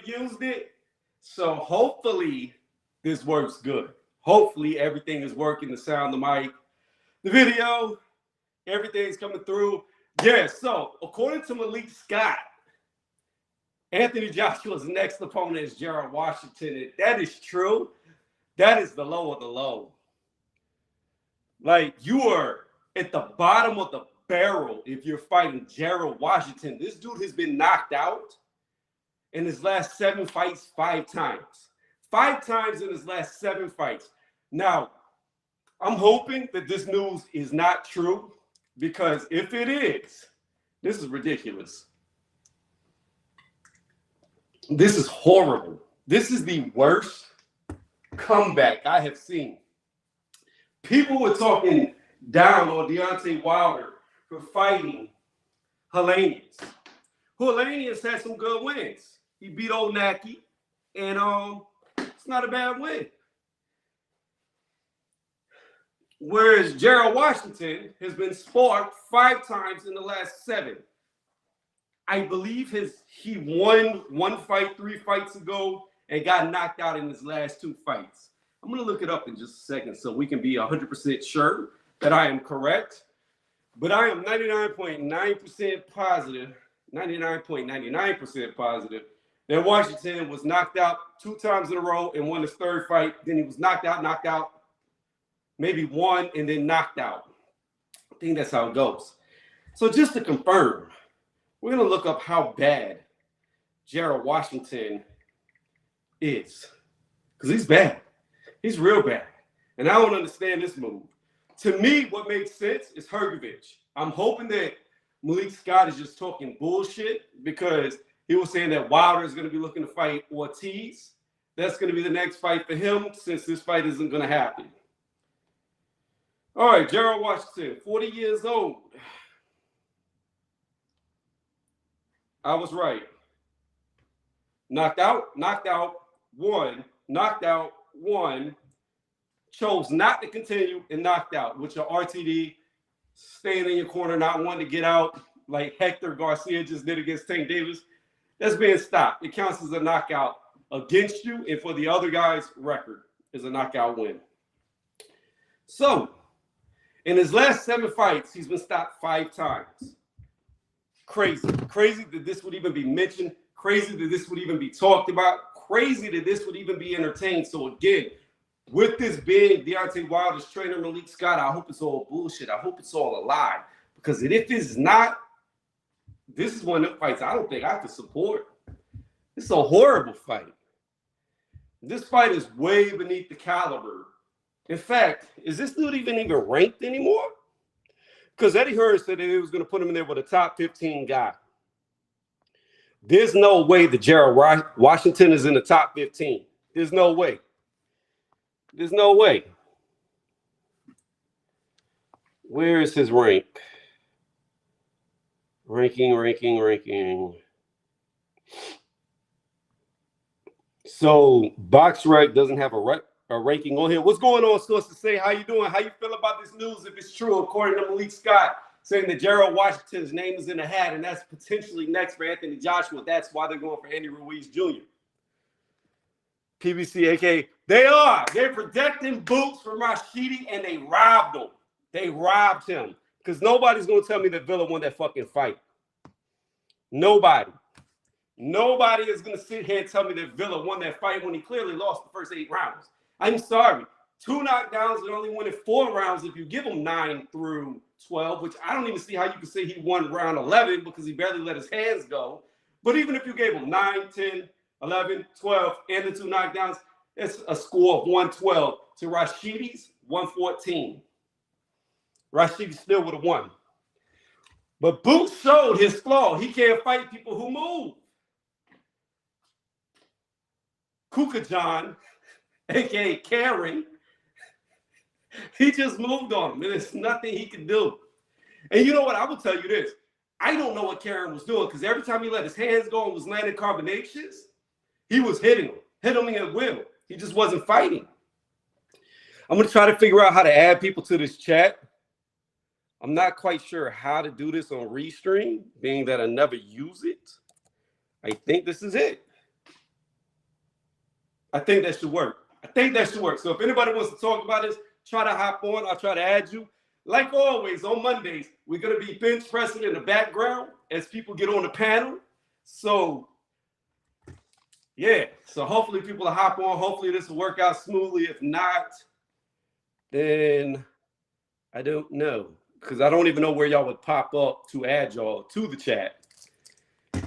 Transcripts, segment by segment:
used it. So hopefully this works good. Hopefully everything is working, the sound, the mic, the video, everything's coming through. Yeah, so according to Malik Scott, Anthony Joshua's next opponent is Gerald Washington. If that is true, that is the low of the low. Like, you are at the bottom of the barrel if you're fighting Gerald Washington. This dude has been knocked out in his last 7 fights 5 times. 5 times in his last 7 fights. Now, I'm hoping that this news is not true, because if it is, this is ridiculous. This is horrible. This is the worst comeback I have seen. People were talking down on Deontay Wilder for fighting Helenius. Helenius had some good wins. He beat Old Naki, and it's not a bad win. Whereas Gerald Washington has been sparked 5 times in the last 7. I believe he won 1 fight 3 fights ago and got knocked out in his last 2 fights. I'm going to look it up in just a second so we can be 100% sure that I am correct. But I am 99.9% positive, 99.99% positive that Washington was knocked out 2 times in a row and won his 3rd fight. Then he was knocked out, maybe won and then knocked out. I think that's how it goes. So just to confirm, we're going to look up how bad Gerald Washington is. Because he's bad. He's real bad. And I don't understand this move. To me, what makes sense is Hrgovic. I'm hoping that Malik Scott is just talking bullshit, because he was saying that Wilder is going to be looking to fight Ortiz. That's going to be the next fight for him, since this fight isn't going to happen. All right, Gerald Washington, 40 years old. I was right. Knocked out, won, knocked out, won, chose not to continue, and knocked out, with your RTD staying in your corner, not wanting to get out like Hector Garcia just did against Tank Davis. That's being stopped. It counts as a knockout against you, and for the other guy's record is a knockout win. So, in his last 7 fights, he's been stopped 5 times. Crazy. Crazy that this would even be mentioned. Crazy that this would even be talked about. Crazy that this would even be entertained. So again, with this being Deontay Wilder's trainer, Malik Scott, I hope it's all bullshit. I hope it's all a lie. Because if it's not, this is one of the fights I don't think I could support. It's a horrible fight. This fight is way beneath the caliber. In fact, is this dude even ranked anymore? Because Eddie Hearn said that he was going to put him in there with a top 15 guy. There's no way that Gerald Washington is in the top 15. There's no way. There's no way. Where is his rank? Ranking. So BoxRec doesn't have a ranking on here. What's going on, Sources Say? How you doing? How you feel about this news if it's true, according to Malik Scott, saying that Gerald Washington's name is in the hat and that's potentially next for Anthony Joshua. That's why they're going for Andy Ruiz Jr. PBC, aka they're protecting boots from Rashidi, and they robbed him. They robbed him. Because nobody's going to tell me that Villa won that fucking fight. Nobody is going to sit here and tell me that Villa won that fight when he clearly lost the first 8 rounds. I'm sorry. 2 knockdowns and only winning 4 rounds if you give him 9 through 12, which I don't even see how you can say he won round 11 because he barely let his hands go. But even if you gave him 9, 10, 11, 12, and the 2 knockdowns, it's a score of 112 to Rashidi's 114. Rashidi still would have won. But Boots showed his flaw. He can't fight people who move. Kuka John, a.k.a. Karen, he just moved on him. There's nothing he can do. And you know what? I will tell you this. I don't know what Karen was doing, because every time he let his hands go and was landing combinations, he was hitting him. Hit him at will. He just wasn't fighting. I'm going to try to figure out how to add people to this chat. I'm not quite sure how to do this on Restream, being that I never use it. I think this is it. I think that should work. I think that should work. So if anybody wants to talk about this, try to hop on. I'll try to add you. Like always, on Mondays, we're going to be bench pressing in the background as people get on the panel. So, yeah. So hopefully people will hop on. Hopefully this will work out smoothly. If not, then I don't know. Because I don't even know where y'all would pop up to add y'all to the chat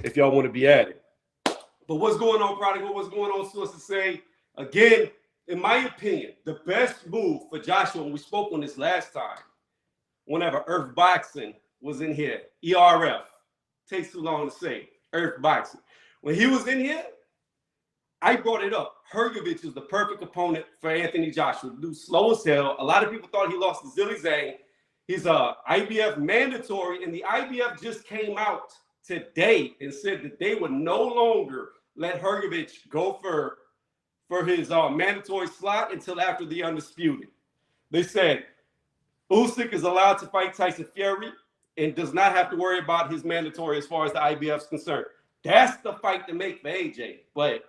if y'all want to be added. But what's going on, Prodigal? What's going on, Sources Say? Again, in my opinion, the best move for Joshua, and we spoke on this last time, whenever Earth Boxing was in here, ERF, takes too long to say, Earth Boxing. When he was in here, I brought it up. Hrgovic is the perfect opponent for Anthony Joshua. Dude, slow as hell. A lot of people thought he lost to Zilly Zhang. He's a IBF mandatory, and the IBF just came out today and said that they would no longer let Hrgovic go for his mandatory slot until after the Undisputed. They said Usyk is allowed to fight Tyson Fury and does not have to worry about his mandatory as far as the IBF is concerned. That's the fight to make for AJ. But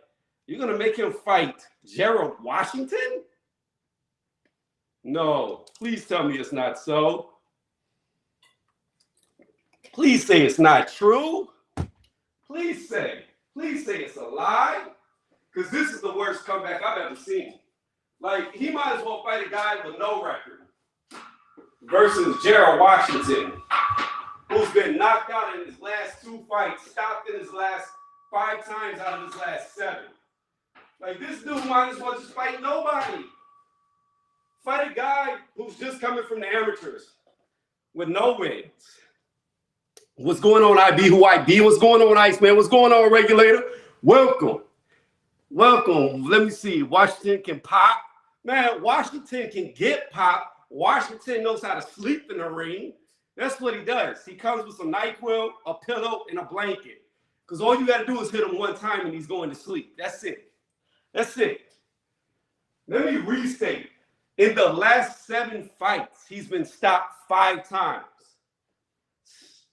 you're going to make him fight Gerald Washington? No. Please tell me it's not so. Please say it's not true. Please say it's a lie. Because this is the worst comeback I've ever seen. Like, he might as well fight a guy with no record versus Gerald Washington, who's been knocked out in his last 2 fights, stopped in his last 5 times out of his last 7. Like, this dude might as well just fight nobody. Fight a guy who's just coming from the amateurs with no wins. What's going on, IB? Who IB? What's going on, Iceman? What's going on, Regulator? Welcome. Welcome. Let me see. Washington can pop. Man, Washington can get pop. Washington knows how to sleep in the ring. That's what he does. He comes with some NyQuil, a pillow, and a blanket. Because all you got to do is hit him one time and he's going to sleep. That's it. That's it. Let me restate. In the last 7 fights, he's been stopped 5 times.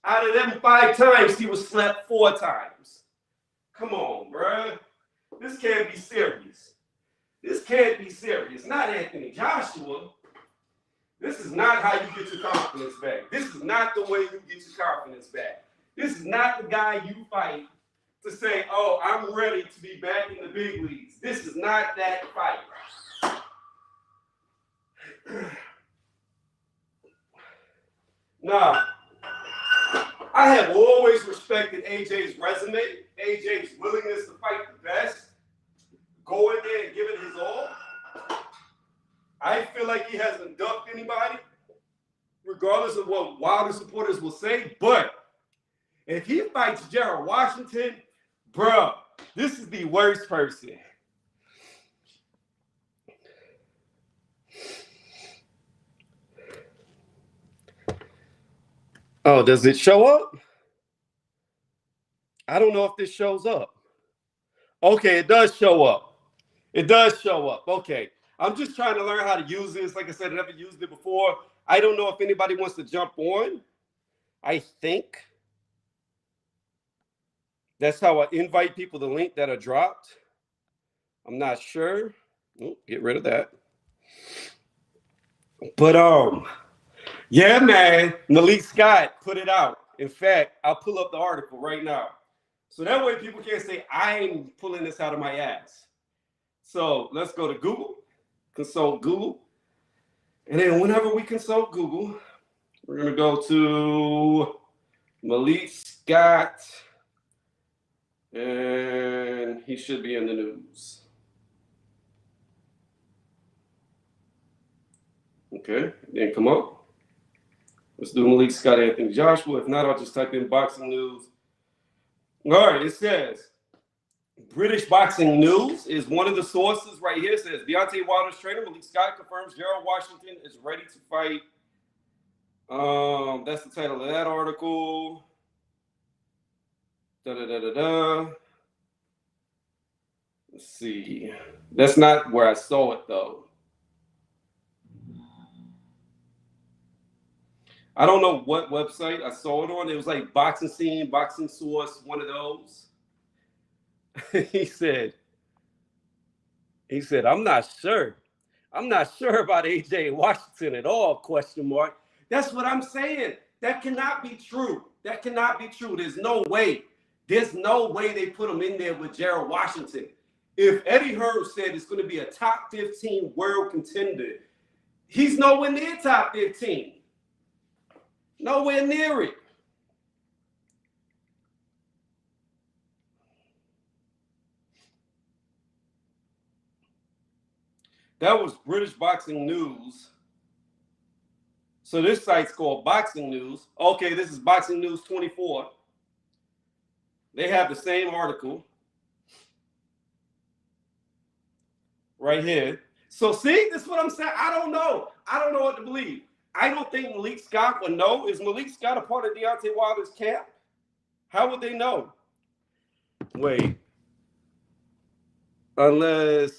Out of them 5 times, he was slept 4 times. Come on, bruh. This can't be serious. This can't be serious. Not Anthony Joshua. This is not how you get your confidence back. This is not the way you get your confidence back. This is not the guy you fight to say, oh, I'm ready to be back in the big leagues. This is not that fight. Now, I have always respected AJ's resume, AJ's willingness to fight the best, go in there and give it his all. I feel like he hasn't ducked anybody, regardless of what Wilder supporters will say. But if he fights Gerald Washington, bro, this is the worst person. Oh, does it show up? I don't know if this shows up. Okay, it does show up. It does show up. Okay. I'm just trying to learn how to use this. Like I said, I never used it before. I don't know if anybody wants to jump on. I think that's how I invite people the link that are dropped. I'm not sure. Oh, get rid of that. But yeah, man, Malik Scott put it out. In fact, I'll pull up the article right now. So that way people can't say I'm pulling this out of my ass. So let's go to Google, consult Google. And then whenever we consult Google, we're going to go to Malik Scott. And he should be in the news. Okay, didn't come up. Let's do Malik Scott, Anthony Joshua. If not, I'll just type in boxing news. All right, it says British Boxing News is one of the sources right here. It says Deontay Wilder's trainer Malik Scott confirms Gerald Washington is ready to fight. That's the title of that article. Let's see. That's not where I saw it though. I don't know what website I saw it on. It was like Boxing Scene, Boxing Source, one of those. He said, He said, I'm not sure. I'm not sure about AJ Washington at all, question mark. That's what I'm saying. That cannot be true. That cannot be true. There's no way. There's no way they put him in there with Gerald Washington. If Eddie Hearn said it's going to be a top 15 world contender, he's nowhere near top 15. Nowhere near it. That was British Boxing News. So this site's called Boxing News. Okay, this is Boxing News 24. They have the same article right here. So see, this is what I'm saying. I don't know. I don't know what to believe. I don't think Malik Scott would know. Is Malik Scott a part of Deontay Wilder's camp? How would they know? Wait. Unless,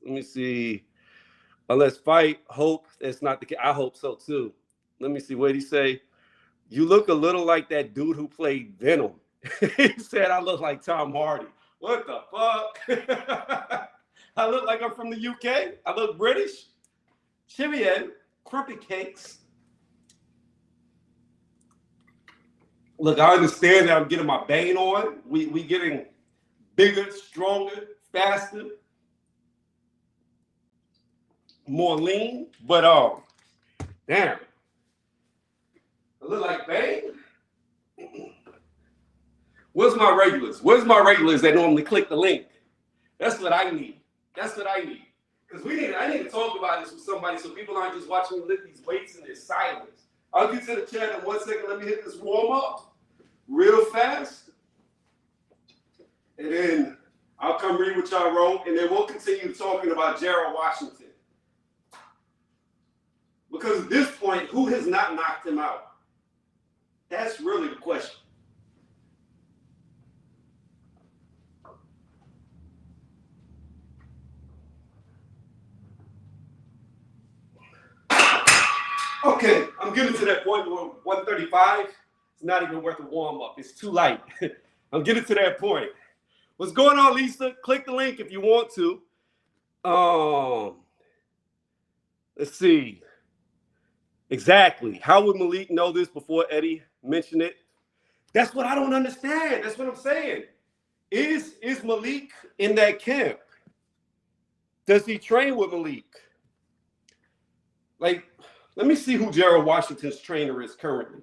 let me see. Unless fight, hope. That's not the case. I hope so too. Let me see. What did he say? You look a little like that dude who played Venom. He said, I look like Tom Hardy. What the fuck? I look like I'm from the UK. I look British. Cheerio, crumpet cakes. Look, I understand that I'm getting my bane on. We getting bigger, stronger, faster, more lean. But damn, I look like Bane. Where's my regulars? Where's my regulars that normally click the link? That's what I need. That's what I need. Because I need to talk about this with somebody so people aren't just watching me lift these weights in their silence. I'll get to the chat in 1 second. Let me hit this warm up real fast. And then I'll come read what y'all wrote. And then we'll continue talking about Gerald Washington. Because at this point, who has not knocked him out? That's really the question. Okay, I'm getting to that point where 135 is not even worth a warm-up. It's too light. I'm getting to that point. What's going on, Lisa? Click the link if you want to. Let's see. Exactly. How would Malik know this before Eddie mentioned it? That's what I don't understand. That's what I'm saying. Is Malik in that camp? Does he train with Malik? Like, let me see who Gerald Washington's trainer is currently.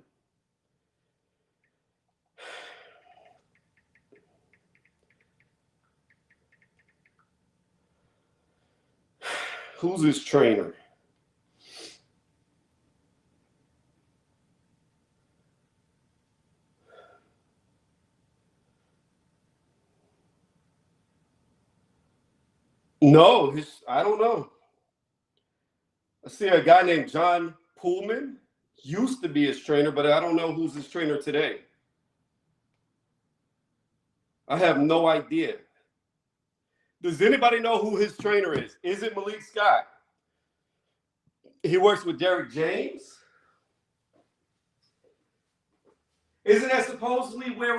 Who's his trainer? No, I don't know. I see a guy named John Pullman. Used to be his trainer, but I don't know who's his trainer today. I have no idea. Does anybody know who his trainer is? Is it Malik Scott? He works with Derek James. Isn't that supposedly where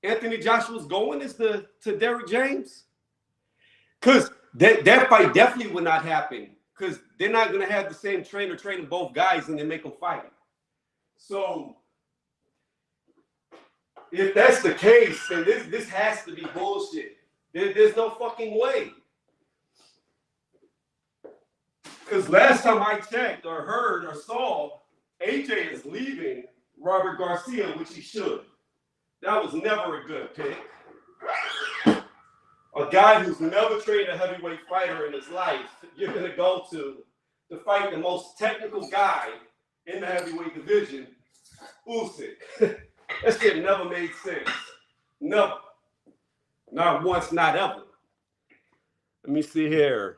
Anthony Joshua's going, is to Derek James? Because that fight definitely would not happen, because they're not going to have the same trainer training both guys and then make them fight. So if that's the case, then this has to be bullshit. There's no fucking way. Because last time I checked or heard or saw, AJ is leaving Robert Garcia, which he should. That was never a good pick. A guy who's never trained a heavyweight fighter in his life, you're going to go to fight the most technical guy in the heavyweight division, Usyk. That shit never made sense. Never. Not once, not ever. Let me see here.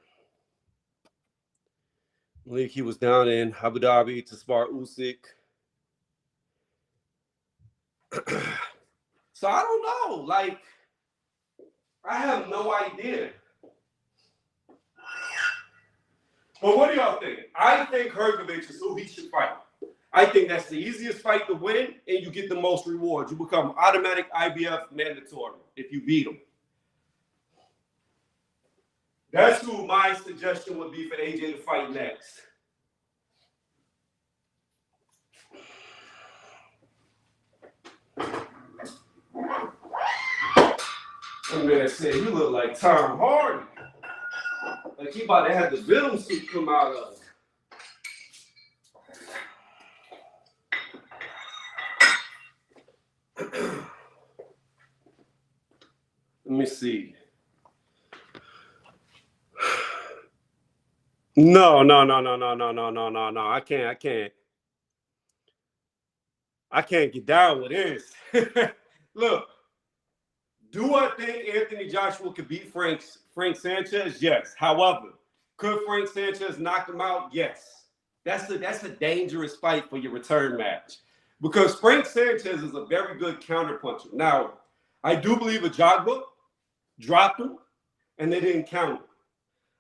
Malik, he was down in Abu Dhabi to spar Usyk. So I don't know. Like, I have no idea. But what do y'all think? I think Hrgovic is who he should fight. I think that's the easiest fight to win, and you get the most rewards. You become automatic IBF mandatory if you beat him. That's who my suggestion would be for AJ to fight next. That man said, you look like Tom Hardy. Like he about to have the Venom suit come out of. Let me see. No. I can't get down with this. Look, do I think Anthony Joshua could beat Frank Sanchez? Yes. However, could Frank Sanchez knock him out? Yes. That's a dangerous fight for your return match because Frank Sanchez is a very good counterpuncher. Now, I do believe Ajagba dropped him and they didn't count him.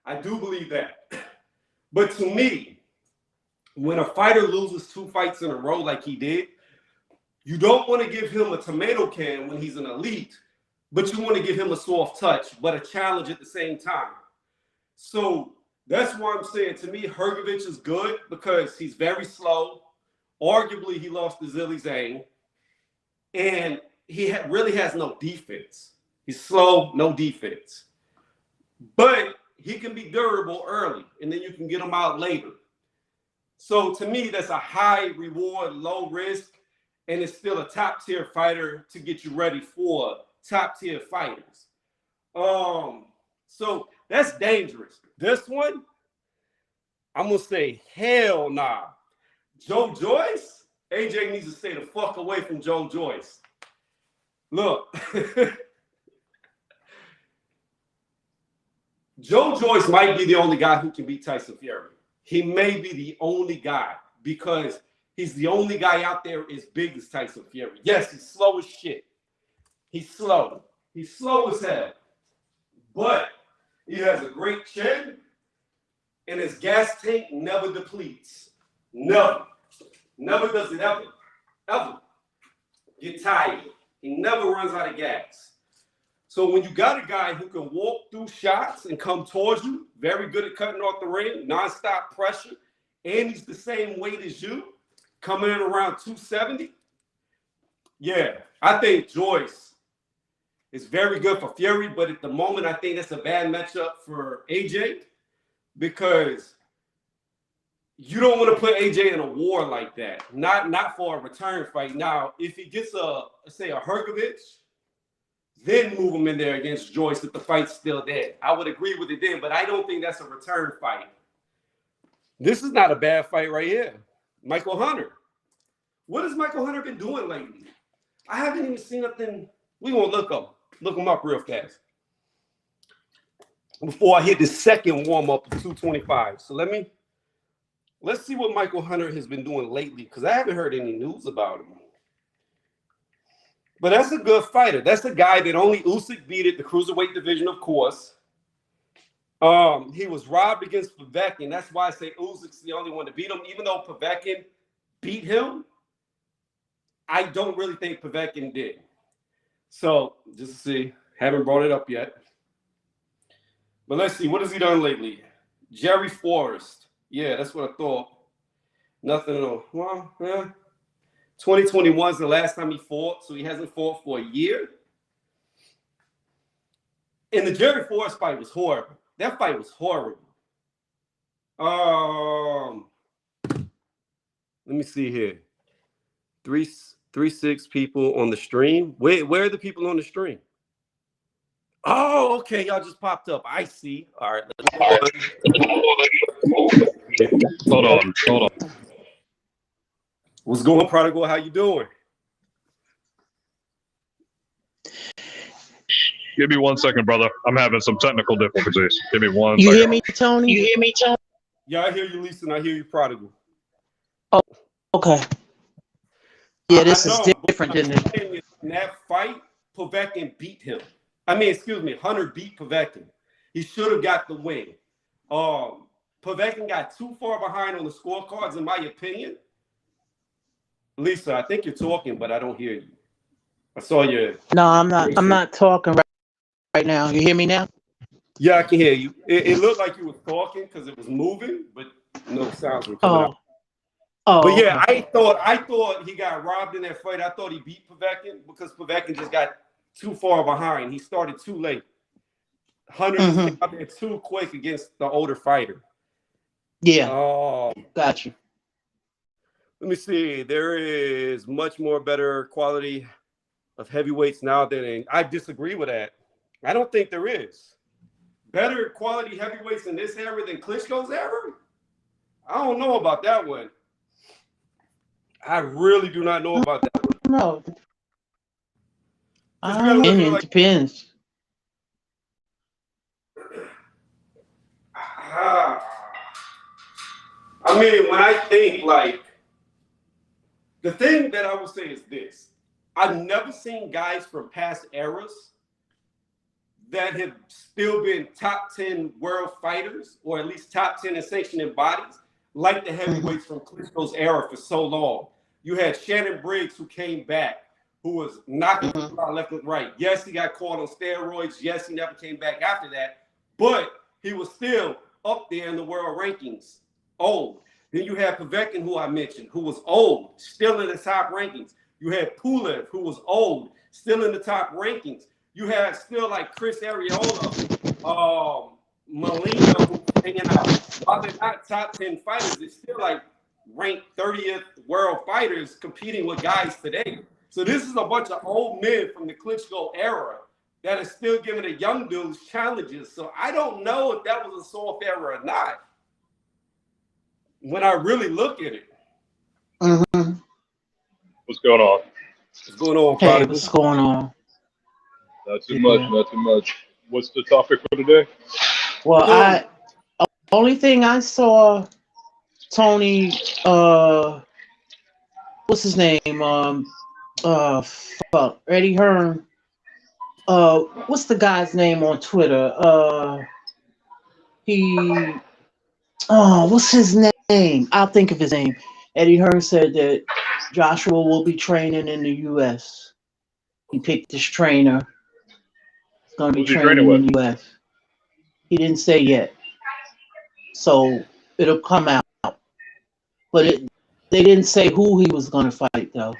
I do believe that. But to me, when a fighter loses 2 fights in a row like he did, you don't want to give him a tomato can when he's an elite, but you want to give him a soft touch, but a challenge at the same time. So that's why I'm saying, to me, Hrgovic is good because he's very slow. Arguably, he lost to Zhilei Zhang. And he really has no defense. He's slow, no defense. But he can be durable early, and then you can get him out later. So to me, that's a high reward, low risk, and it's still a top-tier fighter to get you ready for top-tier fighters. So that's dangerous. This one, I'm going to say, hell nah. Joe Joyce? AJ needs to stay the fuck away from Joe Joyce. Look. Joe Joyce might be the only guy who can beat Tyson Fury. He may be the only guy because he's the only guy out there as big as Tyson Fury. Yes, he's slow as shit. He's slow. He's slow as hell. But he has a great chin, and his gas tank never depletes. Never. Never does it ever. Ever. Get tired. He never runs out of gas. So when you got a guy who can walk through shots and come towards you, very good at cutting off the ring, nonstop pressure, and he's the same weight as you, coming in around 270, yeah, I think Joyce is very good for Fury, but at the moment, I think that's a bad matchup for AJ because you don't want to put AJ in a war like that, not for a return fight. Now, if he gets say a Hrgovic, then move him in there against Joyce if the fight's still there. I would agree with it then, but I don't think that's a return fight. This is not a bad fight right here. Michael Hunter. What has Michael Hunter been doing lately? I haven't even seen nothing. We won't look him up real fast before I hit the second warm-up of 225. So let's see what Michael Hunter has been doing lately because I haven't heard any news about him. But that's a good fighter. That's a guy that only Usyk beat at the cruiserweight division, of course. He was robbed against Povetkin. That's why I say Usyk's the only one to beat him. Even though Povetkin beat him, I don't really think Povetkin did. So, just to see. Haven't brought it up yet. But let's see. What has he done lately? Jerry Forrest. Yeah, that's what I thought. Nothing at all. Well, yeah. 2021 is the last time he fought, so he hasn't fought for a year. And the Jerry Forrest fight was horrible. That fight was horrible. Let me see here. 36 people on the stream. Where are the people on the stream? Oh, okay. Y'all just popped up. I see. All right. Hold on. What's going on, Prodigal? How you doing? Give me 1 second, brother. I'm having some technical difficulties. Give me 1 second. You hear me, Tony? You hear me, Tony? Yeah, I hear you, Lisa, and I hear you, Prodigal. Oh, okay. Yeah, this is different than in that fight. Povetkin beat him. Hunter beat Povetkin. He should have got the win. Povetkin got too far behind on the scorecards, in my opinion. Lisa, I think you're talking, but I don't hear you. I saw you. No, I'm not talking right now. You hear me now? Yeah, I can hear you. It looked like you were talking because it was moving, but no sounds were coming out. But Oh, yeah, okay. I thought he got robbed in that fight. I thought he beat Povetkin because Povetkin just got too far behind. He started too late. Hunters came Mm-hmm. out there too quick against the older fighter. Yeah, Oh, got you. let me see. There is much more better quality of heavyweights now than I disagree with that. I don't think there is better quality heavyweights in this era than Klitschko's era. I don't know about that one. I really do not know about that one. No, Because you got to look at it it like, depends. ah, I mean, when I think like, the thing that I will say is this: I've never seen guys from past eras that have still been top 10 world fighters, or at least top 10 in sanctioning bodies, like the heavyweights from Klitschko's era for so long. You had Shannon Briggs, who came back, who was knocking people out left and right. Yes, he got caught on steroids. Yes, he never came back after that, but he was still up there in the world rankings, old. Then you had Povetkin, who I mentioned, who was old, still in the top rankings. You had Pulev, who was old, still in the top rankings. You had still like Chris Arreola, Molina, who's hanging out. While they're not top 10 fighters, they're still like ranked 30th world fighters competing with guys today. So this is a bunch of old men from the Klitschko era that are still giving the young dudes challenges. So I don't know if that was a soft era or not when I really look at it. Mm-hmm. What's going on? What's going on, Hey, Prodigal? what's going on? Not too much, Yeah. not too much. What's the topic for today? Well, So, only thing I saw Tony, what's his name? Fuck, Eddie Hearn. What's the guy's name on Twitter? He, what's his name? I'll think of his name. Eddie Hearn said that Joshua will be training in the U.S. He picked his trainer. He's going to be Who's he training training with? in the U.S. He didn't say yet, so it'll come out. But they didn't say who he was going to fight though.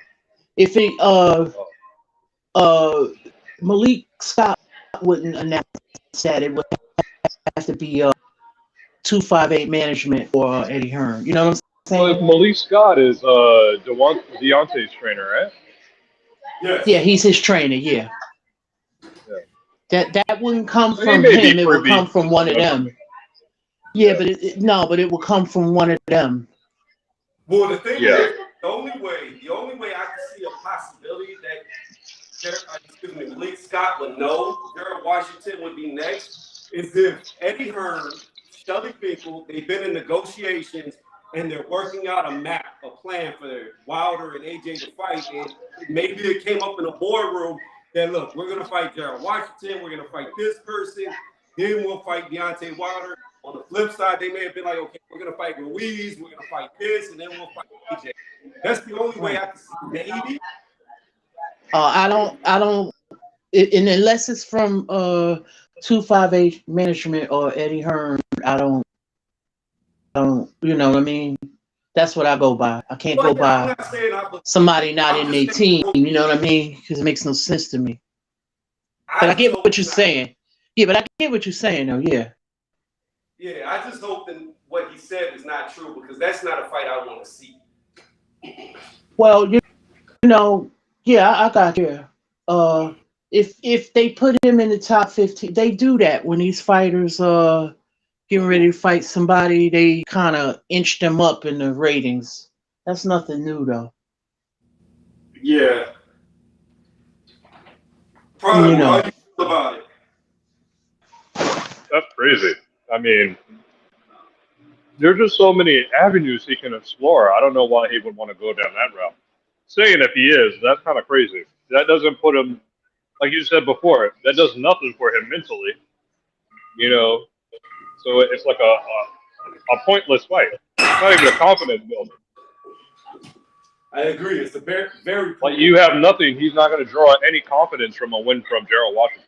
If it uh Malik Scott wouldn't announce that, it would have to be 258 management or Eddie Hearn. You know what I'm Well, saying? Malik Scott is Deontay's trainer, right? Yeah, yes. he's his trainer. Yeah, Yeah. that wouldn't come So he from may be him. It would privy come from to one of whatever. them. Yeah, Yeah. but but it will come from one of them. Well, the thing Yeah. is, the only way I can see a possibility that Malik Scott would know Gerald Washington would be next is if Eddie Hearn, Shelly Finkel, they've been in negotiations and they're working out a plan for Wilder and AJ to fight. And maybe it came up in a boardroom that, look, we're going to fight Gerald Washington, we're going to fight this person, then we'll fight Deontay Wilder. On the flip side, they may have been like, okay, we're going to fight Ruiz, we're going to fight this, and then we'll fight AJ. That's the only way Right. I can see maybe. I don't, and unless it's from 258 management or Eddie Hearn, I don't, you know what I mean? That's what I go by. I can't Well, go yeah, I'm by not saying I believe. somebody not I'm in just their saying team, it won't you know be. what I mean? Because it makes no sense to me. But I I just get hope what it's you're not. saying. Yeah, but I get what you're saying though, yeah. Yeah, I just hope that what he said is not true because that's not a fight I want to see. Well, you know, yeah, I got you. Uh if they put him in the top 15, they do that when these fighters getting ready to fight somebody, they kind of inch them up in the ratings. That's nothing new though. Yeah. You Prodigal, how know. you feel about it? That's crazy. I mean, there's just so many avenues he can explore. I don't know why he would want to go down that route. Saying if he is, that's kind of crazy. That doesn't put him, like you said before, that does nothing for him mentally, you know? So it's like a pointless fight. It's not even a confidence builder. I agree. It's a very, very Like, you have nothing. He's not going to draw any confidence from a win from Gerald Washington.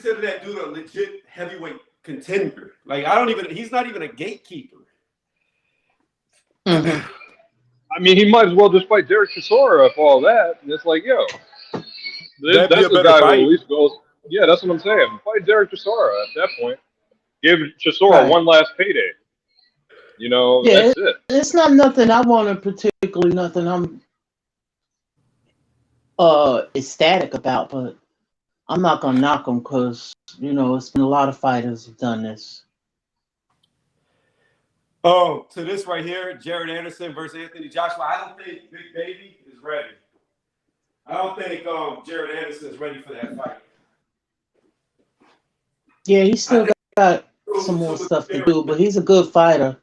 consider that dude a legit heavyweight contender. Like, he's not even a gatekeeper. Mhm. I mean, he might as well just fight Derek Chisora for all that. And it's like, yo, That'd be that's a the better guy fight. who at least goes. Yeah, that's what I'm saying. Fight Derek Chisora at that point. Give Chisora Right. one last payday. You know, Yeah, that's it. it's not nothing I want to particularly nothing I'm ecstatic about, but I'm not gonna knock him because it's been a lot of fighters who've done this. Oh, to this right here, Jared Anderson versus Anthony Joshua. I don't think Big Baby is ready. I don't think Jared Anderson is ready for that fight. Yeah, he still got some more stuff to do, but he's a good fighter.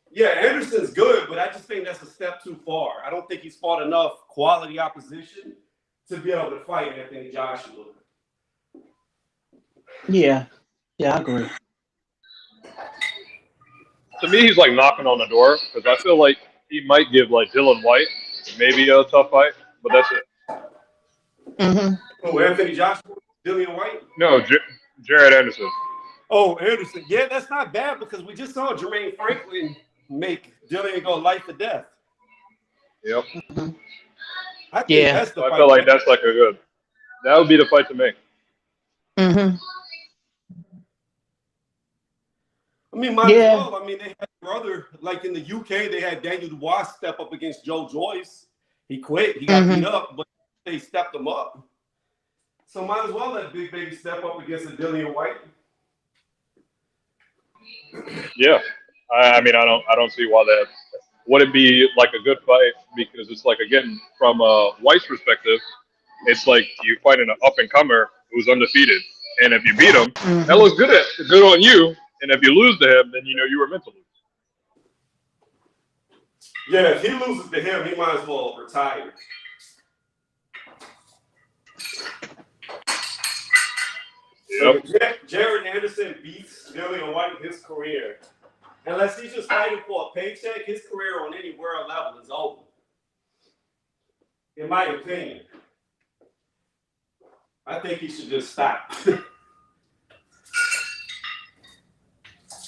Yeah, Anderson's good, but I just think that's a step too far. I don't think he's fought enough quality opposition to be able to fight Anthony Joshua. Yeah, I agree. To me, he's like knocking on the door because I feel like he might give like Dylan White maybe a tough fight, but that's it. Mm-hmm. Oh, Anthony Joshua, Dillian White? No, Jared Anderson. Oh, Anderson. Yeah, that's not bad because we just saw Jermaine Franklin make Dillian go life or death. Yep. Mm-hmm. I think that's the I fight. feel like that's like a good. That would be the fight to make. Mm-hmm. I mean, might as well. I mean, they had brother, like in the UK, they had Daniel Dubois step up against Joe Joyce. He quit. He got beat up, but they stepped him up. So might as well let Big Baby step up against a Dillian White. Yeah. I mean, I don't see why that wouldn't be like a good fight because it's like, again, from White's perspective, it's like you fighting an up-and-comer who's undefeated. And if you beat him, that looks good on you. And if you lose to him, then you were meant to lose. Yeah, if he loses to him, he might as well retire. Yep. Jared Anderson beats Dillian White in his career. Unless he's just fighting for a paycheck, his career on any world level is over. In my opinion. I think he should just stop.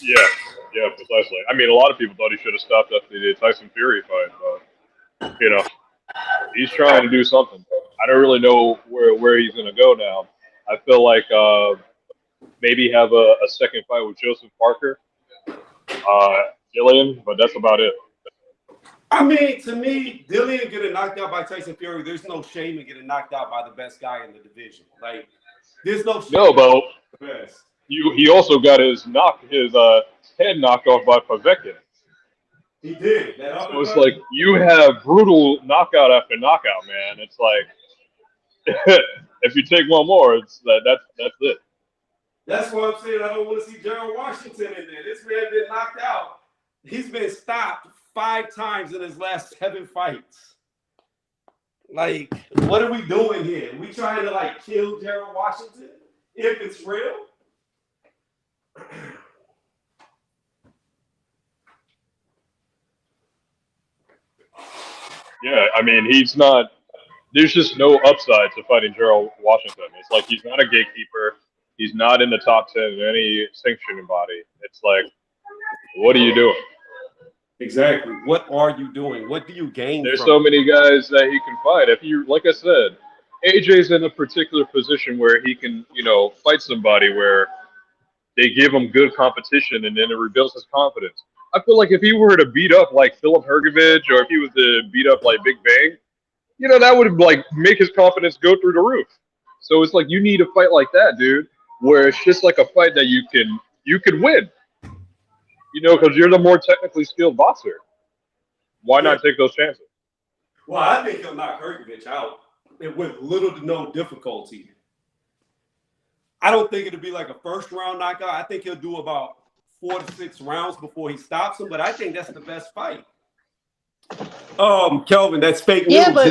Yeah, precisely. I mean, a lot of people thought he should have stopped after the Tyson Fury fight, but he's trying to do something. I don't really know where he's going to go now. I feel like maybe have a second fight with Joseph Parker, Dillian, but that's about it. I mean, to me, Dillian getting knocked out by Tyson Fury, there's no shame in getting knocked out by the best guy in the division. Like, there's no shame. No, but the best. He also got his head knocked off by Povetkin. He did. So it's like you have brutal knockout after knockout, man. It's like if you take one more, that's it. That's why I'm saying I don't want to see Gerald Washington in there. This man been knocked out. He's been stopped 5 times in his last 7 fights. Like, what are we doing here? We trying to like kill Gerald Washington if it's real? Yeah, I mean, he's not. There's just no upside to fighting Gerald Washington. It's like he's not a gatekeeper. He's not in the top 10 in any sanctioning body. It's like, what are you doing? Exactly. What are you doing? What do you gain? There's so many guys that he can fight. If you, like I said, AJ's in a particular position where he can, fight somebody where they give him good competition and then it rebuilds his confidence. I feel like if he were to beat up like Philip Hergovich or if he was to beat up like Big Bang, that would like make his confidence go through the roof. So it's like you need a fight like that, dude, where it's just like a fight that you can win. Because you're the more technically skilled boxer. Why not take those chances? Well, I think he'll knock Hergovich out with little to no difficulty. I don't think it'll be like a first round knockout. I think he'll do about 4 to 6 rounds before he stops him, but I think that's the best fight. Kelvin, that's fake news. Yeah, but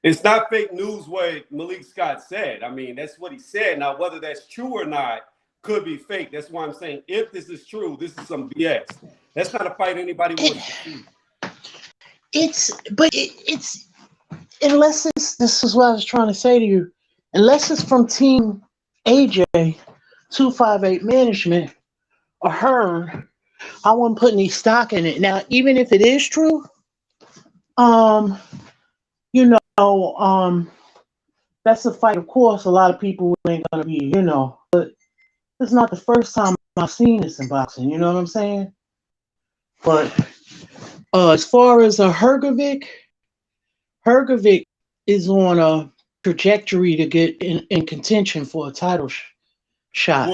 it's not fake news what Malik Scott said. I mean, that's what he said. Now, whether that's true or not could be fake. That's why I'm saying if this is true, this is some BS. That's not a fight anybody wants to see. it's unless it's, this is what I was trying to say to you, unless it's from Team AJ 258 Management or Hearn, I wouldn't put any stock in it. Now, even if it is true, um, you know, that's a fight. Of course, a lot of people ain't gonna be, but it's not the first time I've seen this in boxing. You know what I'm saying? But as far as a Hergovic is on a trajectory to get in contention for a title shot.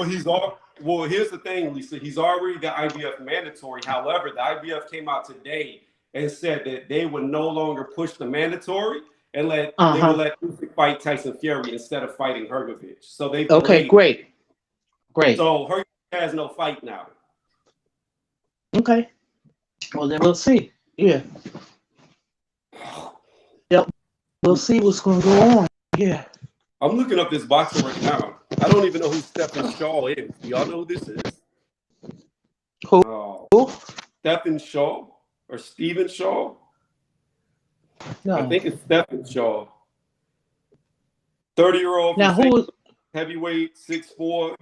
Well, here's the thing, Lisa. He's already the IBF mandatory. However, the IBF came out today and said that they would no longer push the mandatory and they would let Usyk fight Tyson Fury instead of fighting Hergovic. So they great. So Hergovic has no fight now. Okay. Well, then we'll see. Yeah. Yep. We'll see what's going to go on. Yeah. I'm looking up this boxer right now. I don't even know who Stephen Shaw is. Do y'all know who this is? Who? Stephen Shaw or Stephen Shaw? No. I think it's Stephen Shaw. 30-year-old. Now, who is heavyweight, 6'4".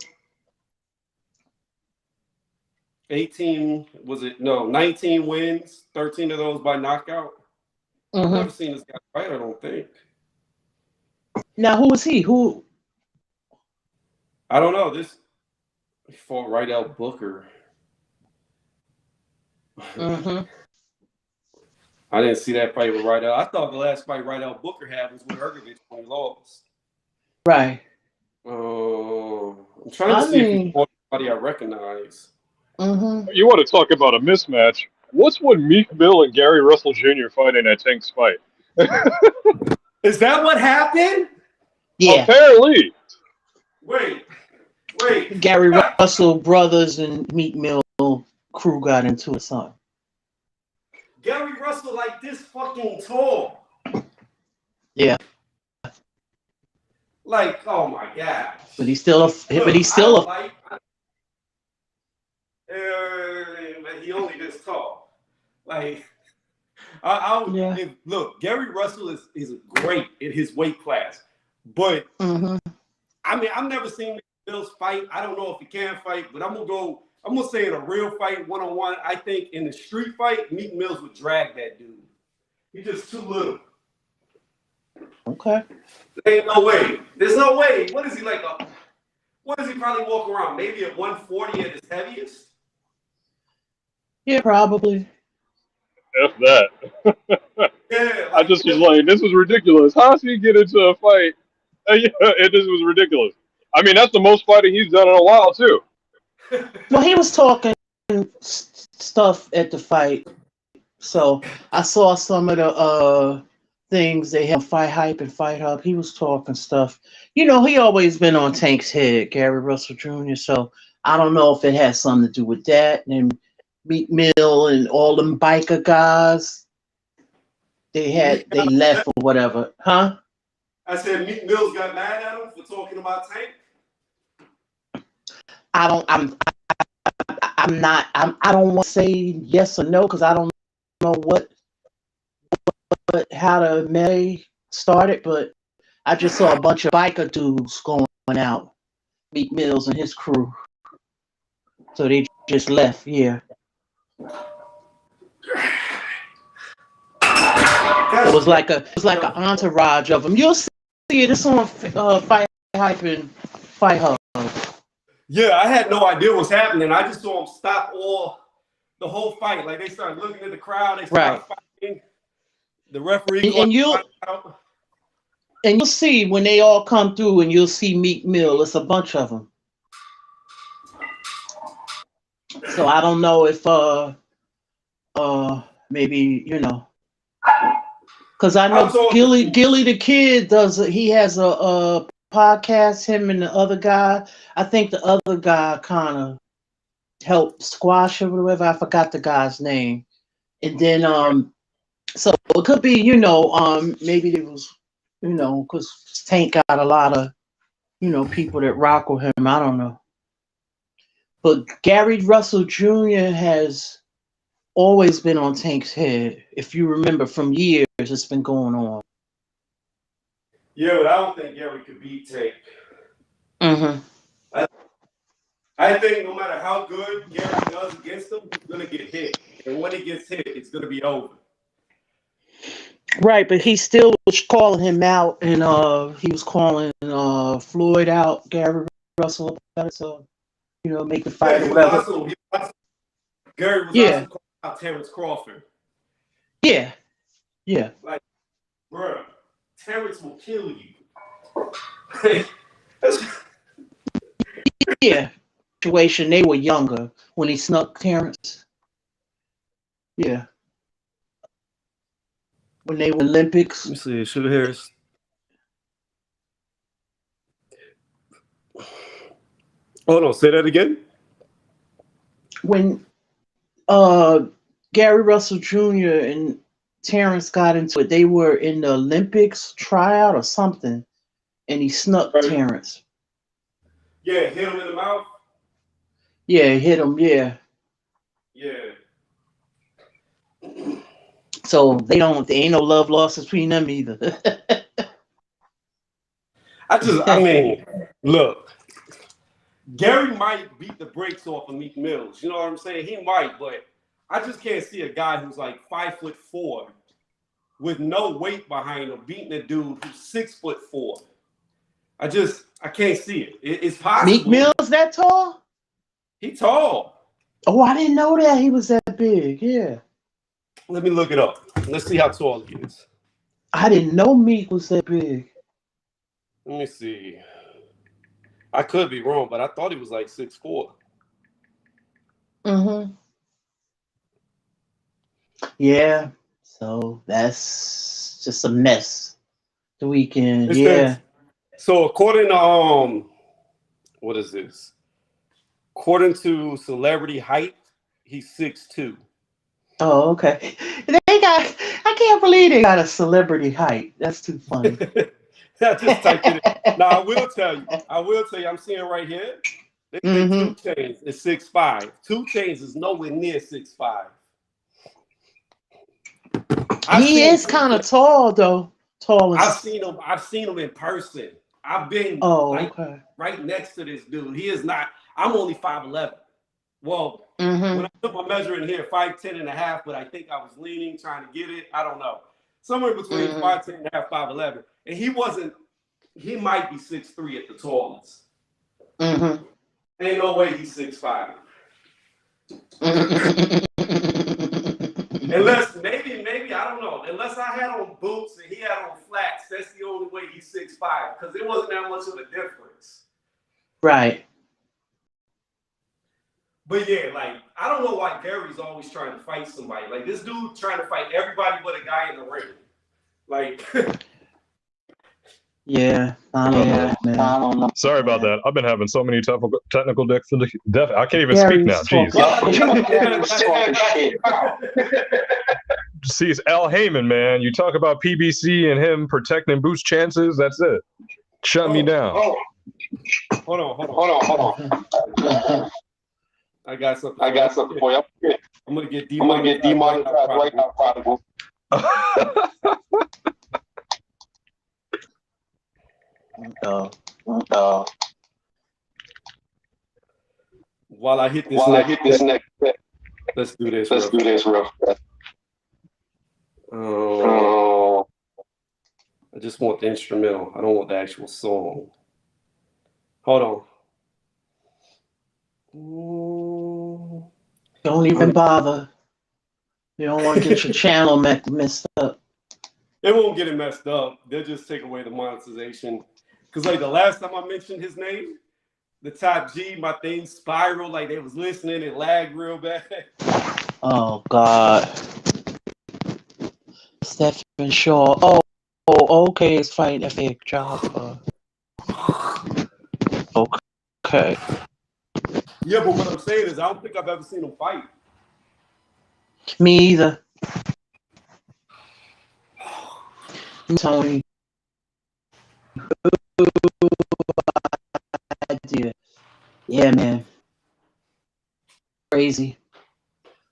19 wins, 13 of those by knockout. I've never seen this guy fight, I don't think. Now, who is he? Who? I don't know. He fought Rydell Booker. I didn't see that fight with Rydell. I thought the last fight Rydell Booker had was with Hergovic when he lost. Right. I'm trying to see if he fought somebody I recognize. You want to talk about a mismatch? What's when Meek Mill and Gary Russell Jr. fighting at Tank's fight? Is that what happened? Yeah. Apparently. Wait. Gary Russell brothers and Meek Mill crew got into it, son. Gary Russell like this fucking tall. Yeah. Like, oh my god. But he's still he only this tall. Like, look, Gary Russell is great in his weight class, but I mean, I've never seen Mills fight. I don't know if he can fight, but I'm gonna say in a real fight, one-on-one, I think in the street fight, Meek Mills would drag that dude. He's just too little. Okay. There ain't no way. There's no way. What is he like? What does he probably walk around? Maybe at 140 at his heaviest? Yeah, probably. F that. Yeah. I just was like, this is ridiculous. How does he get into a fight? It just was ridiculous. I mean, that's the most fighting he's done in a while, too. Well, he was talking stuff at the fight. So I saw some of the things they have, Fight Hype and Fight Hub. He was talking stuff. He always been on Tank's head, Gary Russell Jr. So I don't know if it has something to do with that. And Meek Mill and all them biker guys, they left or whatever. Huh? I said Meek Mills got mad at him for talking about Tank. I don't want to say yes or no because I don't know how the melee started, but I just saw a bunch of biker dudes going out, Meek Mills and his crew. So they just left, yeah. It was like an entourage of them. You'll see it. It's on Fight Hype and Fight Hub. Yeah, I had no idea what's happening. I just saw them stop the whole fight. Like they started looking at the crowd. They started fighting. The referee and you'll see when they all come through, and you'll see Meek Mill. It's a bunch of them. So I don't know if maybe because I know Gilly the Kid he has a podcast, him and the other guy. I think the other guy kind of helped squash it or whatever. I forgot the guy's name. And then so it could be, maybe it was, because Tank got a lot of, people that rock with him. I don't know. But Gary Russell Jr. has always been on Tank's head. If you remember from years, it's been going on. Yeah, but I don't think Gary could beat Tank. Mm-hmm. I think no matter how good Gary does against him, he's gonna get hit. And when he gets hit, it's gonna be over. Right, but he still was calling him out, and he was calling Floyd out, Gary Russell about it, so make the fight Yeah, or whatever. Gary was Yeah, also calling out Terrence Crawford. yeah, yeah, Like, bruh, Terrence will kill you. yeah. Situation. They were younger when he snuck Terrence. Yeah, when they were Olympics. Let me see, Sugar Harris. Hold on, say that again. When Gary Russell Jr. and Terrence got into it, they were in the Olympics tryout or something, and he snuck Terrence. Yeah, hit him in the mouth. Yeah, he hit him. Yeah. Yeah. So there ain't no love lost between them either. I mean, look, Gary might beat the brakes off of Meek Mills. You know what I'm saying? He might, but I just can't see a guy who's like 5'4" with no weight behind him beating a dude who's 6'4". I can't see it. It's possible. Meek Mills that tall? He tall. Oh, I didn't know that he was that big. Yeah. Let me look it up. Let's see how tall he is. I didn't know Meek was that big. Let me see. I could be wrong, but I thought he was like 6'4". Mm-hmm. Yeah. So that's just a mess. The weekend. Yeah. So according to what is this? According to Celebrity Height, he's 6'2". Oh, okay. I can't believe they got a celebrity height. That's too funny. I just typed it in. Now I will tell you, I'm seeing right here. They say 2 Chainz is 6'5". 2 Chainz is nowhere near 6'5". He is kind of tall though. Tall. I've seen him in person. I've been right next to this dude. He is not. I'm only 5'11". Well, when I took my measuring here, 5'10" and a half, but I think I was leaning, trying to get it. I don't know. Somewhere between 5'10" and a half, 5'11". And he might be 6'3" at the tallest. Ain't no way he's 6'5". Unless maybe I don't know. Unless I had on boots and he had on flats, that's the only way he's 6'5", because it wasn't that much of a difference. Right. But yeah, like, I don't know why Gary's always trying to fight somebody. Like, this dude trying to fight everybody but a guy in the ring. Like, yeah, I don't know. Sorry about that. I've been having so many technical difficulties. I can't even speak now. Jeez. See, it's Al Heyman, man. You talk about PBC and him protecting Boots' chances. That's it. Shut me down. Hold on. I got something for you. I'm gonna get demonetized right now, Prodigal. While I hit this next step, let's do this real fast. I just want the instrumental. I don't want the actual song. Hold on. Don't even bother. You don't want to get your channel messed up. It won't get it messed up. They'll just take away the monetization. Because like the last time I mentioned his name, the top G, my thing spiraled, like they was listening and lagged real bad. Oh God. Stephen Shaw. Oh, okay, it's fighting FA job. Okay. Yeah, but what I'm saying is I don't think I've ever seen him fight. Me either. Tony. Yeah, man. Crazy.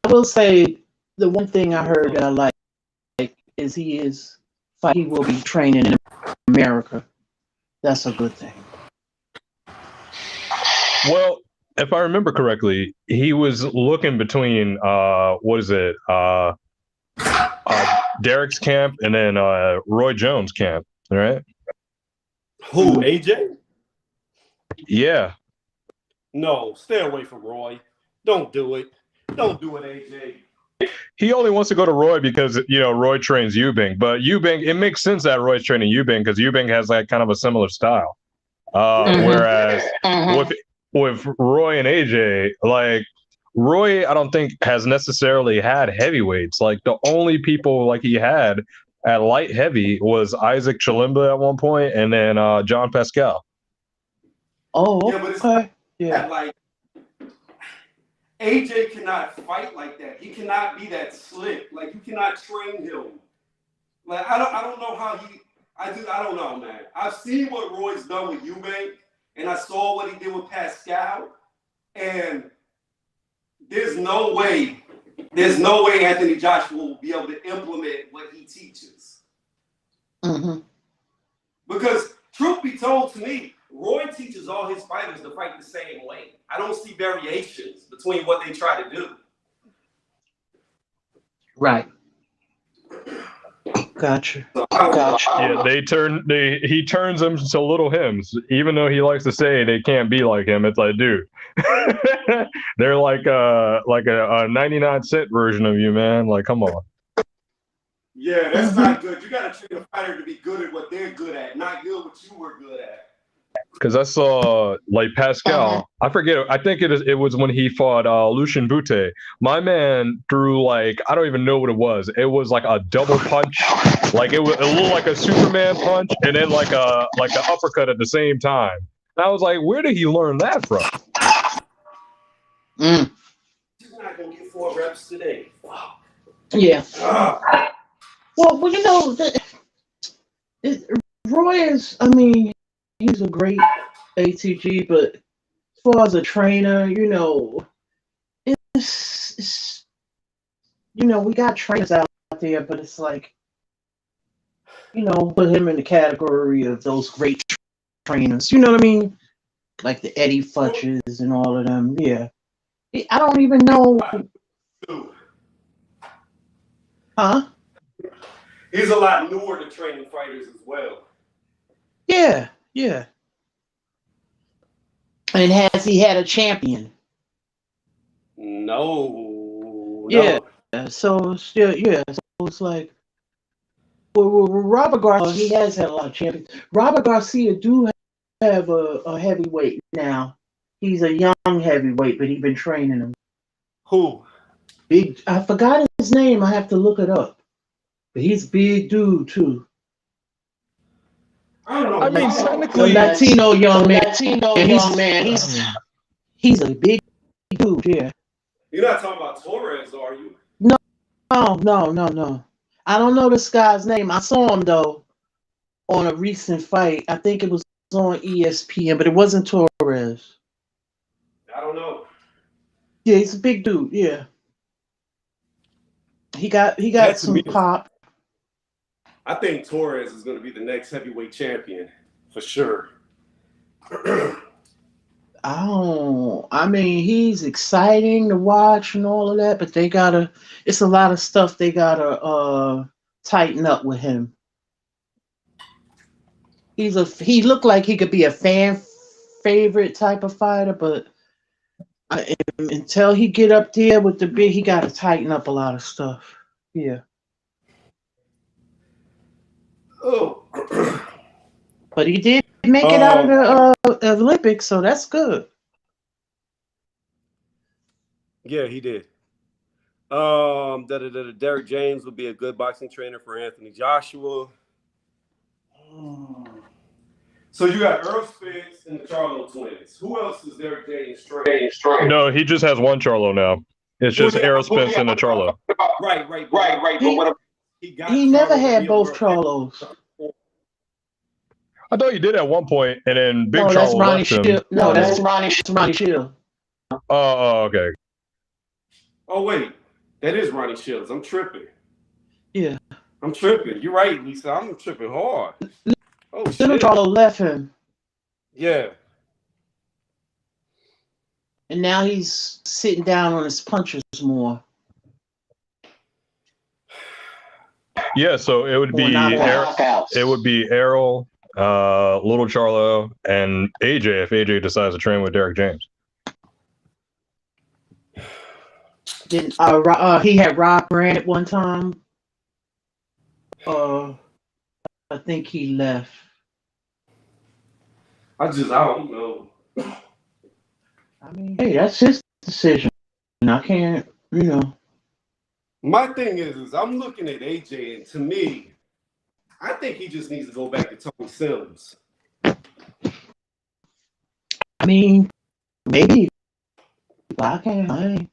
I will say the one thing I heard that I like is he will be training in America. That's a good thing. Well, if I remember correctly, he was looking between Derek's camp and then Roy Jones' camp, right? Who, AJ? Yeah. No, stay away from Roy. Don't do it. Don't do it, AJ. He only wants to go to Roy because Roy trains Eubank, but Eubank, it makes sense that Roy's training Eubank because Eubank has like kind of a similar style. Whereas with Roy and AJ, like Roy, I don't think has necessarily had heavyweights. Like the only people like he had at light heavy was Isaac Chilimba at one point, and then John Pascal. Oh, Yeah, but it's okay. Yeah. like AJ cannot fight like that. He cannot be that slick. Like you cannot train him. Like I don't know how he. I don't know, man. I've seen what Roy's done with Eubank, and I saw what he did with Pascal, and there's no way Anthony Joshua will be able to implement what he teaches. Mm-hmm. Because truth be told to me, Roy teaches all his fighters to fight the same way. I don't see variations between what they try to do. Right. Gotcha. Yeah, he turns them to little hymns, even though he likes to say they can't be like him. It's like, dude, they're like a 99-cent version of you, man. Like, come on. Yeah, that's not good. You got to train a fighter to be good at what they're good at, not good what you were good at. Because I saw like Pascal, I forget. I think it was when he fought Lucien Bute. My man threw like, I don't even know what it was. It was like a double punch, like it looked like a Superman punch, and then like an uppercut at the same time. And I was like, where did he learn that from? He's not gonna get 4 reps today. Yeah. Well, Roy is. I mean, he's a great ATG, but as far as a trainer, it's we got trainers out there, but it's like, put him in the category of those great trainers. You know what I mean? Like the Eddie Futches and all of them. Yeah. I don't even know. Huh? He's a lot newer to training fighters as well. Yeah. Yeah. And has he had a champion? No. Yeah. So still, yeah. So it's like, well, Robert Garcia, he has had a lot of champions. Robert Garcia do have a heavyweight now. He's a young heavyweight, but he's been training him. Who? Big. I forgot his name. I have to look it up. But he's a big dude too. I don't know. I mean, A technically, Latino young man. He's a big dude. Yeah. You're not talking about Torres, are you? No. I don't know this guy's name. I saw him though on a recent fight. I think it was on ESPN, but it wasn't Torres. I don't know. Yeah, he's a big dude. Yeah. He got some pop. I think Torres is going to be the next heavyweight champion for sure. I mean, he's exciting to watch and all of that, but it's a lot of stuff they gotta tighten up with him. He looked like he could be a fan favorite type of fighter, but until he get up there with the big, he gotta tighten up a lot of stuff. Yeah. Oh. But he did make it out of the Olympics, so that's good. Yeah, he did. Derek James would be a good boxing trainer for Anthony Joshua. So you got Earl Spence and the Charlo twins. Who else is Derek James training? No, he just has one Charlo now. It's just Errol Spence and a Charlo. Right. He never had both Charlos. I thought he did at one point, and then Big Charlo that's Ronnie left him. Shield. No, that's Ronnie Shield. Oh, okay. Oh, wait. That is Ronnie Shields. I'm tripping. Yeah. I'm tripping. You're right, Lisa. I'm tripping hard. Oh Little shit. Charlo left him, Yeah. and now he's sitting down on his punches more. Yeah, so it would More be knockouts. it would be Errol, Little Charlo, and AJ if AJ decides to train with Derek James. Then he had Rob Grant at one time. I think he left. I don't know. I mean, hey, that's his decision. I can't, My thing is I'm looking at AJ, and to me, I think he just needs to go back to Tony Sims. I mean, maybe. I can't.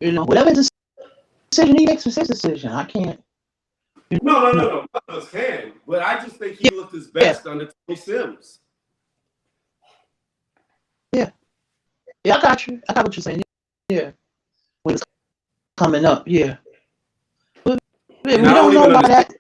Whatever decision he makes is his decision. I can't. No. None of us can. But I just think he looked his best under Tony Sims. Yeah, I got you. I got what you're saying. Yeah. When it's coming up, yeah. But we don't know why that.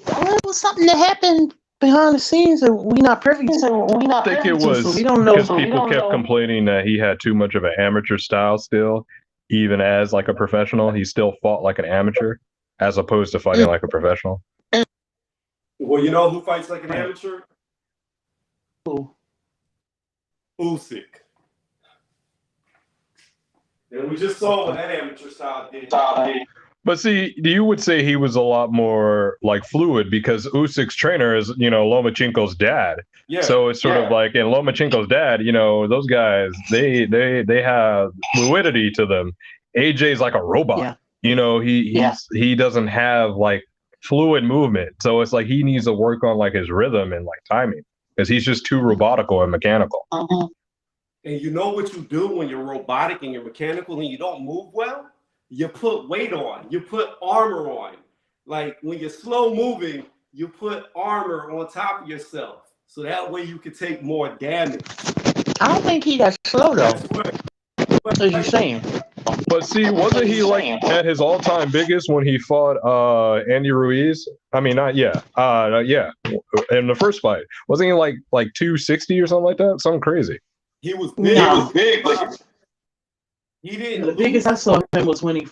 Well, it was something that happened behind the scenes that we're not privy to. I think it was so we don't know. because people kept complaining that he had too much of an amateur style still, even as like a professional. He still fought like an amateur as opposed to fighting like a professional. Well, you know who fights like an amateur? Who? Usyk. And we just saw what that amateur style did. But see, you would say he was a lot more like fluid because Usyk's trainer is, Lomachenko's dad. Yeah. So it's sort of like, and Lomachenko's dad, those guys, they have fluidity to them. AJ's like a robot. Yeah. He doesn't have like fluid movement. So it's like he needs to work on like his rhythm and like timing because he's just too robotical and mechanical. Uh-huh. And you know what you do when you're robotic and you're mechanical and you don't move well? You put weight on, you put armor on. Like when you're slow moving, you put armor on top of yourself. So that way you can take more damage. I don't think he that slow though. What are you saying? But see, wasn't he like at his all-time biggest when he fought Andy Ruiz? I mean, yeah, in the first fight. Wasn't he like 260 or something like that? Something crazy. He was big. No. He was big, but he didn't. The biggest I saw him was when he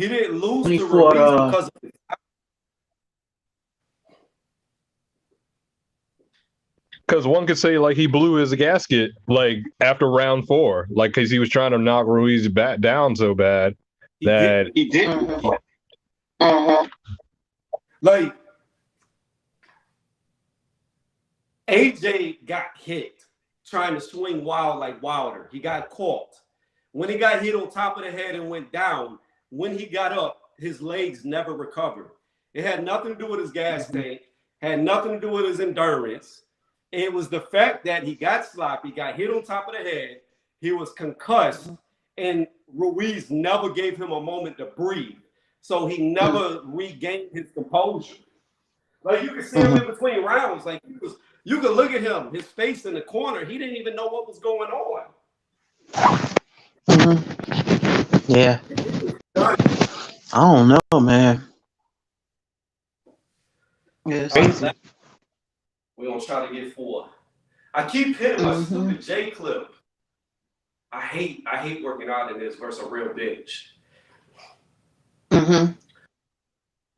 didn't lose when he to fought, Ruiz because of Because one could say like he blew his gasket like after round 4, like because he was trying to knock Ruiz back down so bad that he did. Uh-huh. Like AJ got hit trying to swing wild like Wilder. He got caught. When he got hit on top of the head and went down, when he got up, his legs never recovered. It had nothing to do with his gas tank, had nothing to do with his endurance. It was the fact that he got sloppy, got hit on top of the head, he was concussed, and Ruiz never gave him a moment to breathe. So he never regained his composure. Like you could see him in between rounds. Like you could look at him, his face in the corner. He didn't even know what was going on. Yeah. I don't know, man. Yeah, it's crazy. We're gonna try to get 4. I keep hitting my stupid J clip. I hate working out in this versus a real bitch.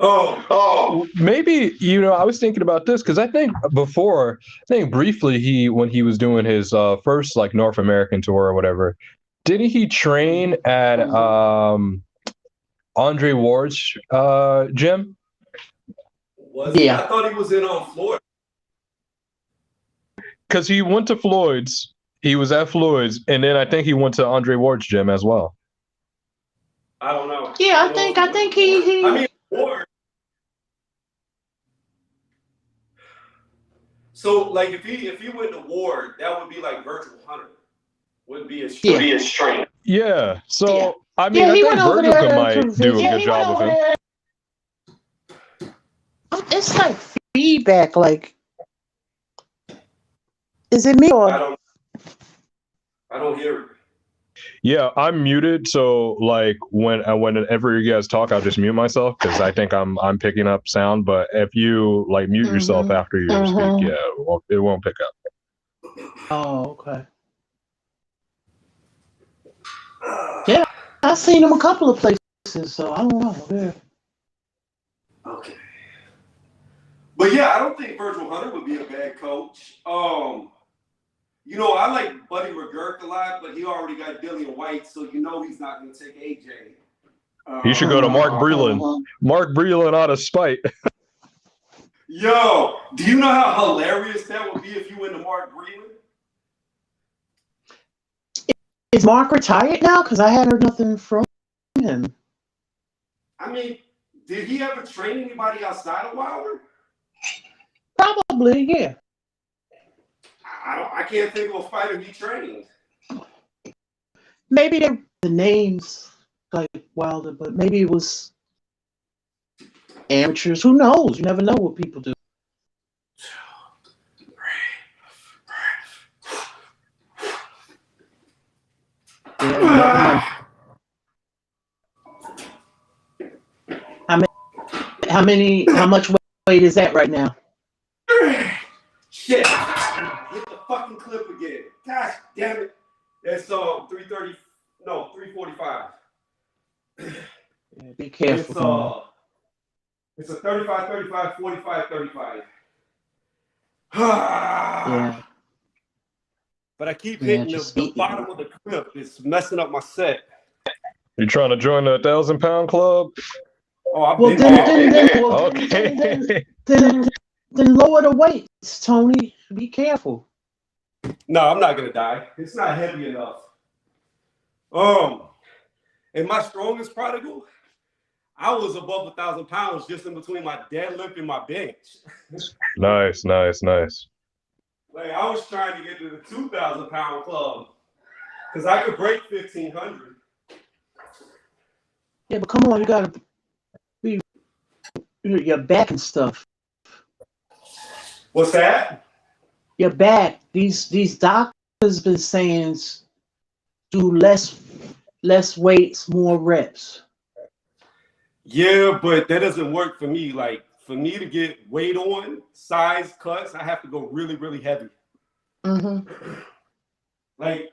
Oh, maybe I was thinking about this because I think briefly when he was doing his first like North American tour or whatever, didn't he train at Andre Ward's gym? Was he? I thought he was in Florida. Because he went to Floyd's, he was at Floyd's, and then I think he went to Andre Ward's gym as well. I don't know. Yeah, I think he. I mean, Ward. So, like, if he went to Ward, that would be like Virgil Hunter. Wouldn't be his strength. Yeah. So I mean, I think Virgil might do a good job with him. It's like feedback. Like, is it me or? I don't hear it. Yeah, I'm muted, so like whenever you guys talk, I'll just mute myself because I think I'm picking up sound. But if you like mute yourself after you speak, yeah, it won't pick up. Oh, okay. Yeah, I've seen him a couple of places, so I don't know. Yeah. Okay. But yeah, I don't think Virgil Hunter would be a bad coach. You know, I like Buddy McGurk a lot, but he already got Dillian White, so you know he's not going to take AJ. He should go to Mark Breland. Mark Breland out of spite. Yo, do you know how hilarious that would be if you went to Mark Breland? Is Mark retired now? Because I hadn't heard nothing from him. I mean, did he ever train anybody outside of Wilder? Probably, yeah. I can't think of a fighter he trained. Maybe the names like Wilder, but maybe it was amateurs. Who knows? You never know what people do. Yeah, how much weight is that right now? Shit. Hit the fucking clip again. Gosh damn it. That's 330, no, 345. Yeah, be careful. It's a 35, 35, 45, 35. Yeah. But I keep hitting the bottom of the clip. It's messing up my set. You trying to join the 1,000-pound club? Oh, I've Well, been then lower the weights, Tony. Be careful. No, I'm not gonna die. It's not heavy enough. And my strongest prodigal, I was above 1,000 pounds just in between my deadlift and my bench. Nice. Like I was trying to get to the 2,000-pound club because I could break 1,500. Yeah, but come on, you gotta be your back and stuff. What's that? Your back. These doctors been saying do less weights, more reps. Yeah, but that doesn't work for me. Like for me to get weight on, size cuts, I have to go really, really heavy. Like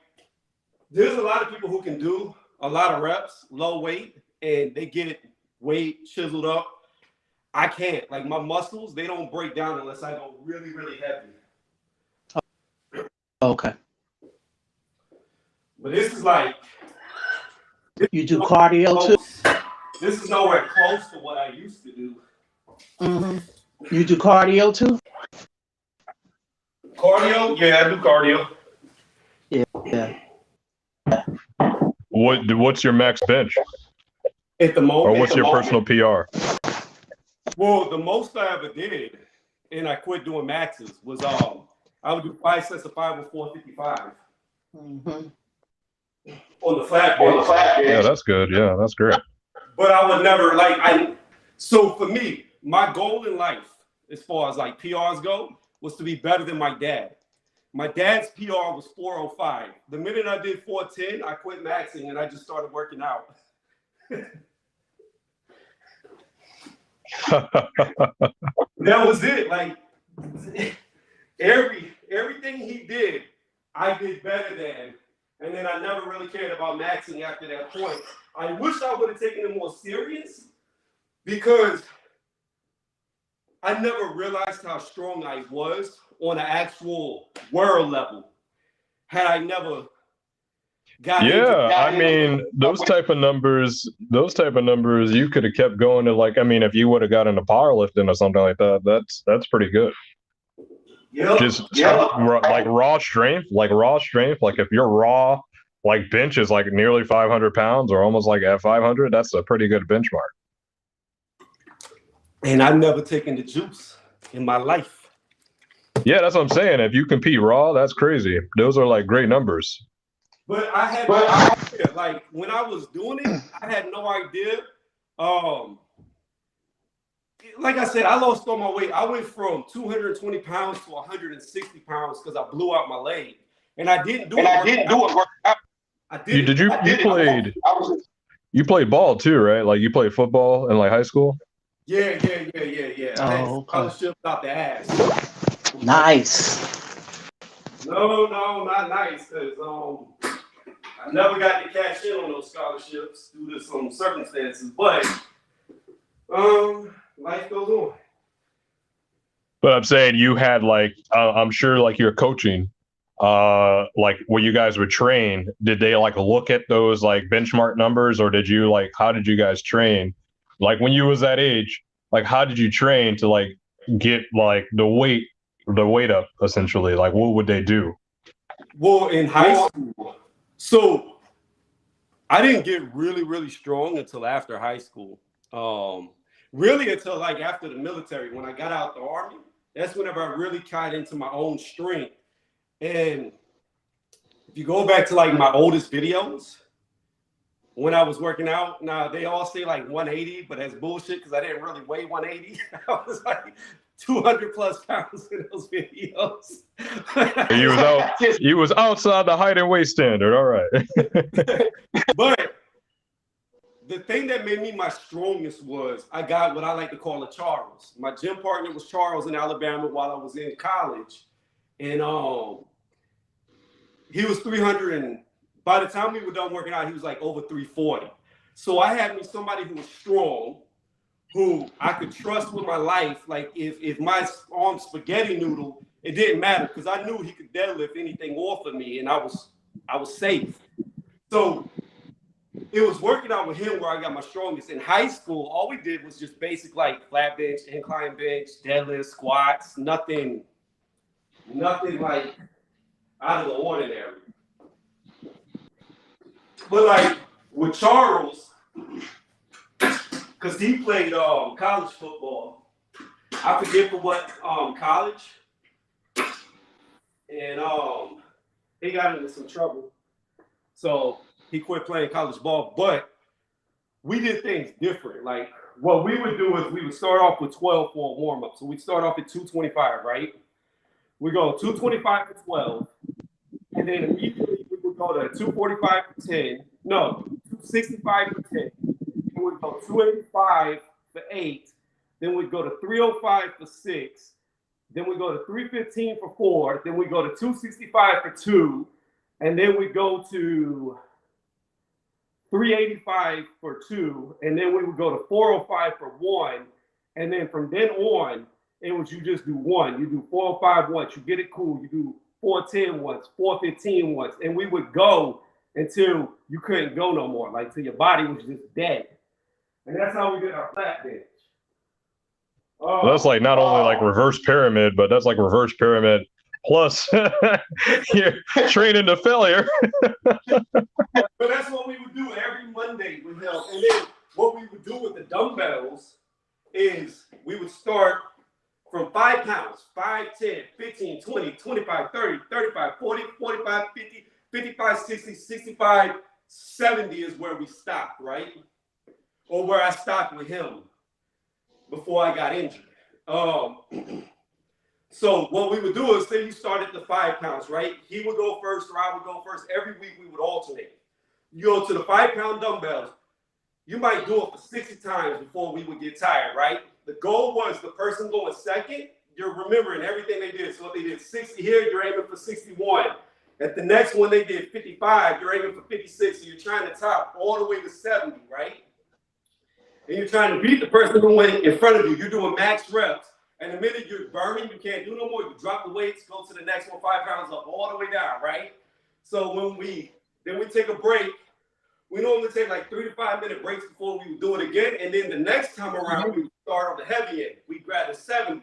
there's a lot of people who can do a lot of reps, low weight, and they get weight chiseled up. I can't. Like my muscles, they don't break down unless I go really, really heavy. Okay. But this is like you do cardio too. This is nowhere close to what I used to do. You do cardio too? Cardio? Yeah, I do cardio. Yeah. What's your max bench? At the moment. Or what's your personal PR? Well, the most I ever did, and I quit doing maxes, was I would do 5 sets of 5 with 455. On the flat bench. Yeah, that's good. Yeah, that's great. But I would never so for me, my goal in life, as far as like PRs go, was to be better than my dad. My dad's PR was 405. The minute I did 410, I quit maxing and I just started working out. That was it. Like everything he did, I did better than. And then I never really cared about maxing after that point. I wish I would have taken it more serious because I never realized how strong I was on an actual world level. Had I never got I mean, those type of numbers, you could have kept going to like, I mean, if you would have got into powerlifting or something like that, that's pretty good. Like raw strength, like if you're raw, like bench is like nearly 500 pounds or almost like at 500, that's a pretty good benchmark. And I've never taken the juice in my life. Yeah, that's what I'm saying. If you compete raw, that's crazy. Those are like great numbers. But I had no idea. Like when I was doing it, I had no idea. Like I said, I lost all my weight. I went from 220 pounds to 160 pounds because I blew out my leg. And I didn't do it. I did. You played ball too, right? Like you played football in like high school? Yeah. I had Oh, okay. scholarships out the ass. Nice. No, not nice, because I never got to cash in on those scholarships due to some circumstances, but life goes on. But I'm saying you had like I'm sure like your coaching, like when you guys would train, did they like look at those like benchmark numbers, or did you like how did you guys train? Like when you was that age, like how did you train to like get like the weight up essentially? Like what would they do? Well, in high school, so I didn't get really, really strong until after high school. Really until like after the military, when I got out the Army, that's whenever I really got into my own strength. And if you go back to like my oldest videos, when I was working out, now they all say like 180, but that's bullshit because I didn't really weigh 180. I was like 200 plus pounds in those videos. You was outside the height and weight standard. All right. But the thing that made me my strongest was I got what I like to call a Charles. My gym partner was Charles in Alabama while I was in college. And he was 300, and by the time we were done working out, he was like over 340. So I had me somebody who was strong, who I could trust with my life. Like if my arm spaghetti noodle, it didn't matter because I knew he could deadlift anything off of me, and I was safe. So it was working out with him where I got my strongest. In high school, all we did was just basic like flat bench, incline bench, deadlift, squats, nothing like out of the ordinary. But like with Charles, because he played college football, I forget for what college, and he got into some trouble, so he quit playing college ball. But we did things different. Like what we would do is we would start off with 12 for a warm up. So we'd start off at 225, right? We go 225 for 12, and then immediately we would go to 245 for 10. No, 265 for 10. Then we'd go 285 for 8. Then we'd go to 305 for 6. Then we go to 315 for 4. Then we go to 265 for 2. And then we go to 385 for 2. And then we would go to 405 for 1. And then from then on, it was you just do 1. You do 405 once. You get it cool. You do 410 once, 415 once. And we would go until you couldn't go no more, like till your body was just dead. And that's how we did our flat bench. Well, that's like not only like reverse pyramid, but that's like reverse pyramid plus you're training to failure. But that's what we would do every Monday with him. And then what we would do with the dumbbells is we would start from 5 pounds, 5, 10, 15, 20, 25, 30, 35, 40, 45, 50, 55, 60, 65, 70 is where we stopped, right? Or where I stopped with him before I got injured. So what we would do is say you started the 5 pounds, right? He would go first or I would go first. Every week we would alternate. You go to the 5 pound dumbbells. You might do it for 60 times before we would get tired, right? The goal was the person going second, you're remembering everything they did. So if they did 60 here, you're aiming for 61. At the next one, they did 55, you're aiming for 56. So you're trying to top all the way to 70, right? And you're trying to beat the person who went in front of you. You're doing max reps. And the minute you're burning, you can't do no more. You drop the weights, go to the next one, 5 pounds up, all the way down, right? So when we take a break, we normally take like 3 to 5 minute breaks before we would do it again. And then the next time around, we would start on the heavy end. We grab the 70s.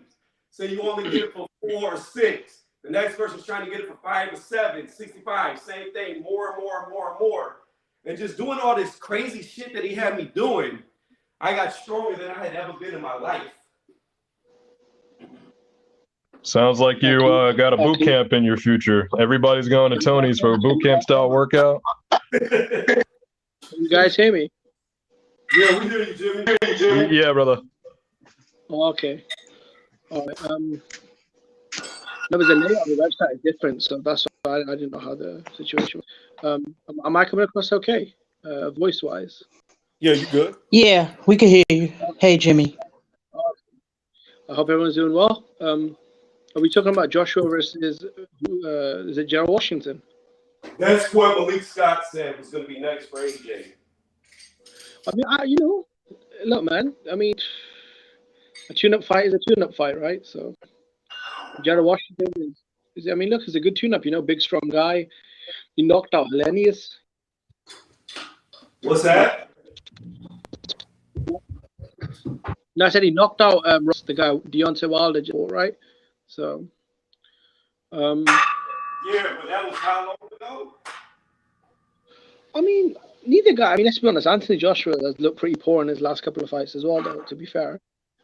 So you only get it for 4 or 6. The next person's trying to get it for 5 or 7, 65, same thing, more and more and more and more. And just doing all this crazy shit that he had me doing, I got stronger than I had ever been in my life. Sounds like you got a boot camp in your future. Everybody's going to Tony's for a boot camp style workout. You guys hear me? Yeah, we hear you, Jimmy. Yeah, brother. Oh, okay. All right. No, but the layout of the website is different, so that's why I didn't know how the situation was. Am I coming across okay, voice-wise? Yeah, you good? Yeah, we can hear you. Hey, Jimmy. I hope everyone's doing well. Are we talking about Joshua versus, is it Gerald Washington? That's what Malik Scott said was going to be next for AJ. I mean, look, man. I mean, a tune-up fight is a tune-up fight, right? So, Gerald Washington is. I mean, look, he's a good tune-up. Big, strong guy. He knocked out Hellenius. What's that? No, I said he knocked out the guy Deontay Wilder, right? So, yeah, but that was how long ago? I mean, neither guy. I mean, let's be honest. Anthony Joshua has looked pretty poor in his last couple of fights as well, though. To be fair,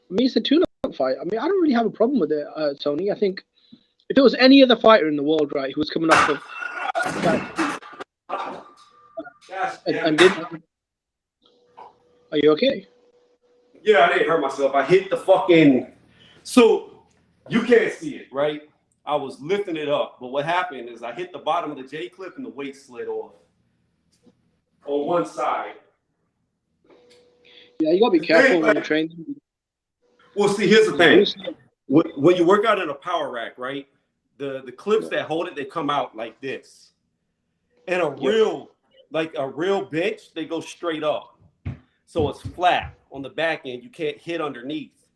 I mean, it's a tune-up fight. I mean, I don't really have a problem with it, Tony. I think if it was any other fighter in the world, right, who was coming off of and didn't. Are you okay? Yeah, I didn't hurt myself. I hit the fucking. So you can't see it, right? I was lifting it up, but what happened is I hit the bottom of the J clip and the weight slid off on one side. Yeah, you gotta be careful when you train. Well, see, here's the thing. When you work out in a power rack, right? The clips that hold it, they come out like this. And a real bench, they go straight up. So it's flat on the back end. You can't hit underneath.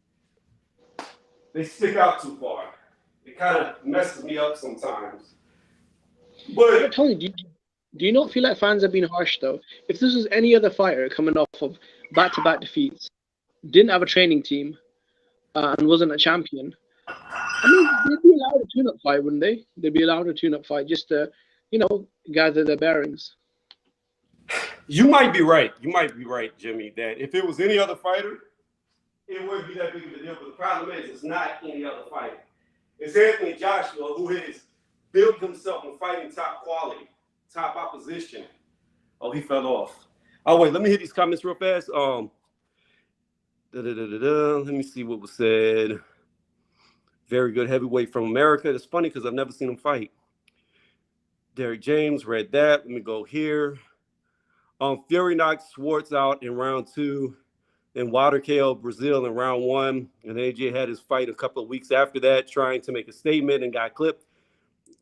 They stick out too far. It kind of messes me up sometimes. But Tony, do you not feel like fans have been harsh though? If this was any other fighter coming off of back-to-back defeats, didn't have a training team, and wasn't a champion, I mean, they'd be allowed a tune-up fight, wouldn't they? They'd be allowed a tune-up fight just to, gather their bearings. you might be right. You might be right, Jimmy, that if it was any other fighter, it wouldn't be that big of a deal. But the problem is, it's not any other fighter. It's Anthony Joshua, who has built himself in fighting top quality, top opposition. Oh, he fell off. Oh, wait, let me hit these comments real fast. Let me see what was said. Very good heavyweight from America. It's funny because I've never seen him fight. Derek James, read that. Let me go here. Fury knocked Schwartz out in round 2. Then Wilder KO Brazil in round 1. And AJ had his fight a couple of weeks after that, trying to make a statement and got clipped.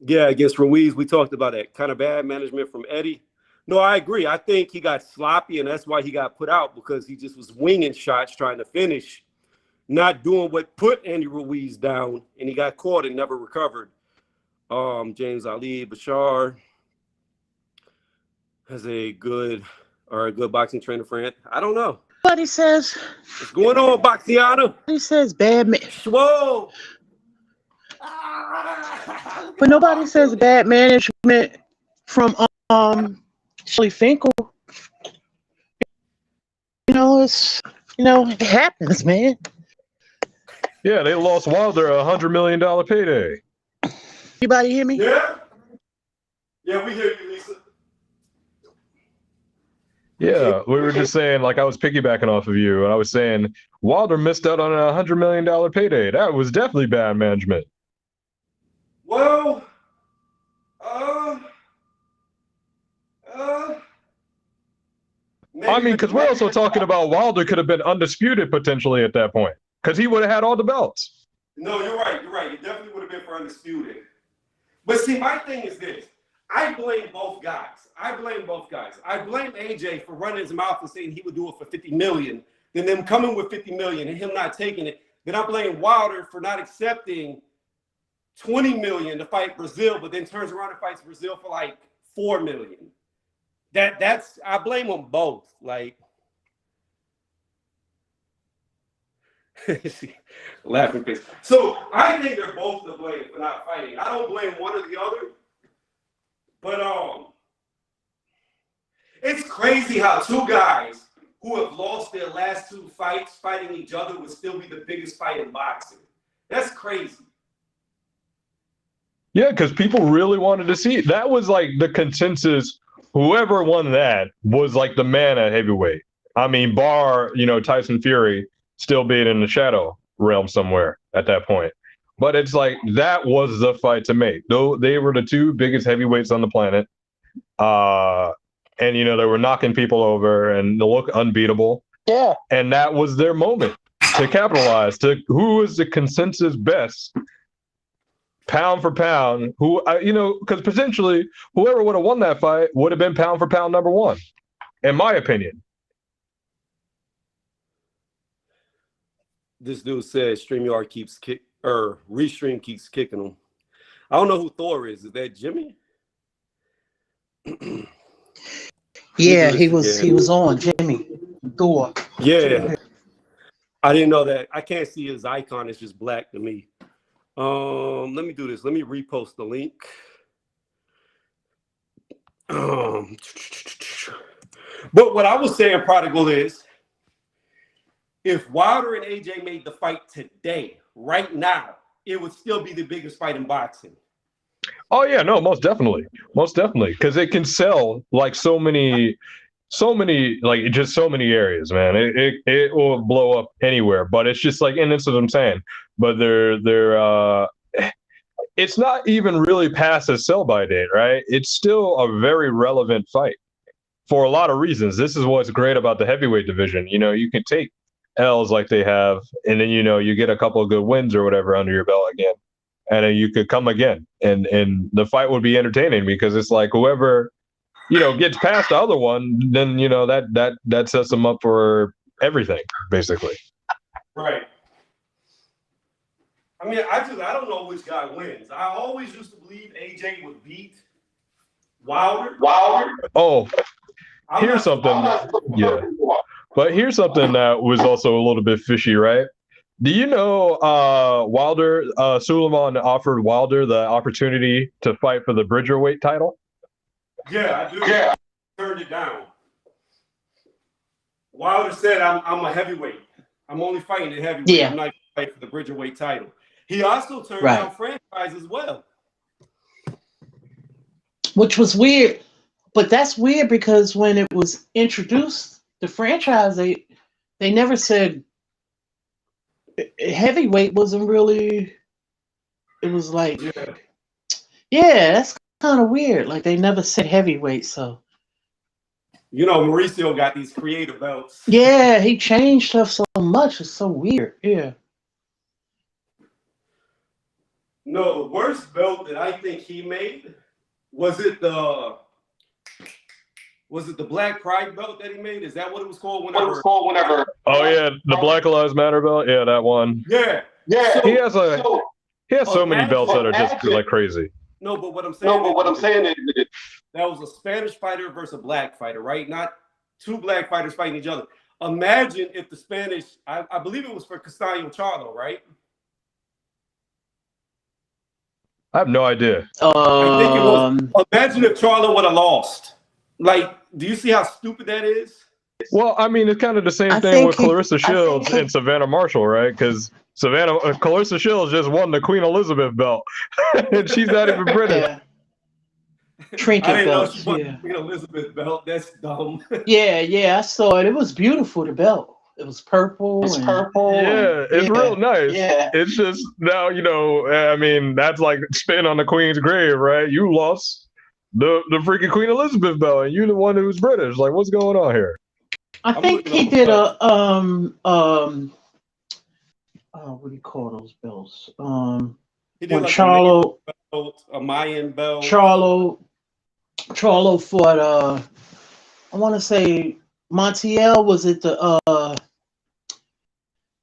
Yeah, against Ruiz, we talked about that. Kind of bad management from Eddie. No, I agree. I think he got sloppy, and that's why he got put out, because he just was winging shots trying to finish, not doing what put Andy Ruiz down, and he got caught and never recovered. James Ali Bashar has a good boxing trainer friend. I don't know. But he says, What's going on, Boxiana? he says bad man. Whoa! But nobody says bad management from Shirley Finkel. It happens, man. Yeah, they lost Wilder $100 million payday. Anybody hear me? Yeah? Yeah, we hear you, Lisa. Yeah, we were just saying, like, I was piggybacking off of you, and I was saying Wilder missed out on a $100 million payday. That was definitely bad management. Well, I mean, because we're also talking about Wilder could have been undisputed potentially at that point, because he would have had all the belts. No, you're right. You're right. It definitely would have been for undisputed. But see, my thing is this. I blame both guys. I blame AJ for running his mouth and saying he would do it for $50 million, then them coming with $50 million and him not taking it. Then I blame Wilder for not accepting $20 million to fight Brazil, but then turns around and fights Brazil for like $4 million. That's I blame them both. Like, laughing face. So I think they're both to blame for not fighting. I don't blame one or the other, but it's crazy how two guys who have lost their last 2 fights fighting each other would still be the biggest fight in boxing. That's crazy. Yeah, because people really wanted to see it. That was like the consensus. Whoever won that was like the man at heavyweight. I mean, bar, Tyson Fury still being in the shadow realm somewhere at that point. But it's like that was the fight to make. Though they were the two biggest heavyweights on the planet. And they were knocking people over and they look unbeatable. Yeah. And that was their moment to capitalize to who is the consensus best pound for pound, because potentially whoever would have won that fight would have been pound for pound number one, in my opinion. This dude said StreamYard Restream keeps kicking him. I don't know who Thor is. Is that Jimmy? Yeah, he was on Jimmy Thor. Yeah. I didn't know that. I can't see his icon. It's just black to me. Let me do this. Let me repost the link. But what I was saying, Prodigal, is if Wilder and AJ made the fight today, right now, it would still be the biggest fight in boxing. Oh yeah, no, most definitely, because it can sell like so many, like just so many areas, man. It will blow up anywhere. But it's just like, and that's what I'm saying. But it's not even really past a sell-by date, right? It's still a very relevant fight for a lot of reasons. This is what's great about the heavyweight division. You can take L's like they have, and then you get a couple of good wins or whatever under your belt again, and then you could come again, and the fight would be entertaining because it's like whoever gets past the other one, then that sets them up for everything basically. Right. I mean, I don't know which guy wins. I always used to believe AJ would beat Wilder. Oh, here's something. Yeah. But here's something that was also a little bit fishy, right? Do you know Wilder, Suleiman offered Wilder the opportunity to fight for the Bridgerweight title? Yeah, I do. Yeah. Turned it down. Wilder said, I'm a heavyweight. I'm only fighting at heavyweight. Yeah. I'm not fighting for the Bridgerweight title. He also turned down franchise as well. Which was weird. But that's weird because when it was introduced, the franchise, they never said heavyweight wasn't really. It was like, yeah, that's kind of weird. Like they never said heavyweight, so. Mauricio got these creative belts. Yeah, he changed stuff so much. It's so weird. Yeah. No, the worst belt that I think he made was it the Black Pride belt that he made? Is that what it was called? Whenever. Oh yeah, the Black Lives Matter belt. Yeah, that one. Yeah. Yeah. He has so many belts that are just like crazy. No, but what I'm saying is that was a Spanish fighter versus a black fighter, right? Not two black fighters fighting each other. Imagine if the Spanish, I believe it was for Castaño Charlo, right? I have no idea. I think it was. Imagine if Charlo would have lost. Like, do you see how stupid that is? Well, I mean, it's kind of the same thing with Clarissa Shields and Savannah Marshall, right? Because Clarissa Shields just won the Queen Elizabeth belt, and she's not even British. Yeah. Trinket belt. She won the Queen Elizabeth belt. That's dumb. Yeah, I saw it. It was beautiful. The belt. It was purple. Yeah, it's real nice. Yeah. It's just now, I mean, that's like spitting on the Queen's grave, right? You lost the freaking Queen Elizabeth belt, and you're the one who's British. Like, what's going on here? I think he did a what do you call those belts? He did when like Charlo belt, a Mayan belt. Charlo fought I want to say Montiel, was it the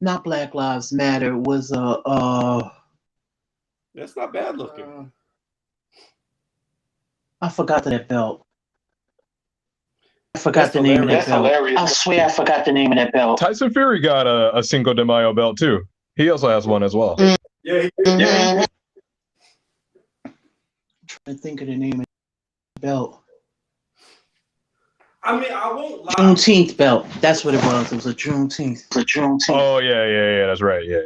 not Black Lives Matter, it was That's not bad looking. I forgot that belt. I forgot the name of that belt. I swear I forgot the name of that belt. Tyson Fury got a Cinco de Mayo belt too. He also has one as well. Yeah, he did. I'm trying to think of the name of the belt. I mean, I won't lie. Juneteenth belt. That's what it was. It was a Juneteenth. Oh yeah, that's right. Yeah.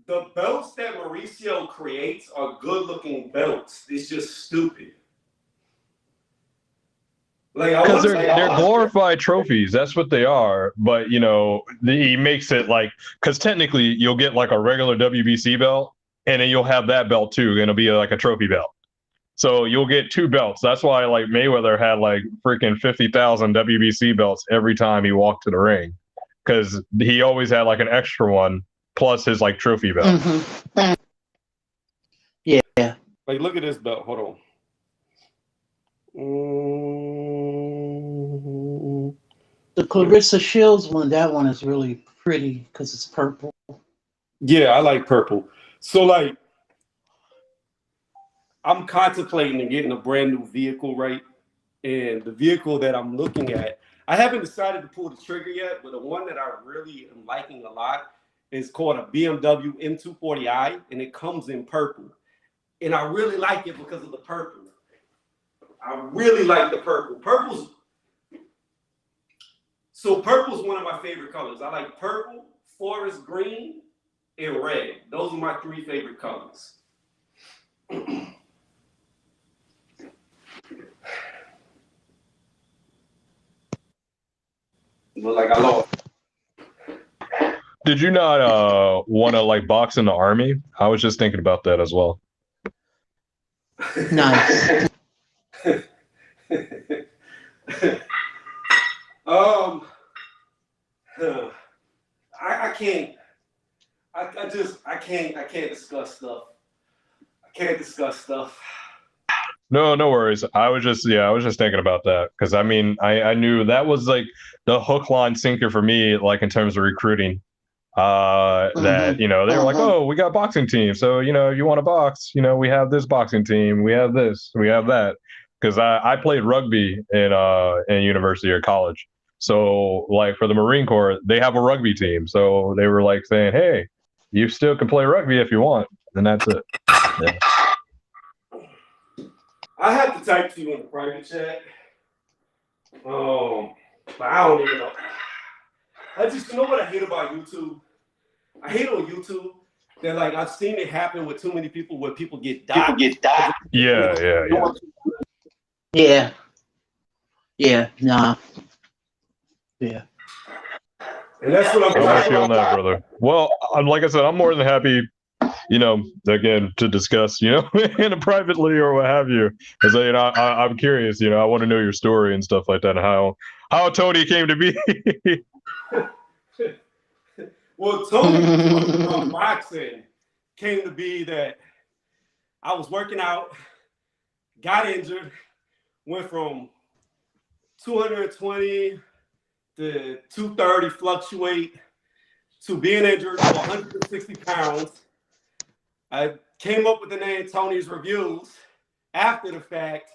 The belts that Mauricio creates are good-looking belts. It's just stupid. Like I Because want they're glorified trophies. That's what they are. But he makes it like, because technically you'll get like a regular WBC belt, and then you'll have that belt too, and it'll be like a trophy belt. So you'll get two belts. That's why like Mayweather had like freaking 50,000 WBC belts every time he walked to the ring, because he always had like an extra one plus his like trophy belt. Mm-hmm. Yeah. Like, look at this belt. Hold on. The Clarissa Shields one, that one is really pretty because it's purple. Yeah, I like purple. So, like, I'm contemplating getting a brand new vehicle, right? And the vehicle that I'm looking at, I haven't decided to pull the trigger yet, but the one that I really am liking a lot is called a BMW M240i, and it comes in purple. And I really like it because of the purple. I really like the purple. Purple's one of my favorite colors. I like purple, forest green, and red. Those are my three favorite colors. Look like I lost. Did you not want to like box in the army? I was just thinking about that as well. Nice. I can't. I can't discuss stuff. I can't discuss stuff. No worries. I was just thinking about that because I mean I knew that was like the hook, line, sinker for me, like in terms of recruiting. That they were like, oh, we got boxing teams, so if you want to box, we have this boxing team, we have this, we have that. Because I played rugby in university or college, so like for the Marine Corps, they have a rugby team, so they were like saying, hey, you still can play rugby if you want, and that's it. Yeah. I have to type to you in the private chat. But I don't even know. I just, what I hate about YouTube? I hate on YouTube that like I've seen it happen with too many people where people get doxxed. Yeah. Yeah. Nah. Yeah. And that's what I'm with you on that, brother. Well, like I said, I'm more than happy, again, to discuss, in a privately or what have you. Because I'm curious, I want to know your story and stuff like that, and how Tony came to be. Well, Tony from boxing came to be that I was working out, got injured, went from 220 to 230 fluctuate to being injured to 160 pounds. I came up with the name Tony's Reviews after the fact,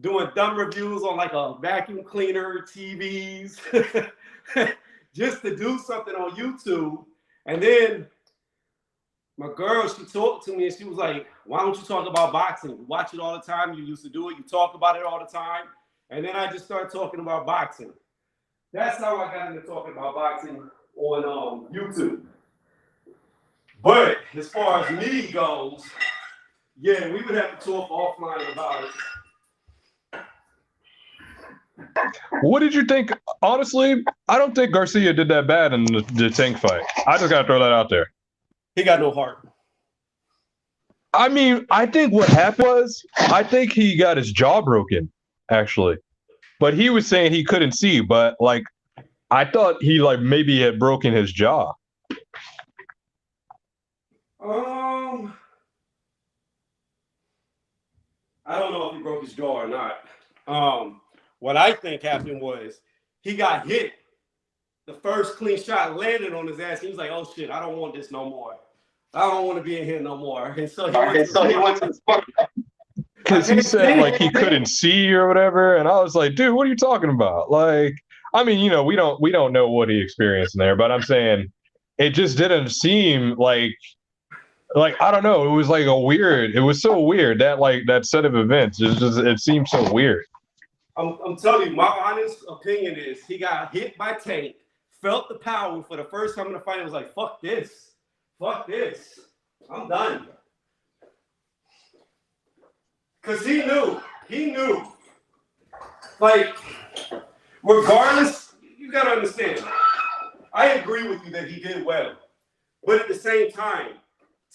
doing dumb reviews on like a vacuum cleaner, TVs, just to do something on YouTube. And then my girl, she talked to me and she was like, why don't you talk about boxing? You watch it all the time. You used to do it. You talk about it all the time. And then I just started talking about boxing. That's how I got into talking about boxing on YouTube. But as far as me goes, yeah, we would have to talk offline about it. What did you think? Honestly, I don't think Garcia did that bad in the Tank fight. I just got to throw that out there. He got no heart. I mean, I think what happened was, I think he got his jaw broken, actually. But he was saying he couldn't see, but like, I thought he like maybe had broken his jaw. I don't know if he broke his jaw or not. What I think happened was he got hit. The first clean shot landed on his ass. He was like, "Oh shit, I don't want this no more. I don't want to be in here no more." And so he went to the because he said like he couldn't see or whatever, and I was like, "Dude, what are you talking about?" Like, I mean, we don't know what he experienced in there, but I'm saying it just didn't seem like I don't know. It was like it was so weird that set of events. It seemed so weird. I'm telling you, my honest opinion is he got hit by Tank, felt the power for the first time in the fight, and was like, fuck this, I'm done. Because he knew like, regardless, you got to understand. I agree with you that he did well. But at the same time,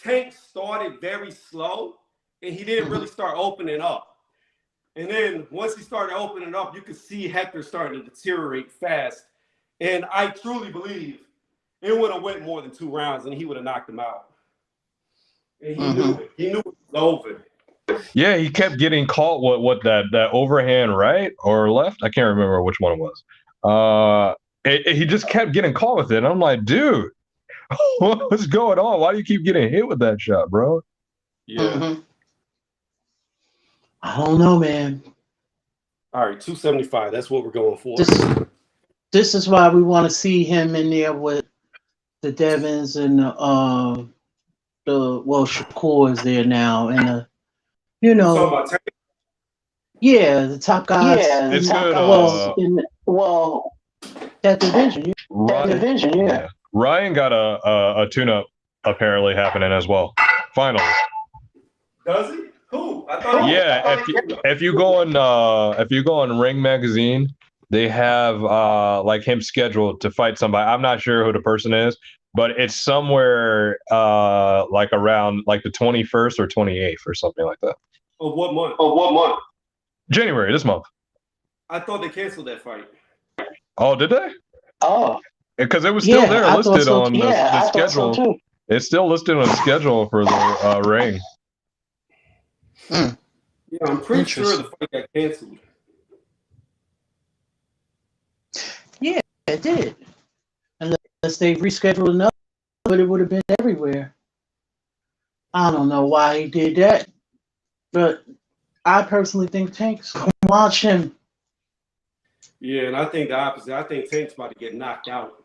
Tank started very slow, and he didn't really start opening up. And then once he started opening up, you could see Hector starting to deteriorate fast. And I truly believe it would have went more than 2 rounds, and he would have knocked him out. And he knew it. He knew it was over. Yeah, he kept getting caught with that overhand right or left. I can't remember which one it was. He just kept getting caught with it. And I'm like, dude, what's going on? Why do you keep getting hit with that shot, bro? Yeah. I don't know, man. All right, 275. That's what we're going for. This is why we want to see him in there with the Devins and Shakur is there now, and You talking about Tank? yeah, the top guys. Yeah, it's good. That division. Yeah. Ryan got a tune-up apparently happening as well. Finally. Does he? Who? I thought. Yeah, if you go on Ring Magazine, they have like him scheduled to fight somebody. I'm not sure who the person is, but it's somewhere like around like the 21st or 28th or something like that. Of what month? January, this month. I thought they canceled that fight. Oh, did they? Oh, because it was still there listed on the schedule. So it's still listed on the schedule for the ring. Yeah, I'm pretty sure the fight got canceled. Yeah, it did. Unless they rescheduled another, but it would have been everywhere. I don't know why he did that, but I personally think Tank's gonna watch him. Yeah, and I think the opposite. I think Tank's about to get knocked out.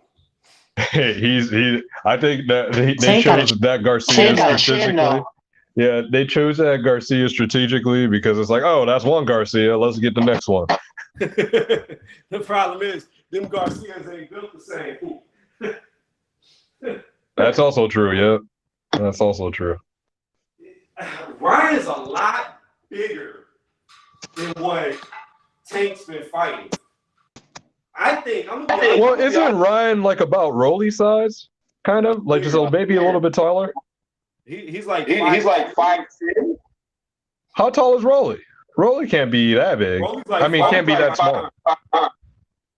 I think that they chose that Garcia strategically. Yeah, they chose that Garcia strategically because it's like, oh, that's one Garcia. Let's get the next one. The problem is, them Garcias ain't built the same. That's also true. Yeah, that's also true. Ryan's a lot bigger than what Tank's been fighting. I think well, isn't Ryan like about Rolly size? Kind of like just maybe a little bit taller. He's like 5'10". How tall is Rolly? Rolly can't be that big. Like I mean, can't be that small.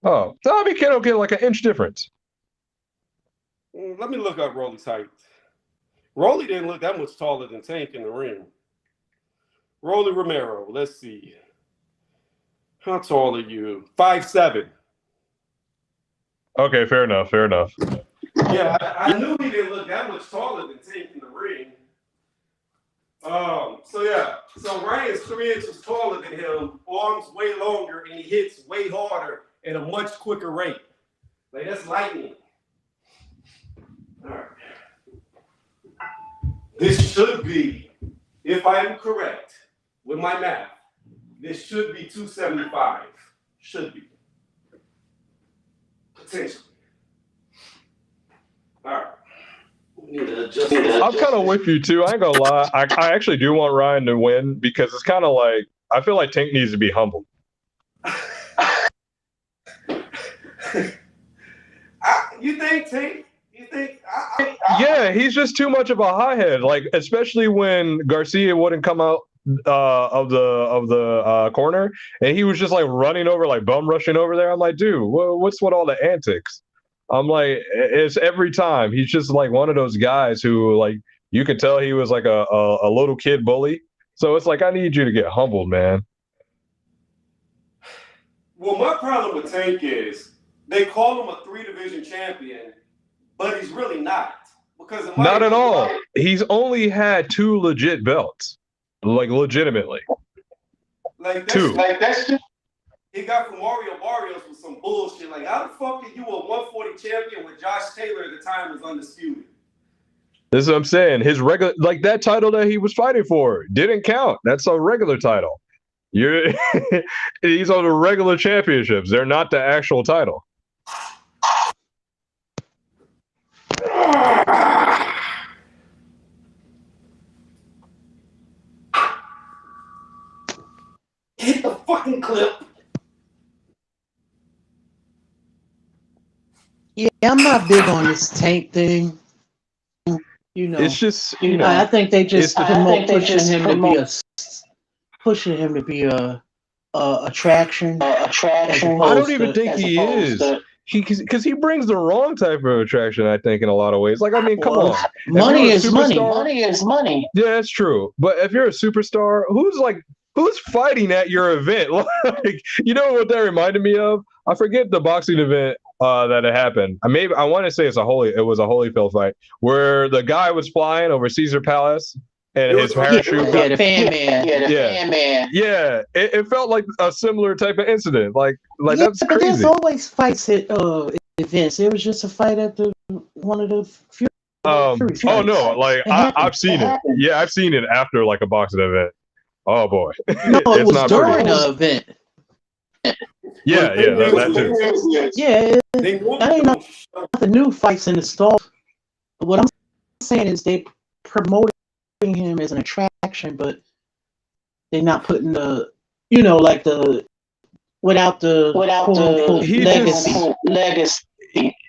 Oh, so I mean, can get like an inch difference. Let me look up Rolly's height. Rolly didn't look that much taller than Tank in the ring. Rolly Romero, let's see. How tall are you? 5'7". Okay, fair enough. Yeah, I knew he didn't look that much taller than Tank in the ring. So Ryan's 3 inches taller than him, arms way longer, and he hits way harder at a much quicker rate. Like, that's lightning. All right. This should be, if I am correct with my math, this should be 275. Should be. Potentially. All right. I'm kind of with you too. I ain't gonna lie. I actually do want Ryan to win because it's kind of like I feel like Tank needs to be humbled. You think Tank? You think? Yeah, he's just too much of a hothead. Like especially when Garcia wouldn't come out of the corner, and he was just like running over, like bum rushing over there. I'm like, dude, what's with all the antics? I'm like, it's every time. He's just like one of those guys who, like, you could tell he was like a little kid bully. So it's like, I need you to get humbled, man. Well, my problem with Tank is they call him a 3-division champion, but he's really not. Not at all. He's only had 2 legit belts, like legitimately. Like 2. That's just. He got from Mario Barrios with some bullshit. Like, how the fuck are you a 140 champion when Josh Taylor at the time was undisputed? This is what I'm saying. His regular, like that title that he was fighting for didn't count. That's a regular title. He's on the regular championships. They're not the actual title. Hit the fucking clip. Yeah, I'm not big on this Tank thing. You know, It's just I think they just it's pushing him to be a attraction as I don't opposed even to think he is. Because he brings the wrong type of attraction, I think, in a lot of ways. Like, I mean, come well, on. money If is you're a money. superstar, Money is money. yeah, that's true. But if you're a superstar, who's fighting at your event? Like, you know what that reminded me of? I forget the boxing event that it happened. I want to say it was a Holyfield fight where the guy was flying over Caesar Palace and It his was parachute. Yeah, the fan man. Yeah, the Yeah. fan man. Yeah, it felt like a similar type of incident. Like Yeah, that's but there's crazy. always fights at events. There was just a fight at one of the Fury Oh fights. no, like It happened. I've seen it. Yeah, I've seen it after like a boxing event. Oh boy, No, it it's was not during pretty. the event. Yeah, that too. Yeah, They want that ain't to show. nothing new. Fights in the stall. What I'm saying is they promoting him as an attraction, but they're not putting the, like the without the quote unquote He legacy. Legacy.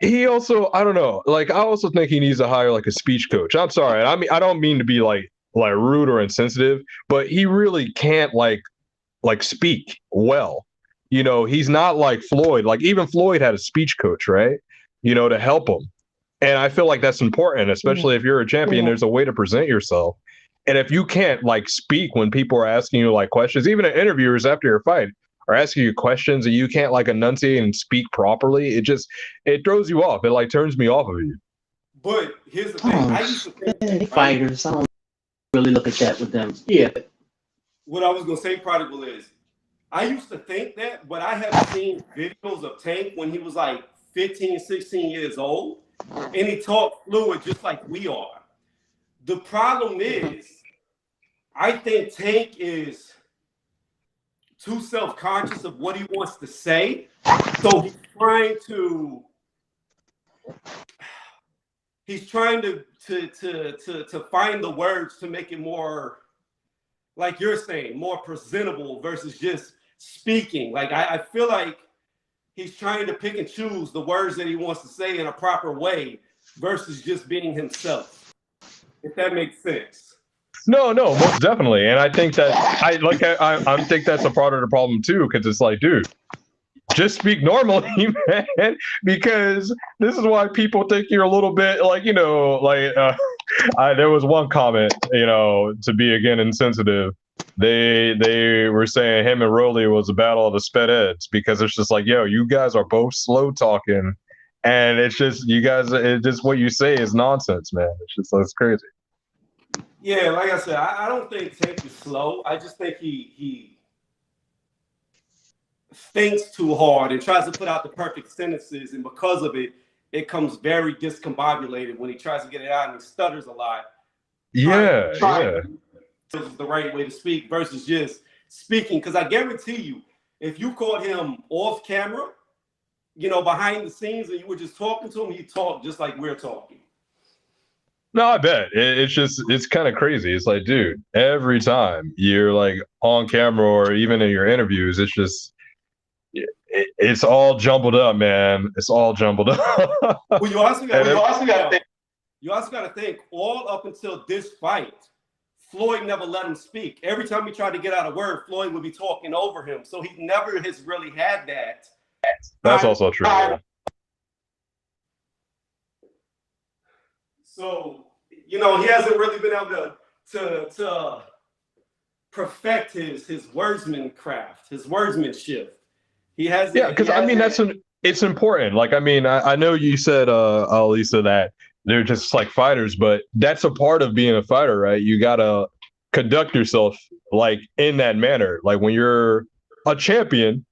He also, I don't know. Like, I also think he needs to hire like a speech coach. I'm sorry. I mean, I don't mean to be like rude or insensitive, but he really can't like speak well. He's not like Floyd. Like even Floyd had a speech coach, right? To help him. And I feel like that's important, especially if you're a champion. There's a way to present yourself. And if you can't like speak when people are asking you like questions, even at interviewers after your fight are asking you questions and you can't like enunciate and speak properly, it throws you off. It like turns me off of you. But here's the thing. I used to think that, right? Fighters, I don't really look at that with them. Yeah. What I was gonna say, Prodigal, is I used to think that, but I have seen videos of Tank when he was like 15, 16 years old, and he talked fluid just like we are. The problem is, I think Tank is too self-conscious of what he wants to say, so he's trying to find the words to make it more, like you're saying, more presentable versus just speaking. Like I feel like he's trying to pick and choose the words that he wants to say in a proper way versus just being himself. If that makes sense. No, most definitely. And I think that I think that's a part of the problem too, because it's like, dude, just speak normally, man. Because this is why people think you're a little bit like, there was one comment, to be again insensitive. They were saying him and Rolly was a battle of the sped eds because it's just like, yo, you guys are both slow talking, and it's just it's just what you say is nonsense, man. It's crazy. Yeah, like I said, I don't think Tank is slow. I just think he thinks too hard and tries to put out the perfect sentences, and because of it, it comes very discombobulated when he tries to get it out and he stutters a lot. Yeah. This is the right way to speak versus just speaking. Because I guarantee you, if you caught him off camera, behind the scenes, and you were just talking to him, he'd talk just like we're talking. No, I bet. It's kind of crazy. It's like, dude, every time you're like on camera or even in your interviews, it's all jumbled up, man. It's all jumbled up. Well, you also got to think, all up until this fight, Floyd never let him speak. Every time he tried to get out a word, Floyd would be talking over him. So he never has really had that. That's also true. Yeah. So, he hasn't really been able to perfect his wordsman craft, his wordsmanship. He has. Yeah, because I mean it's important. Like I know you said, Lisa, that they're just like fighters, but that's a part of being a fighter, right? You gotta conduct yourself like in that manner. Like when you're a champion,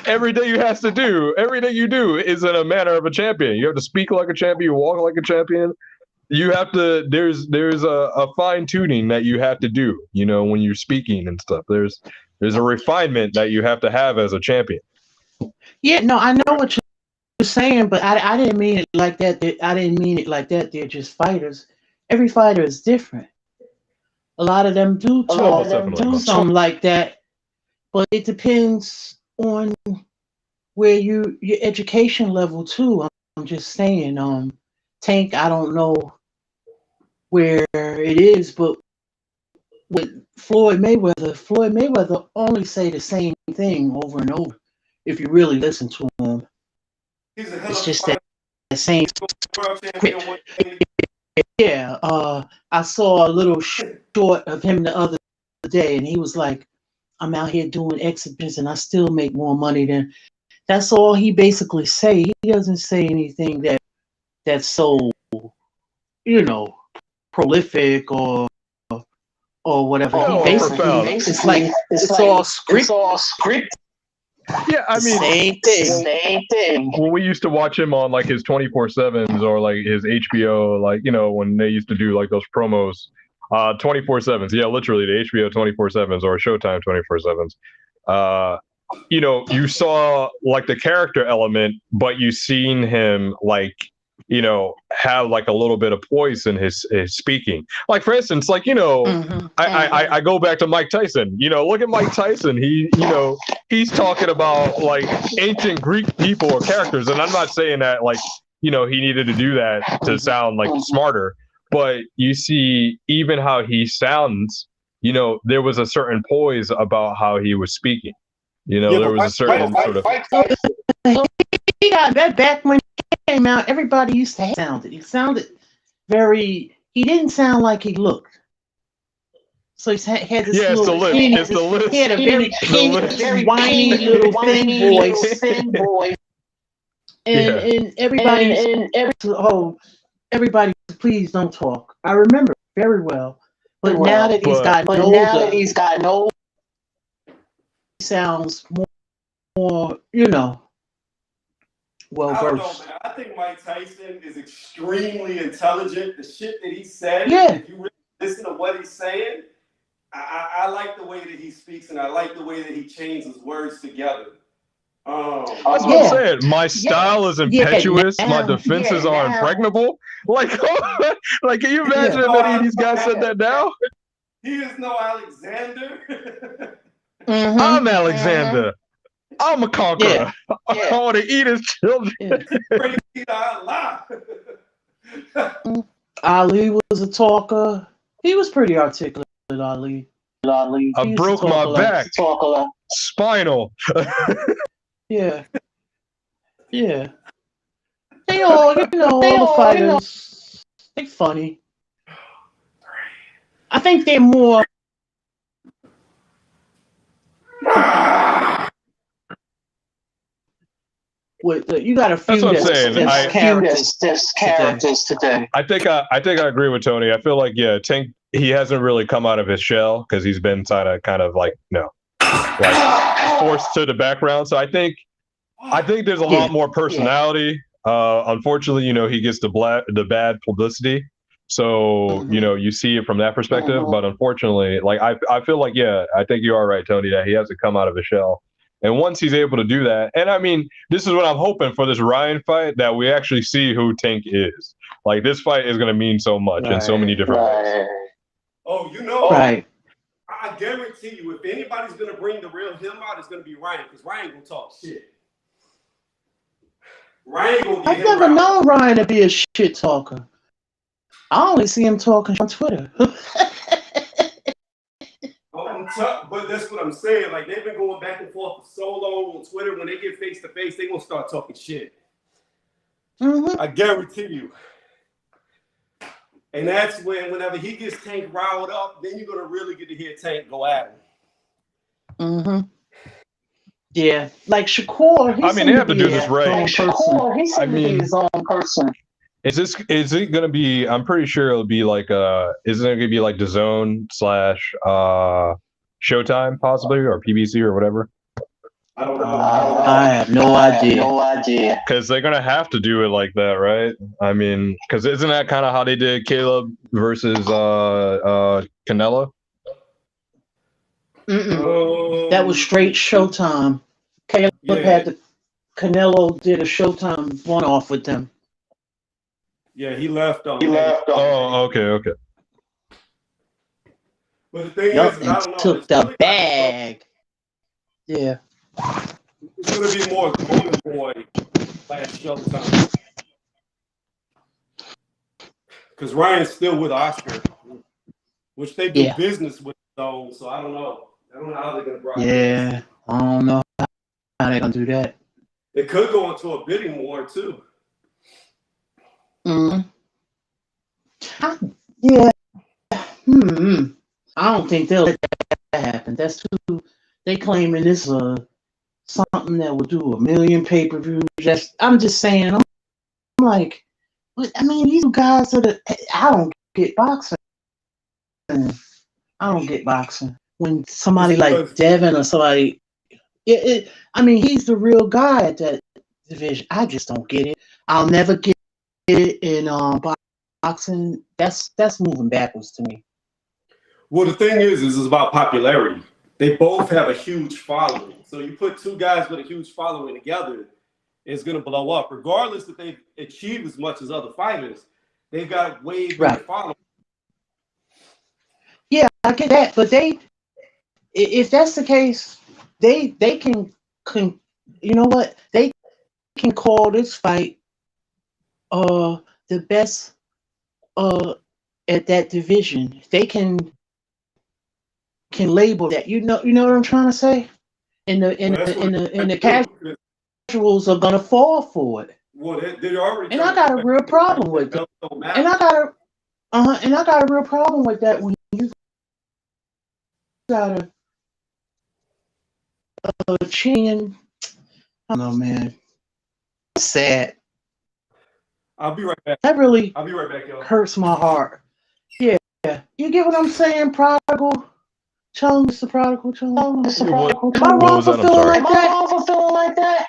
everything you do is in a manner of a champion. You have to speak like a champion, you walk like a champion. You have to. There's a fine tuning that you have to do. When you're speaking and stuff. There's a refinement that you have to have as a champion. Yeah, no, I know what you're saying, but I didn't mean it like that. I didn't mean it like that. They're just fighters. Every fighter is different. A lot of them do something like that, but it depends on where your education level too. I'm just saying, Tank, I don't know where it is, but with Floyd Mayweather only say the same thing over and over. If you really listen to him, He's a hell it's of a just fighter. that same World champion. script. Yeah, I saw a little short of him the other day, and he was like, "I'm out here doing exhibitions, and I still make more money than." That's all he basically say. He doesn't say anything that's so, you know, prolific or whatever. Oh, He basically, profound. it's like it's all script. Yeah, I mean, Same thing. when we used to watch him on like his 24/7s or like his HBO, like when they used to do like those promos, 24/7s. Yeah, literally the HBO 24/7s or Showtime 24/7s. You saw like the character element, but you seen him like have like a little bit of poise in his speaking. Like for instance, like I go back to Mike Tyson. Look at Mike Tyson. He's talking about like ancient Greek people or characters, and I'm not saying that like he needed to do that to sound like smarter, but you see even how he sounds. There was a certain poise about how he was speaking. There was a certain sort of. He got that back when he came out. Everybody used to sound it. He sounded very. He didn't sound like he looked. So he had this Yeah, it's the little. lip. It's the lip. He had a very whiny little thin voice. And everybody, please don't talk. I remember very well. But now that he's gotten older, he sounds more, well I don't know, versed. man. I think Mike Tyson is extremely intelligent. The shit that he said, Yeah. if you really listen to what he's saying, I like the way that he speaks, and I like the way that he chains his words together. That's what I'm saying. My style is impetuous. My defenses are impregnable. Like, like, can you imagine if any of these guys said that now? He is no Alexander. I'm Alexander. I'm a conqueror. I want to eat his children. Ali was a talker. He was pretty articulate, Ali. I broke my back. Spinal. Yeah. They all, all the fighters, they funny. I think they're more. You got a few. That's what I'm saying. There's characters today. I think I agree with Tony. I feel like Tank. He hasn't really come out of his shell because he's been kind of like forced to the background. So I think there's a lot more personality. Unfortunately, he gets the bad publicity. So you see it from that perspective. But unfortunately, like I feel like I think you are right, Tony. That he hasn't come out of his shell. And once he's able to do that, and I mean, this is what I'm hoping for this Ryan fight, that we actually see who Tank is. Like, this fight is going to mean so much in so many different ways. Oh, right. I guarantee you, if anybody's going to bring the real him out, it's going to be Ryan, because Ryan going to talk shit. Ryan going to get I've never known Ryan to be a shit talker. I only see him talking on Twitter. But that's what I'm saying. Like, they've been going back and forth for so long on Twitter. When they get face to face, they gonna start talking shit. I guarantee you. And that's whenever he gets Tank riled up, then you're gonna really get to hear Tank go at him. Yeah, like Shakur. I mean, they have to do this right. Shakur, he seemed to be his own person. Is it gonna be? I'm pretty sure it'll be like is it gonna be like DAZN / Showtime possibly, or PBC or whatever? I don't know. I have no idea. Because they're gonna have to do it like that, right? I mean, because isn't that kind of how they did Caleb versus Canelo? That was straight Showtime. Caleb had Canelo did a Showtime one-off with them. Yeah, he left on. Oh, okay. But the thing is, and took the bag. Yeah. It's going to be more Golden Boy last Showtime. Because Ryan's still with Oscar, which they do business with, though. So I don't know. I don't know how they're going to broadcast. Yeah, I don't know how they're going to do that. It could go into a bidding war, too. Yeah. I don't think they'll let that happen. That's too. They claiming this something that will do 1 million pay-per-views. I'm just saying. I'm like, I mean, these guys are I don't get boxing. I don't get boxing. When somebody like Devin or somebody, I mean, he's the real guy at that division. I just don't get it. I'll never get it in boxing. That's moving backwards to me. Well, the thing is it's about popularity. They both have a huge following. So you put two guys with a huge following together, it's going to blow up. Regardless if they've achieved as much as other fighters, they've got way bigger following. Yeah, I get that. But if that's the case, they can you know what? They can call this fight the best at that division. They can label that. You know what I'm trying to say? And the casuals are gonna fall for it. Well, they already. And I got a real problem with it. And I got a real problem with that when you got a champion. I don't know, man. It's sad. I'll be right back. That really I'll be right back, y'all. Hurts my heart. Yeah. You get what I'm saying, Prodigal? Tell him it's the Prodigal. Tell him it's the Prodigal. Am I wrong for feeling like that?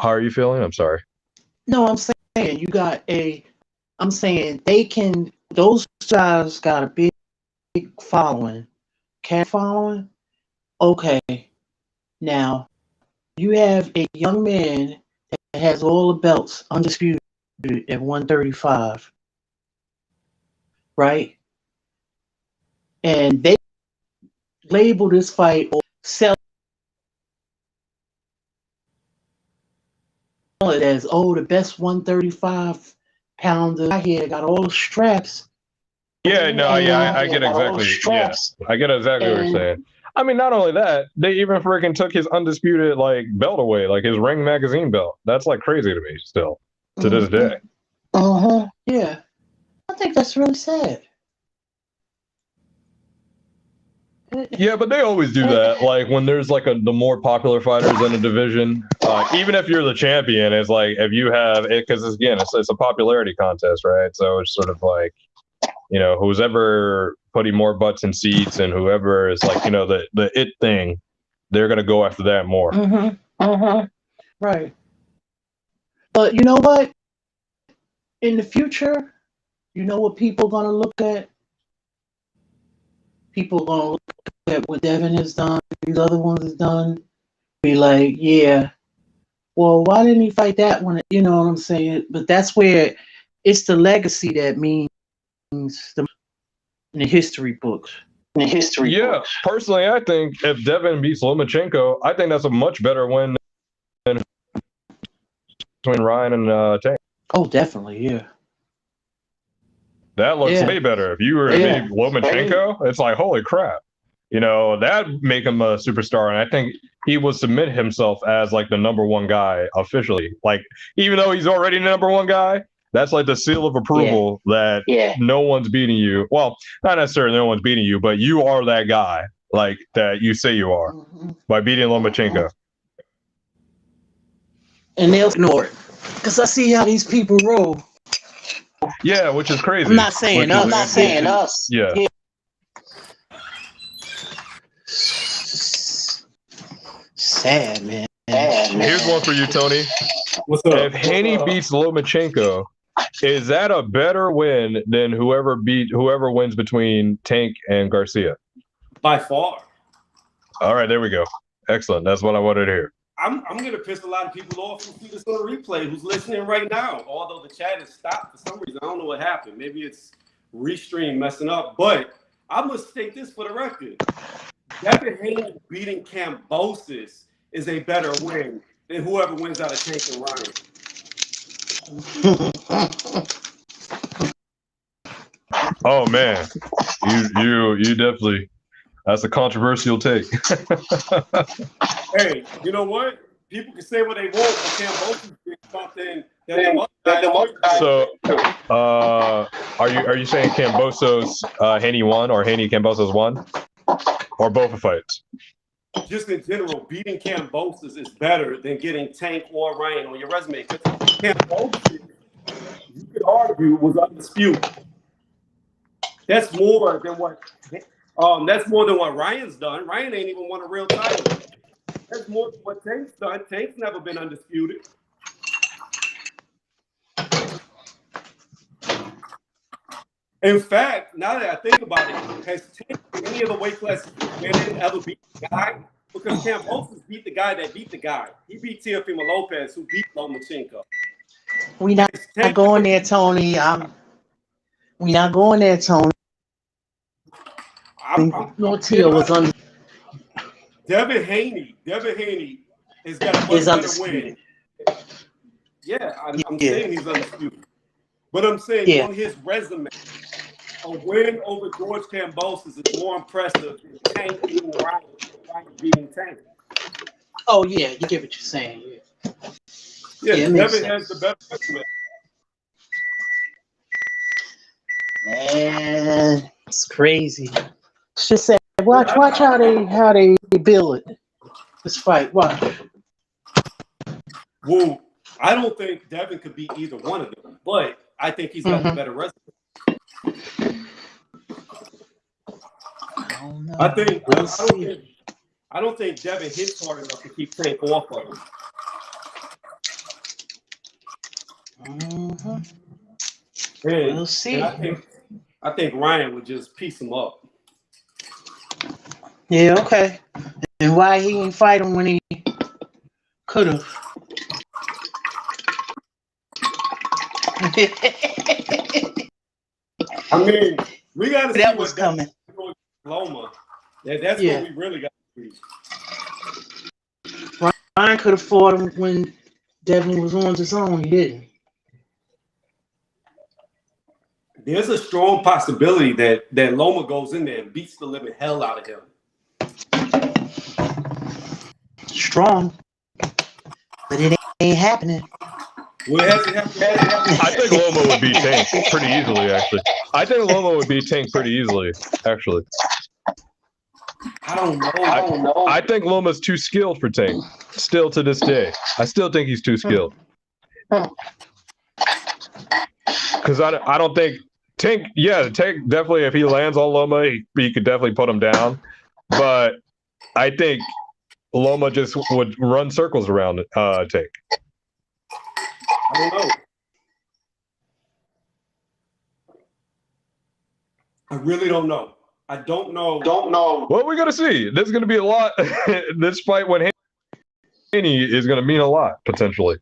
How are you feeling? I'm sorry. No, I'm saying I'm saying those guys got a big following. Cat following? Okay. Now, you have a young man that has all the belts, undisputed at 135. Right? And they label this fight or sell it as, the best 135 pounder I here got all the straps. Yeah, no, I get exactly. Yeah, I get exactly what you're saying. I mean, not only that, they even freaking took his undisputed belt away, like his Ring magazine belt. That's crazy to me still to this day. Yeah, I think that's really sad. Yeah, but they always do that. When there's the more popular fighters in a division, even if you're the champion, it's if you have it, because it's a popularity contest, right? So it's sort of who's ever putting more butts in seats and whoever is the it thing, they're gonna go after that more. Right. But you know what? In the future, you know what people are gonna look at? People are gonna look at what Devin has done, these other ones has done, be like, yeah, well, why didn't he fight that one? You know what I'm saying? But that's where it's the legacy that means in the history books. Personally, I think if Devin beats Lomachenko, I think that's a much better win than between Ryan and Tank. Oh, definitely, yeah. That looks way better. If you were to beat Lomachenko, it's holy crap. That'd make him a superstar. And I think he will submit himself as the number one guy officially. Even though he's already the number one guy, that's the seal of approval that no one's beating you. Well, not necessarily no one's beating you, but you are that guy that you say you are by beating Lomachenko. And they'll ignore it. Because I see how these people roll. Yeah, which is crazy. I'm not saying us. Yeah. Sad, man. Here's one for you, Tony. What's up? If Haney beats Lomachenko, is that a better win than whoever wins between Tank and Garcia? By far. All right, there we go. Excellent. That's what I wanted to hear. I'm going to piss a lot of people off who see this on the replay, who's listening right now. Although the chat is stopped for some reason. I don't know what happened. Maybe it's restream messing up. But I must state this for the record. Devin Haney beating Kambosos is a better win than whoever wins out of Tank and Ryan. Oh man, you definitely. That's a controversial take. Hey, you know what? People can say what they want, but Cambosos did something that the So, are you saying Cambosos Haney won or Haney Cambosos won, or both the fights? just in general, beating Cambosos is better than getting Tank or Ryan on your resume. Because Cambosos, you could argue, was undisputed. That's more than what Ryan's done. Ryan ain't even won a real title. That's more than what Tank's done. Tank's never been undisputed. In fact, now that I think about it, has Tank in any of the weight classes been in ever beat the guy? Because Cambosos beat the guy that beat the guy. He beat Teofimo Lopez, who beat Lomachenko. We not going there, Tony. We not going there, Tony. Teo was on. Devin Haney has got a much better win. Yeah, I'm saying he's undisputed. But I'm saying on his resume, a win over George Cambosos is more impressive than Tank beating Ryan beating Tank. Oh yeah, you get what you're saying. Yeah, Devin has the better resume. Man, it's crazy. Just say, watch how they bill it. This fight, watch. Well, I don't think Devin could beat either one of them, but I think he's got the better resume. I don't think Devin hits hard enough to keep Tank off of him. We'll see. I think Ryan would just piece him up. Yeah, okay. And why he didn't fight him when he could have? I mean, we got to see that was coming. Loma. That's what we really got to see. Ryan could have fought him when Devin was on his own. He didn't. There's a strong possibility that Loma goes in there and beats the living hell out of him. Strong, but it ain't happening. Well, it hasn't happened. I think Loma would beat Tank pretty easily, actually. I think Loma would beat Tank pretty easily, actually. I don't know. I think Loma's too skilled for Tank, still to this day. I still think he's too skilled. Because I don't think Tank definitely, if he lands on Loma, he could definitely put him down. But I think Loma just would run circles around Tank. I don't know. I really don't know. I don't know. Well, we're gonna see. There's gonna be a lot. This fight with Haney is gonna mean a lot potentially.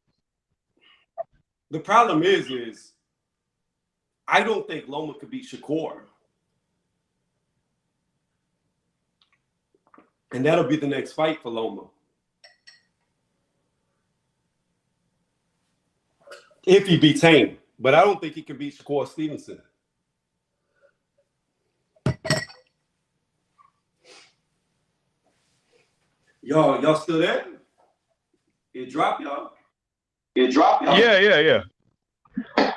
The problem is I don't think Loma could beat Shakur, and that'll be the next fight for Loma. If he beats Haney, but I don't think he can beat Shakur Stevenson. Y'all still there? It dropped, y'all. Yeah.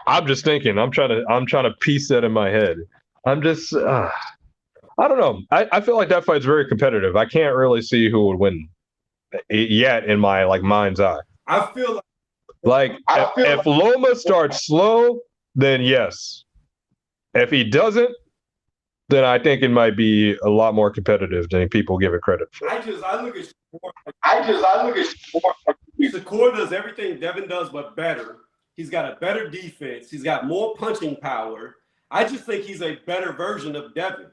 I'm just thinking. I'm trying to piece that in my head. I'm just. I don't know. I feel like that fight's very competitive. I can't really see who would win yet in my mind's eye. I feel if Loma starts slow, then yes. If he doesn't, then I think it might be a lot more competitive than people give it credit for. I look at Shakur. Shakur does everything Devin does, but better. He's got a better defense. He's got more punching power. I just think he's a better version of Devin.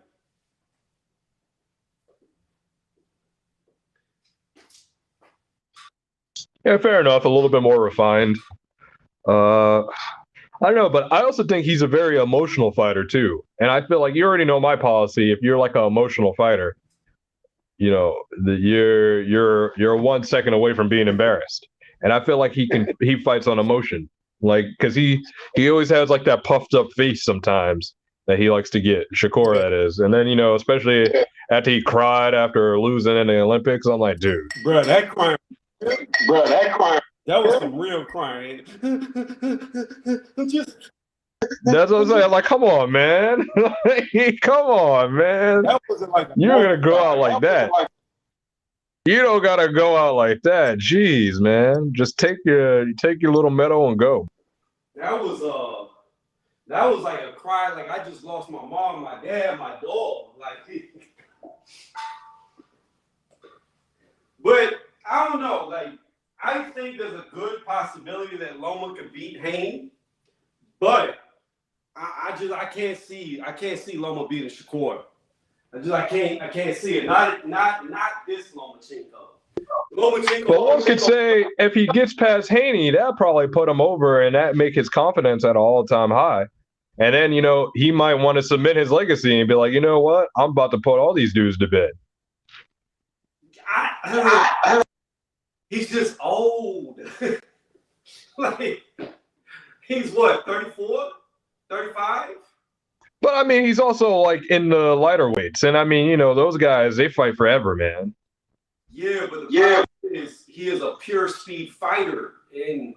Yeah, fair enough. A little bit more refined. I don't know, but I also think he's a very emotional fighter too. And I feel like you already know my policy. If you're like an emotional fighter, you're 1 second away from being embarrassed. And I feel like he fights on emotion, like because he always has like that puffed up face sometimes that he likes to get. Shakur, that is, and then especially after he cried after losing in the Olympics, I'm like, dude, bro, that crying, that was some real crying. That's what I'm saying. Like, come on, man. Come on, man. That wasn't like You're gonna go out like that. You don't gotta go out like that. Jeez, man. Just take your little medal and go. That was like a cry, like I just lost my mom, my dad, my dog. Like, but I don't know. Like, I think there's a good possibility that Loma could beat Haney, but I can't see Loma beating Shakur. I can't see it. Not this Lomachenko. But one could say if he gets past Haney, that probably put him over and that make his confidence at an all-time high. And then, he might want to submit his legacy and be like, you know what? I'm about to put all these dudes to bed. He's just old. Like, he's what, 34? 35? But I mean, he's also like in the lighter weights. And I mean, those guys, they fight forever, man. Yeah, but the problem is he is a pure speed fighter, and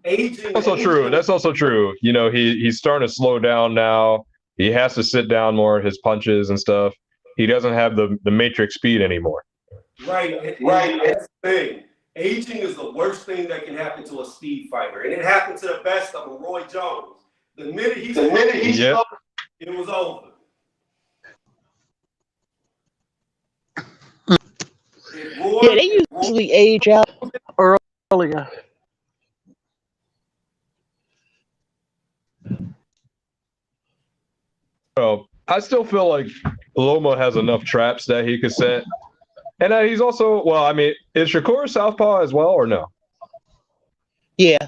aging. That's also true. That's also true. He's starting to slow down now. He has to sit down more at his punches and stuff. He doesn't have the matrix speed anymore. Right. That's the thing. Aging is the worst thing that can happen to a speed fighter, and it happened to the best of them, Roy Jones. The minute he yep. It was over. Yeah, they usually age out earlier. Well, I still feel like Loma has enough traps that he could set. And he's also, well, I mean, is Shakur southpaw as well or no? Yeah.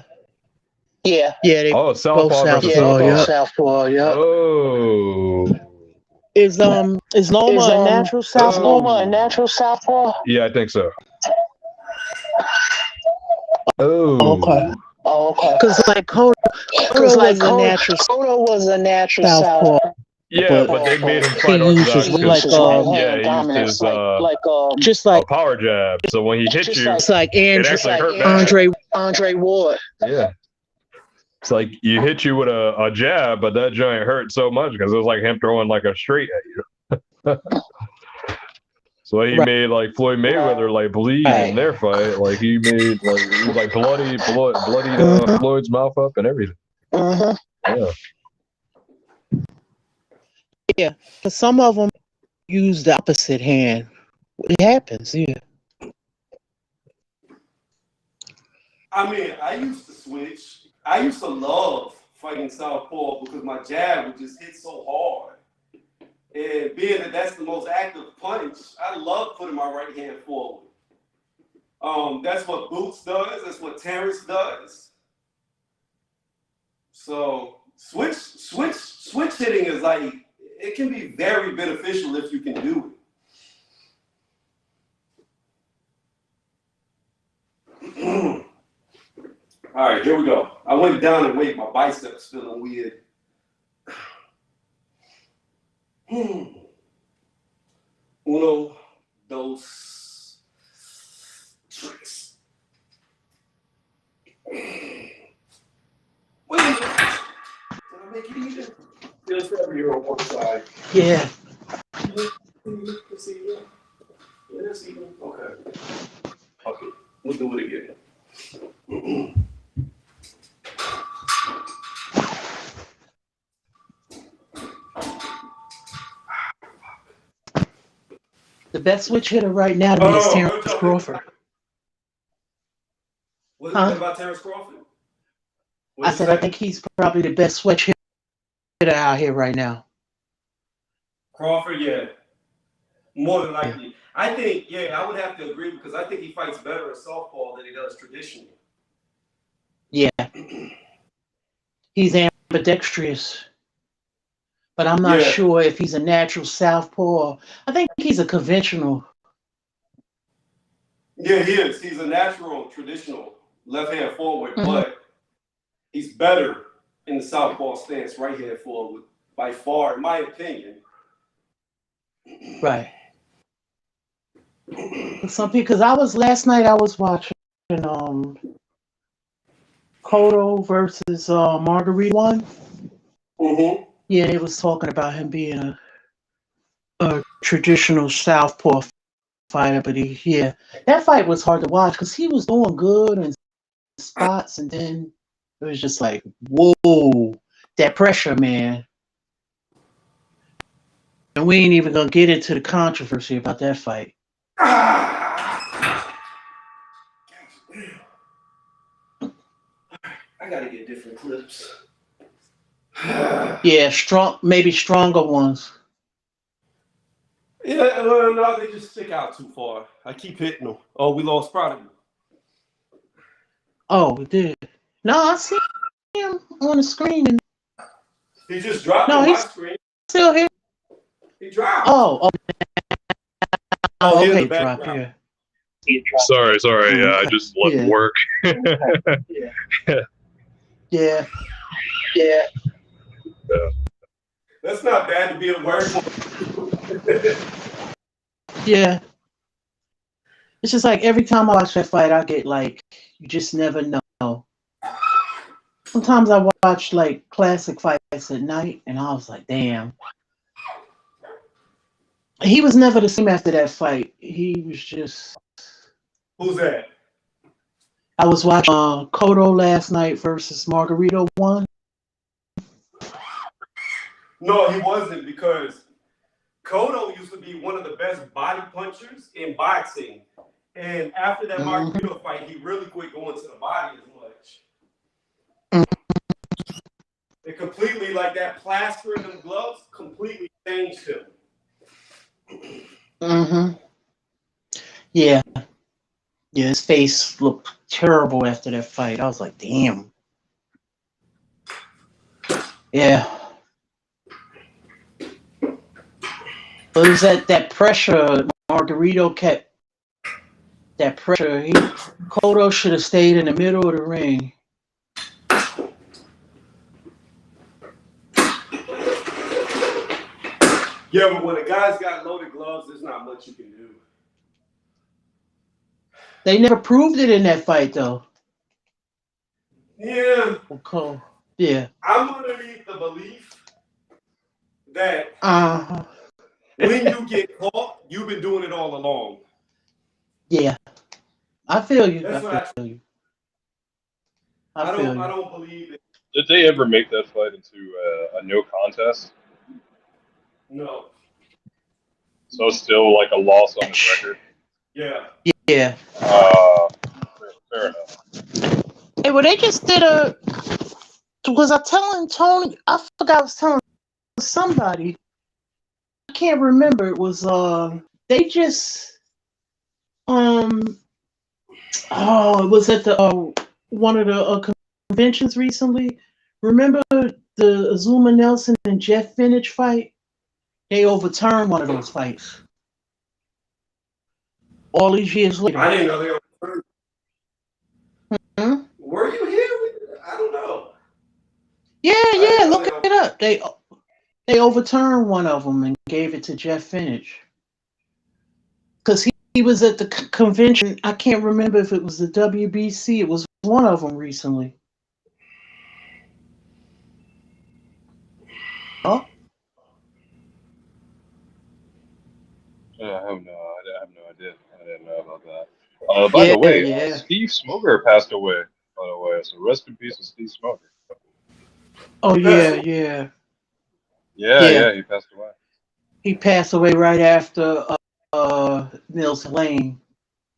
They southpaw both versus southpaw. Yeah. Oh. Is Loma a natural southpaw? Yeah, I think so. Oh. Okay. Because like Kodo was a natural southpaw. Yeah, but they made him fight orthodox. He used his just like power jab. So when he hit you, it's like it actually hurt bad. Andre Ward. Yeah. It's like you hit you with a jab, but that joint hurt so much because it was like him throwing like a straight at you. So he made like Floyd Mayweather like bleed in their fight. Like he made like bloodied Floyd's mouth up and everything. Yeah. Yeah, because some of them use the opposite hand. It happens, yeah. I mean, I used to switch. I used to love fighting southpaw because my jab would just hit so hard. And being that that's the most active punch, I love putting my right hand forward. That's what Boots does. That's what Terrence does. So switch hitting is like, it can be very beneficial if you can do it. All right, here we go. I went down and weight. My biceps feeling weird. Uno, dos, tres. Wait a minute. Did I make it even? Just heavier on one side. Yeah. Let's see. Yeah, that's even. Okay. We'll do it again. The best switch hitter right now to me is Terrence Crawford. What do you think about Terrence Crawford? I said I think he's probably the best switch hitter out here right now. Crawford, yeah. More than likely. I think, yeah, I would have to agree because I think he fights better in softball than he does traditionally. Yeah. He's ambidextrous. But I'm not sure if he's a natural southpaw. I think he's a conventional Yeah, he is. He's a natural, traditional left-hand forward, but he's better in the southpaw stance, right-hand forward, by far, in my opinion. Right. Some people, because last night I was watching Cotto versus Margarita one. Yeah, they was talking about him being a traditional southpaw fighter, but that fight was hard to watch because he was doing good in spots, and then it was just like, whoa, that pressure, man. And we ain't even gonna get into the controversy about that fight. I gotta get different clips. Yeah, maybe stronger ones. Yeah, well, no, they just stick out too far. I keep hitting them. Oh, we lost Prodigal. Oh, we did. No, I see him on the screen. And He just dropped on my screen. Still here. He dropped. Oh, okay, drop. Yeah. Sorry. Yeah, I just left work. Yeah. That's not bad to be at work. Yeah. It's just like every time I watch that fight, I get like, you just never know. Sometimes I watch like classic fights at night, and I was like, damn. He was never the same after that fight. He was just. Who's that? I was watching Cotto last night versus Margarito 1. No, he wasn't, because Cotto used to be one of the best body punchers in boxing. And after that Margarito fight, he really quit going to the body as much. It completely, like that plaster in them gloves, completely changed him. Yeah. Yeah, his face looked terrible after that fight. I was like, damn. Yeah. But it was that pressure. Margarito kept that pressure. Cotto should have stayed in the middle of the ring. Yeah, but when a guy's got loaded gloves, there's not much you can do. They never proved it in that fight, though. Yeah. Okay. Yeah. I'm underneath the belief that when you get caught, you've been doing it all along. Yeah. I feel you. That's I feel you. I don't believe it. Did they ever make that fight into a no contest? No. So it's still like a loss on his record? Yeah. Yeah. Fair enough. Hey, well, they just did was I telling Tony? I forgot I was telling somebody. I can't remember. It was they just it was at the one of the conventions recently. Remember the Azuma Nelson and Jeff Finnich fight? They overturned one of those fights. All these years later. I didn't know they overturned. Were you here? I don't know. Yeah, look it up. They overturned one of them and gave it to Jeff Finnich. Because he was at the convention. I can't remember if it was the WBC. It was one of them recently. Oh? I have no idea. I didn't know about that. By the way, Steve Smoker passed away, by the way. So rest in peace with Steve Smoker. Oh, yeah. Yeah, he passed away. He passed away right after Mills Lane.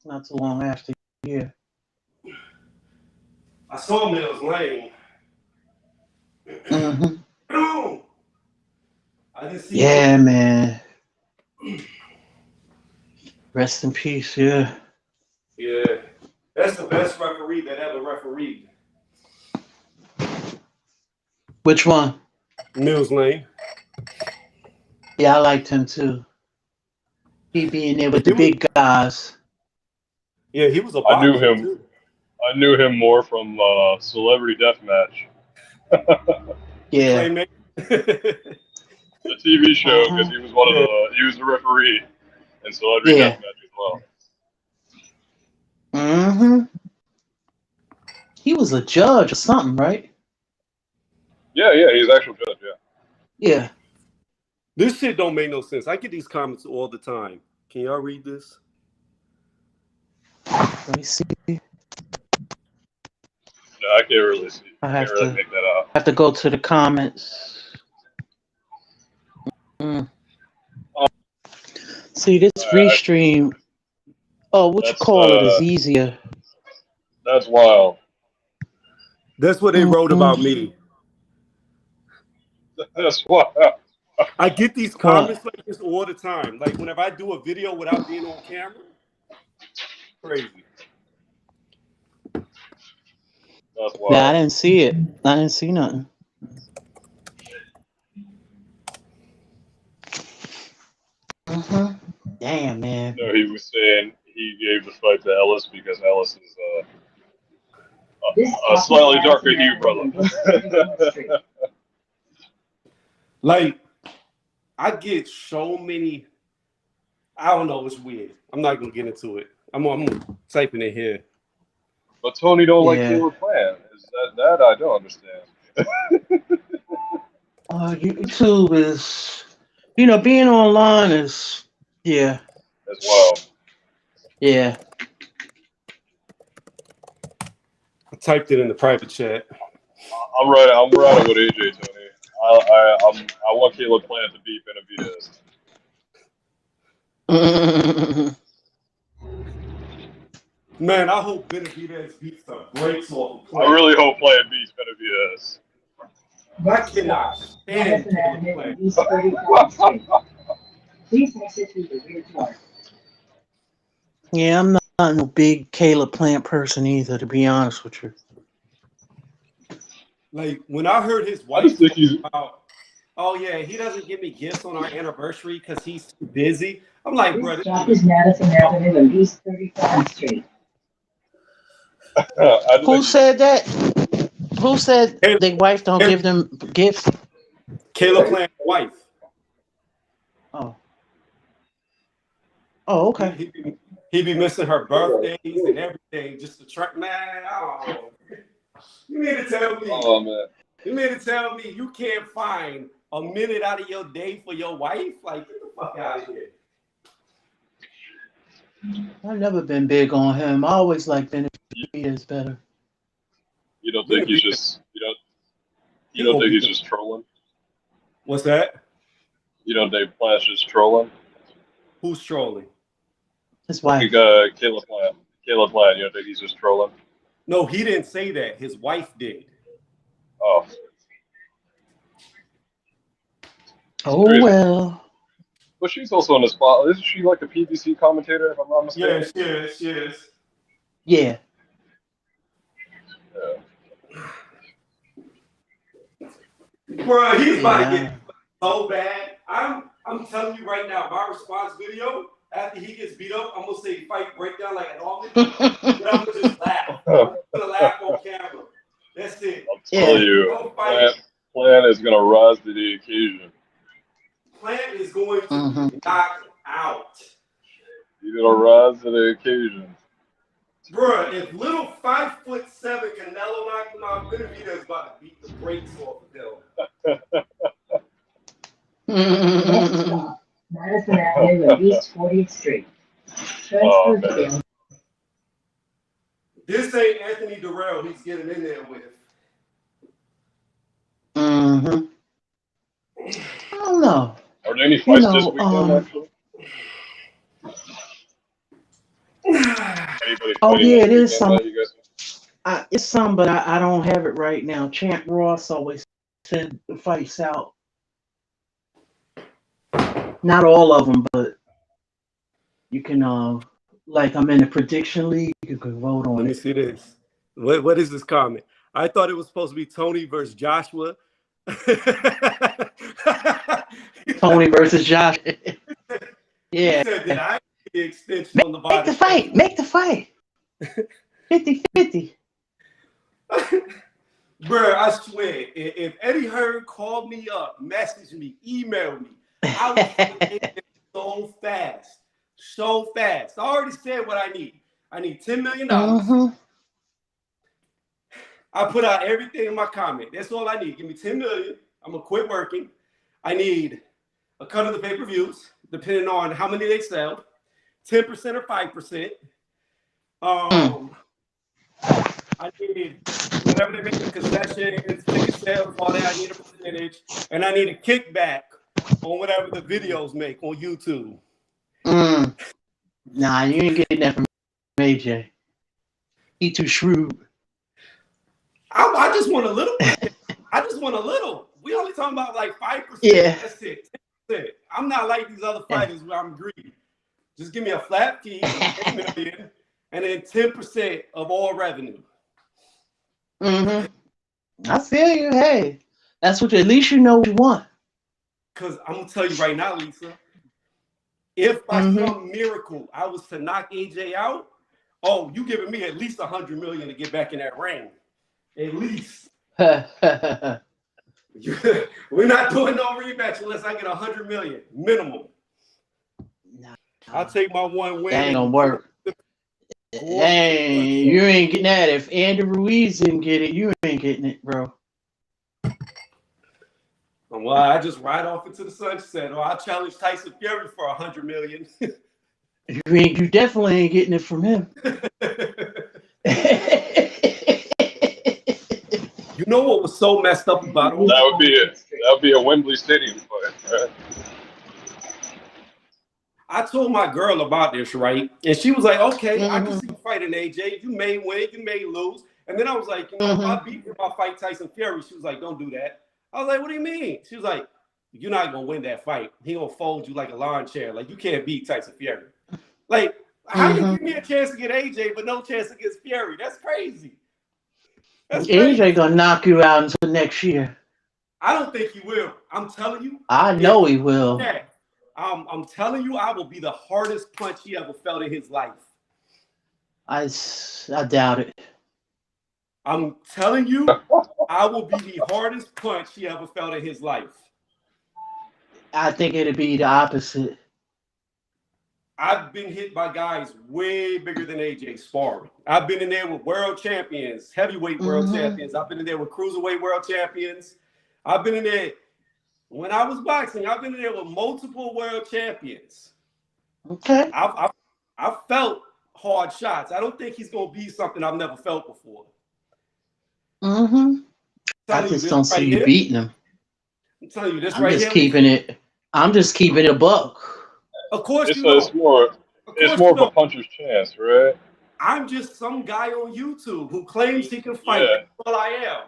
Not too long after, yeah. I saw Mills Lane. Mm-hmm. I didn't see him. Man. Rest in peace, yeah. Yeah. That's the best referee that ever refereed. Which one? Mills Lane. Yeah, I liked him too. He being there with the big guys. Yeah, he was a I knew boxer him. too. I knew him more from Celebrity Deathmatch, Yeah. Playmate. the TV show, because he was one of he was the referee in Celebrity Yeah. Deathmatch as well. Mm-hmm. He was a judge or something, right? Yeah, he's actual judge. Yeah. Yeah. This shit don't make no sense. I get these comments all the time. Can y'all read this? Let me see. No, I can't really see. I I have can't really to make that out. have to go to the comments. Mm. See this restream. Oh, what you That's, call it is easier. That's wild. That's what they wrote about me. That's wild. I get these What? comments like this all the time. Like whenever I do a video without being on camera, crazy. That's wild. Yeah, I didn't see it. I didn't see nothing. Mm-hmm. Damn, man. No, he was saying he gave the fight to Ellis because Ellis is a slightly darker hue brother. Like, I get so many. I don't know. It's weird. I'm not gonna get into it. I'm typing it here. But Tony don't like Yeah. Caleb Plant. Is that I don't understand. YouTube is, being online is, yeah, As well. yeah. I typed it in the private chat. I'm right with AJ, Tony. I want Caleb Plant to beat Benavidez. Man, I hope Benavidez beats the brakes off of I Plant. really hope Plant beats Benavidez. I cannot stand Caleb Plant. Yeah, I'm not no big Caleb Plant person either, to be honest with you. Like when I heard his I wife just think talk about, oh yeah, he doesn't give me gifts on our anniversary because he's too busy. I'm like, bro, Stop is Madison Avenue and East 33rd Street. Who said that? Who said Caleb, their wife don't give them gifts? Caleb Plant's wife. Oh. Oh, okay. He be missing her birthdays and everything just to try. Man, oh. You mean to tell me? Oh man. You mean to tell me you can't find a minute out of your day for your wife? Like, get the fuck out of here. I've never been big on him. I always like Benavidez better. You don't think he's just you don't think he's just trolling? What's that? You don't think Plant's just trolling? Who's trolling? His wife. Caleb Plant. Caleb Plant, you don't think he's just trolling? No, he didn't say that. His wife did. Oh. Oh, crazy. well. But she's also on the spot. Isn't she like a PBC commentator, if I'm not mistaken? Yes, she is. Yeah. Bro, he's about to get so bad. I'm telling you right now, my response video, after he gets beat up, I'm going to say fight breakdown like an almond. But I'm going to just laugh. I'm going to laugh on camera. That's it. I'm telling you, Plant is going to rise to the occasion. Plant is going to be knocked out. He's going to rise to the occasion. Bruh, if little 5'7" Canelo knocked him out, Benavidez is about to beat the brakes off of him. Madison Avenue and East 40th Street. This ain't Anthony Durrell he's getting in there with. I don't know. Are there any fights this weekend, actually? Oh, yeah, it is some. It's some, but I don't have it right now. Champ Ross always send the fights out. Not all of them, but you can, like I'm in a prediction league, you can vote on it. Let me see this. What is this comment? I thought it was supposed to be Tony versus Joshua. Tony versus Josh. Yeah. He said that I the extension on the body. Make the fight. 50-50. Bruh, I swear, if Eddie Hearn called me up, messaged me, emailed me, I would fight so fast. So fast. I already said what I need. I need $10 million. Mm-hmm. I put out everything in my comment. That's all I need. Give me $10 million. I'm gonna quit working. I need a cut of the pay-per-views, depending on how many they sell, 10% or 5%. I need whatever they make the concessions, ticket sales, all that. I need a percentage, and I need a kickback on whatever the videos make on YouTube. Nah, you ain't getting that from AJ. He too shrewd. I just want a little. I just want a little. We only talking about like 5%. Yeah. That's it. 10%. I'm not like these other fighters where I'm greedy. Just give me a flat fee, $10 million, and then 10% of all revenue. I feel you. Hey, that's what. At least you know what you want. Because I'm gonna tell you right now, Lisa. If by some miracle I was to knock AJ out, oh, you giving me at least $100 million to get back in that ring. At least. We're not doing no rematch unless I get $100 million minimum. Nah, I'll take my one win. That ain't gonna work. Hey, you ain't getting that. If Andy Ruiz didn't get it, you ain't getting it, bro. Well, I just ride off into the sunset, or I'll challenge Tyson Fury for $100 million. You definitely ain't getting it from him. You know what was so messed up about it? That would be it. That would be a Wembley Stadium fight, right? I told my girl about this, right? And she was like, okay, I can see you fighting AJ. You may win, you may lose. And then I was like, you know, if I beat him, I'll fight Tyson Fury. She was like, don't do that. I was like, what do you mean? She was like, you're not going to win that fight. He going to fold you like a lawn chair. Like, you can't beat Tyson Fury. Like, how you give me a chance to get AJ, but no chance against Fury? That's crazy. AJ gonna knock you out until next year. I don't think he will. I'm telling you. I know he will. Yeah. I'm telling you, I will be the hardest punch he ever felt in his life. I doubt it. I'm telling you, I will be the hardest punch he ever felt in his life. I think it'd be the opposite. I've been hit by guys way bigger than AJ sparring. I've been in there with world champions, heavyweight world champions. I've been in there with cruiserweight world champions. I've been in there, when I was boxing, I've been in there with multiple world champions. Okay. I've felt hard shots. I don't think he's going to be something I've never felt before. I just don't see you beating him. I'm telling you this I'm right just here. keeping it. I'm just keeping it a buck. Of course, it's more of a puncher's chance, right? I'm just some guy on YouTube who claims he can fight. Yeah. That's all I am.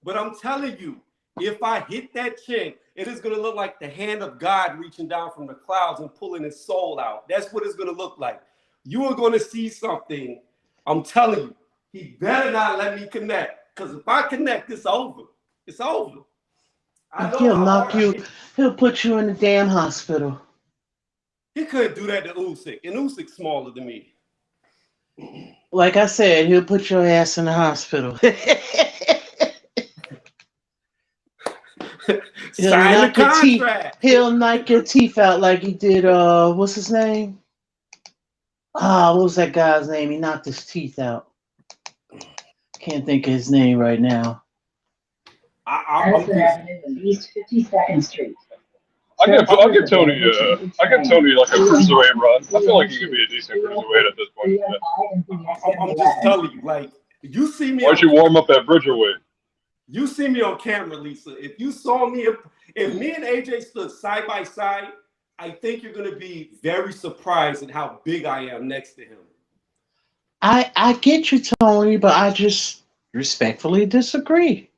But I'm telling you, if I hit that chin, it is going to look like the hand of God reaching down from the clouds and pulling his soul out. That's what it's going to look like. You are going to see something. I'm telling you, he better not let me connect. Because if I connect, it's over. It's over. He'll knock you. He'll put you in the damn hospital. He couldn't do that to Usyk. And Usyk's smaller than me. Like I said, he'll put your ass in the hospital. He'll knock your teeth out like he did, what's his name? What was that guy's name? He knocked his teeth out. Can't think of his name right now. Madison Avenue and East 52nd Street. I give Tony like a cruiserweight run. I feel like he could be a decent cruiserweight at this point. I'm just telling you, like, you see me. Why don't you warm up at Bridgerweight? You see me on camera, Lisa. If you saw me, if me and AJ stood side by side, I think you're going to be very surprised at how big I am next to him. I get you, Tony, but I just respectfully disagree.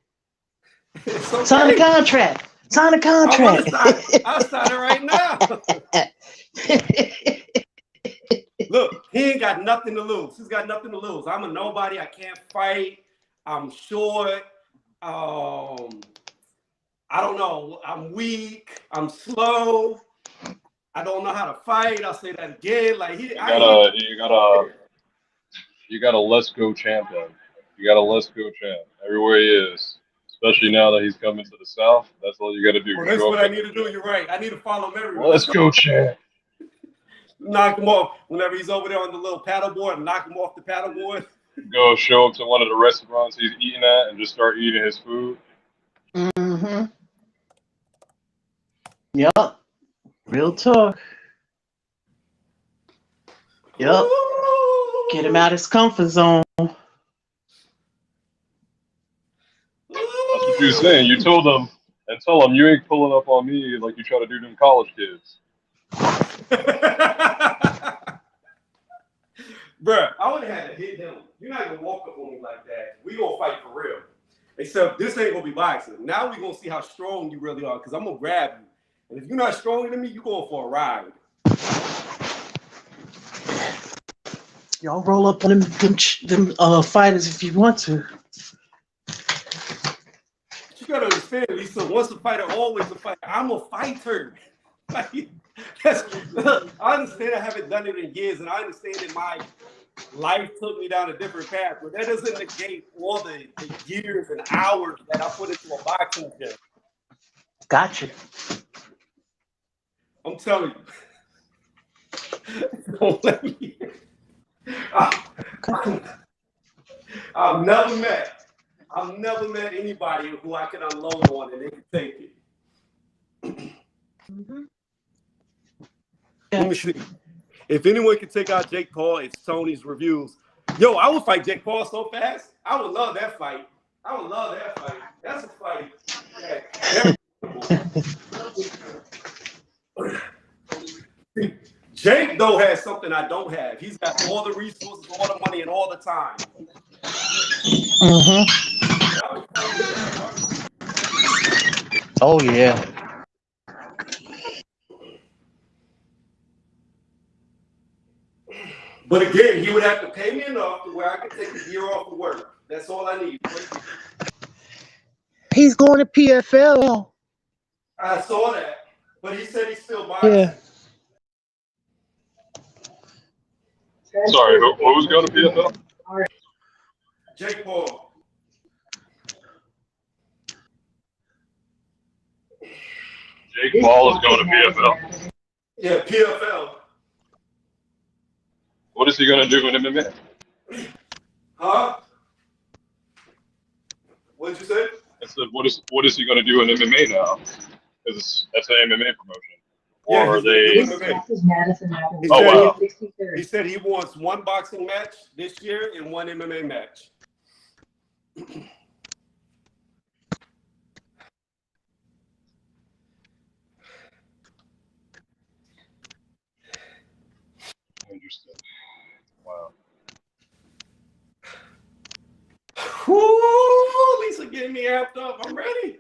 Okay. Sign a contract. Sign a contract. I'll sign it right now. Look, he ain't got nothing to lose. He's got nothing to lose. I'm a nobody. I can't fight. I'm short. I don't know. I'm weak. I'm slow. I don't know how to fight. I'll say that again. Like you gotta You got a let's go champ then. You got a let's go champ everywhere he is. Especially now that he's coming to the South. That's all you got to do. Well, that's what I need to do. You're right. I need to follow him everywhere. Let's go champ. Knock him off whenever he's over there on the little paddleboard. Knock him off the paddleboard. Go show up to one of the restaurants he's eating at and just start eating his food. Mm-hmm. Yup. Real talk. Yup. Get him out of his comfort zone. That's what you were saying. You told them and tell them you ain't pulling up on me like you try to do them college kids. Bruh, I would have had to hit him. You're not gonna walk up on me like that. We gonna fight for real. Except this ain't gonna be boxing. Now we gonna see how strong you really are, because I'm gonna grab you. And if you're not stronger than me, you're going for a ride. Y'all roll up on them fighters if you want to. You gotta understand, Lisa. Once a fighter, always a fighter. I'm a fighter. Like, I understand I haven't done it in years, and I understand that my life took me down a different path, but that doesn't negate all the years and hours that I put into a boxing gym. Gotcha. I'm telling you. Don't let me. I've never met anybody who I can unload on and they can take it. Mm-hmm. Let me see. If anyone can take out Jake Paul, it's Tony's reviews. Yo, I would fight Jake Paul so fast. I would love that fight. That's a fight. Yeah. Jake, though, has something I don't have. He's got all the resources, all the money, and all the time. Mm-hmm. Oh, yeah. But again, he would have to pay me enough to where I could take a year off of work. That's all I need. He's going to PFL. I saw that. But he said he's still boxing. Yeah. Sorry, who's going to PFL? Jake Paul. Jake Paul is going to PFL. Yeah, PFL. What is he going to do in MMA? Huh? What'd you say? I said, what is he going to do in MMA now? Because that's an MMA promotion. Yeah, Or are they? Oh, wow. He said he wants one boxing match this year and one MMA match. Interesting. Wow. Woo, Lisa getting me amped up. I'm ready.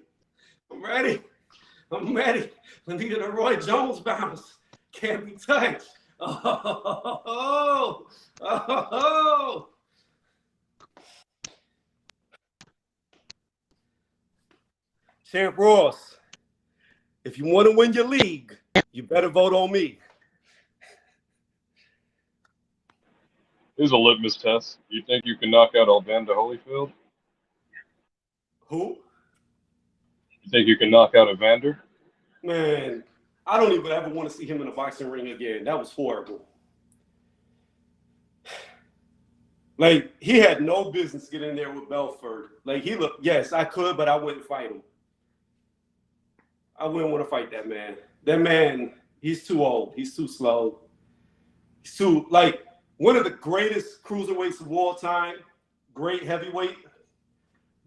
Let me get a Roy Jones bounce. Can't be touched. Oh. Champ Ross, if you want to win your league, you better vote on me. Here's a litmus test. You think you can knock out Evander Holyfield? Who? You think you can knock out Evander? Man, I don't even ever want to see him in a boxing ring again. That was horrible. Like, he had no business getting in there with Belfort. Like, he looked, yes, I could, but I wouldn't fight him. I wouldn't want to fight that man. That man, he's too old. He's too slow. He's too, like, one of the greatest cruiserweights of all time. Great heavyweight.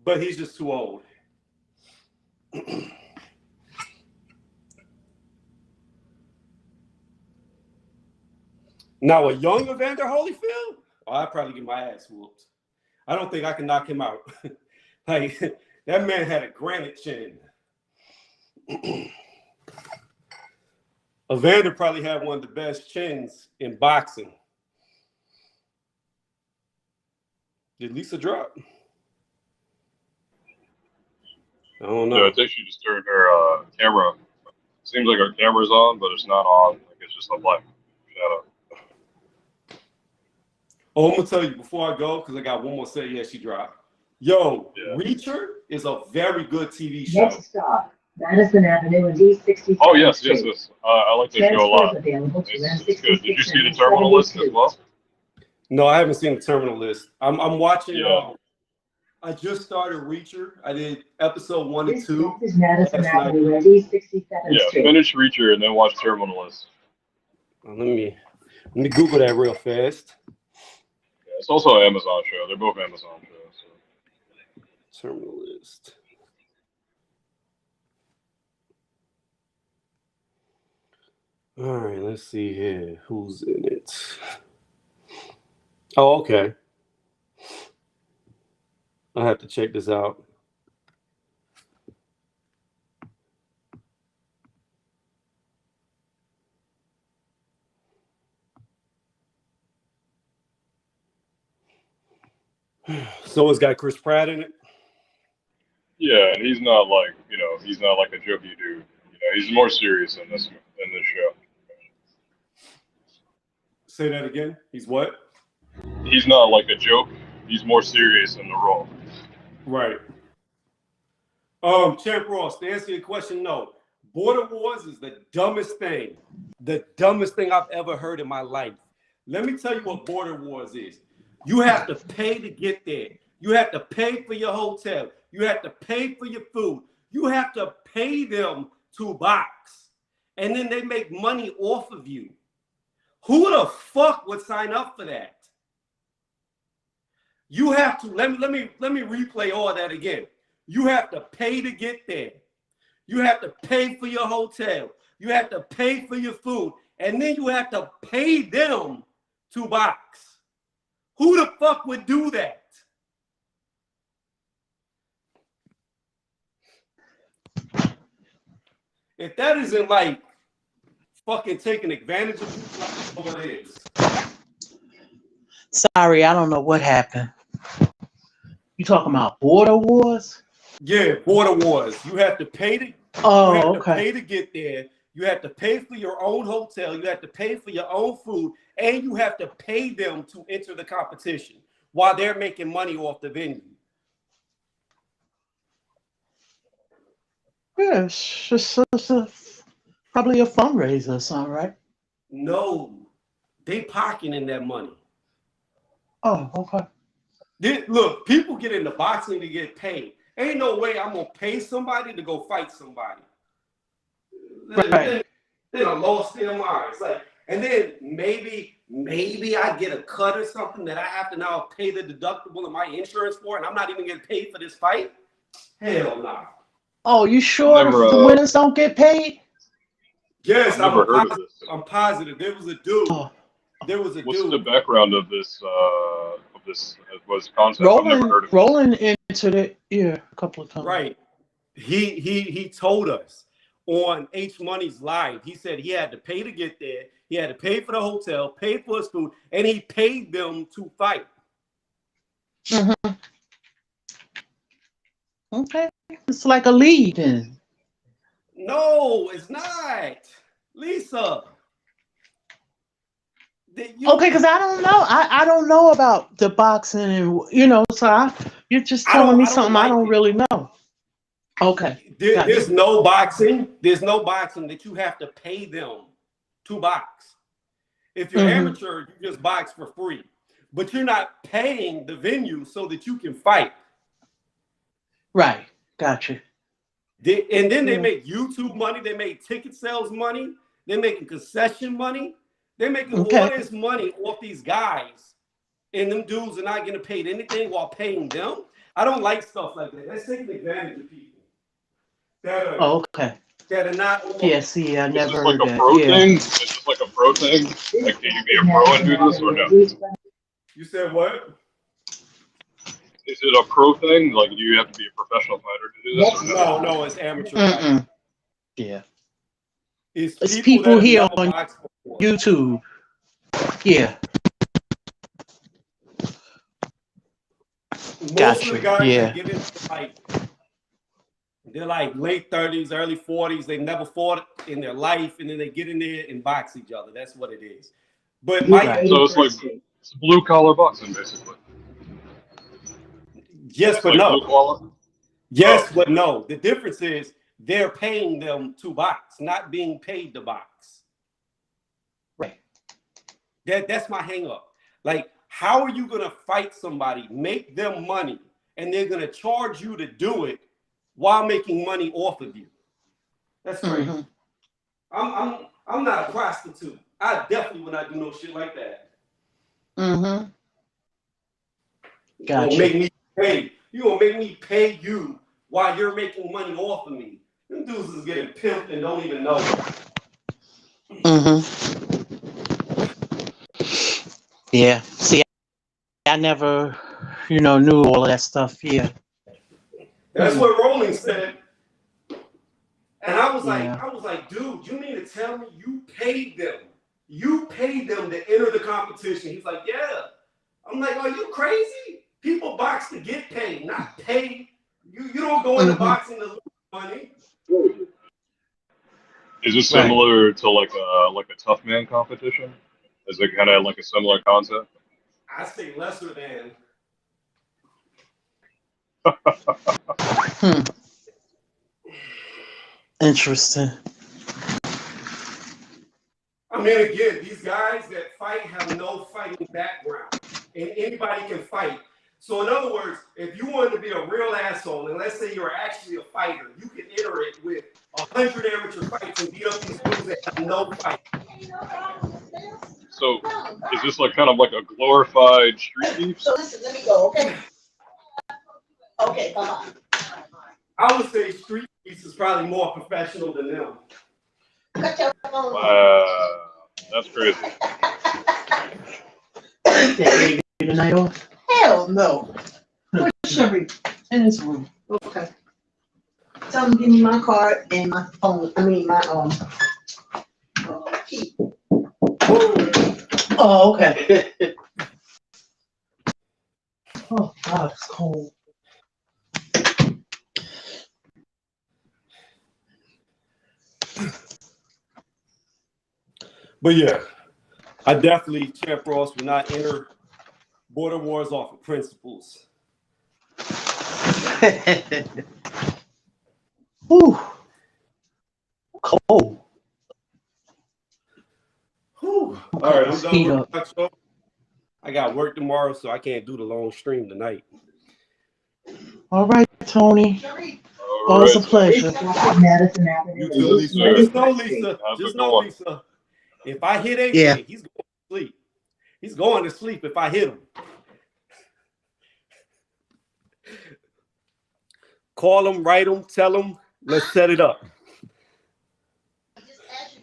But he's just too old. Now, a young Evander Holyfield? Oh, I'd probably get my ass whooped. I don't think I can knock him out. Like, that man had a granite chin. Evander probably had one of the best chins in boxing. Did Lisa drop? I don't know. Yeah, I think she just turned her camera. Seems like her camera's on, but it's not on. Like it's just a black shadow. Oh, I'm gonna tell you before I go, because I got one more set. Yeah, she dropped. Yo, Yeah. Reacher is a very good TV show. Next stop, Madison Avenue and D67. Oh yes. I like this show a lot. Transfers available to It's good. Did you see the M66 terminal list as well? No, I haven't seen the terminal list. I'm watching. Yeah. I just started Reacher. I did episode 1 and This 2. stop is Madison last night. Avenue and D67 Yeah. Street. Finish Reacher and then watch terminal list. Let me Google that real fast. Yeah, it's also an Amazon show. They're both Amazon shows. So. Terminal list. All right, let's see here. Who's in it? Oh, okay. I have to check this out. So it's got Chris Pratt in it. Yeah, and he's not like he's not like a jokey dude. You know, he's more serious in this show. Say that again. He's what? He's not like a joke. He's more serious in the role. Right. Champ Ross, to answer your question, no. Border Wars is the dumbest thing I've ever heard in my life. Let me tell you what Border Wars is. You have to pay to get there. You have to pay for your hotel. You have to pay for your food. You have to pay them to box. And then they make money off of you. Who the fuck would sign up for that? You have to, let me replay all that again. You have to pay to get there. You have to pay for your hotel. You have to pay for your food. And then you have to pay them to box. Who the fuck would do that? If that isn't like fucking taking advantage of people, I don't know what it is. Sorry, I don't know what happened. You talking about Border Wars? Yeah, Border Wars. You have to pay to pay to get there. You have to pay for your own hotel. You have to pay for your own food, and you have to pay them to enter the competition while they're making money off the venue. Yeah, it's just probably a fundraiser or something, right? No, they pocketing that money. Oh, okay. Look, people get into boxing to get paid. Ain't no way I'm gonna pay somebody to go fight somebody. Right. They done lost their minds. Like, and then maybe I get a cut or something that I have to now pay the deductible of my insurance for, and I'm not even getting paid for this fight. Hell no. Nah. Oh, you sure the winners don't get paid? Yes, I've never heard of this. I'm positive. There was a dude. What's the background of this? Was concept? I've never heard of Roland entered it, yeah, a couple of times. Right. He told us on H Money's live. He said he had to pay to get there. He had to pay for the hotel, pay for his food, and he paid them to fight. Mm-hmm. Okay, it's like a lead then. No, it's not, Lisa. Okay, because I don't know. I don't know about the boxing, and so you're just telling me something I don't really know. Okay. There's no boxing. There's no boxing that you have to pay them to box. If you're amateur, you just box for free. But you're not paying the venue so that you can fight. Right. Gotcha. And then they make YouTube money. They make ticket sales money. They're making concession money. They're making all this money off these guys. And them dudes are not getting paid anything while paying them. I don't like stuff like that. That's taking advantage of people. That are not. Yeah, see, I never heard that. It's just like a pro thing. Like, can you be a pro and do this or no? You said what? Is it a pro thing? Like, do you have to be a professional fighter to do this? Or no, it's amateur. Yeah. It's people here on YouTube. Yeah. Most of the guys that get into they're like late 30s, early 40s. They never fought in their life, and then they get in there and box each other. That's what it is. But so it's like It's blue collar boxing, basically. Yes, It's but like no. blue collar. Yes, Oh. but no. The difference is they're paying them to box, not being paid to box. Right. That's my hang up. Like, how are you going to fight somebody, make them money, and they're going to charge you to do it while making money off of you? That's crazy. Mm-hmm. I'm not a prostitute. I definitely would not do no shit like that. Mm-hmm. You Gotcha. gonna make me pay. You gonna make me pay you while you're making money off of me. Them dudes is getting pimped and don't even know it. Mm-hmm. Yeah. See, I never, knew all of that stuff. Yeah. That's what Rolling said. And I was Yeah. like, dude, you mean to tell me you paid them? You paid them to enter the competition. He's like, yeah. I'm like, are you crazy? People box to get paid, not pay. You don't go into boxing to lose money. Is it similar to like a tough man competition? Is it kind of like a similar concept? I say lesser than. Interesting. I mean, again, these guys that fight have no fighting background, and anybody can fight. So, in other words, if you wanted to be a real asshole, and let's say you're actually a fighter, you can enter it with 100 amateur fights and beat up these dudes that have no fight. So, is this like kind of like a glorified street beef? So listen, let me go, okay? Okay, bye-bye. I would say street beefs is probably more professional than them. Cut your phone. Wow, that's crazy. That baby tonight off? Hell no. Where's Sherry? In this room. Okay. Tell them give me my card and my phone. I mean my key. Oh, okay. Oh God, it's cold. But yeah, I definitely, Champ Ross, will not enter border wars off of principles. Ooh. Cold. Whew. All right, I'm done Heat with up. my show. I got work tomorrow, so I can't do the long stream tonight. All right, Tony. All Always a right, pleasure. You too, Lisa. Just know, Lisa. Have a Just good know, one. Lisa. If I hit AJ, Yeah. he's going to sleep. He's going to sleep if I hit him. Call him, write him, tell him. Let's set it up.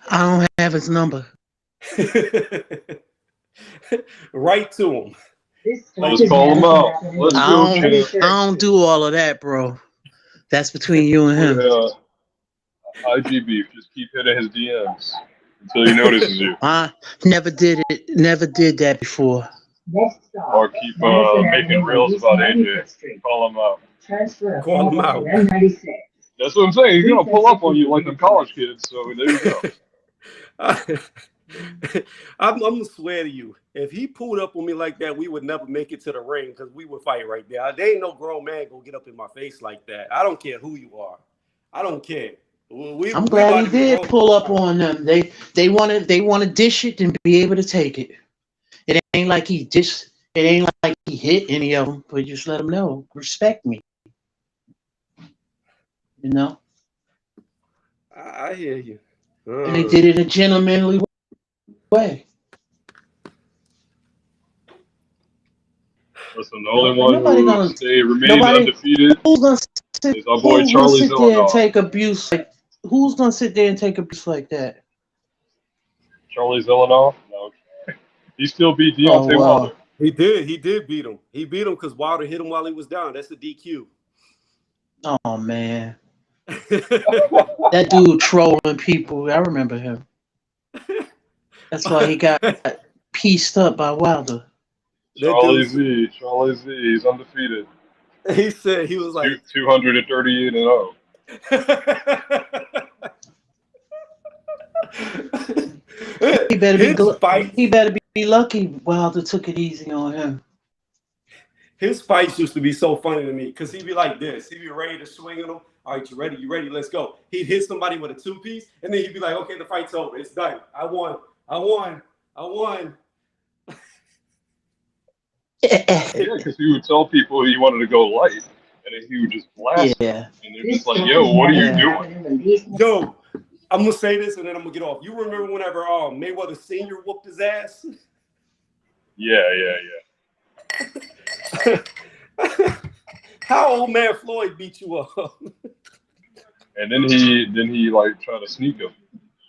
I don't have his number. Write to him. Let's call him out. Let's go, Champ. I don't do all of that, bro. That's between you and him. IG beef. Just keep hitting his DMs until he notices you. I never did it. Never did that before. Or keep making reels about AJ. Call him out. Call him out. That's what I'm saying. He's gonna pull up on you like them college kids. So there you go. I'm gonna swear to you, if he pulled up on me like that, we would never make it to the ring because we would fight right there. There ain't no grown man gonna get up in my face like that. I don't care who you are. I don't care. I'm glad he did pull up on them. They want to dish it and be able to take it. It ain't like he hit any of them, but just let them know, respect me. You know. I hear you. And they did it in a gentlemanly way. Listen, the only one who remains undefeated is our boy Charlie Zillinaw. Take abuse like who's gonna sit there and take abuse like that? Charlie Zillinaw? No. He still beat Deontay Wilder. He did beat him. He beat him because Wilder hit him while he was down. That's the DQ. Oh man. That dude trolling people. I remember him. That's why he got pieced up by Wilder. Charlie Z, he's undefeated. He said he was like 238 and 0. He better be Be lucky Wilder took it easy on him. His fights used to be so funny to me because he'd be like this. He'd be ready to swing on him. All right, you ready? You ready? Let's go. He'd hit somebody with a two-piece, and then he'd be like, okay, the fight's over. It's done. I won. I won. I won. Yeah, because he would tell people he wanted to go light, and then he would just blast them. Yeah. And they're just like, yo, what are you doing? Yo, I'm going to say this, and then I'm going to get off. You remember whenever Mayweather Sr. whooped his ass? Yeah. How old man Floyd beat you up? And then he like tried to sneak him.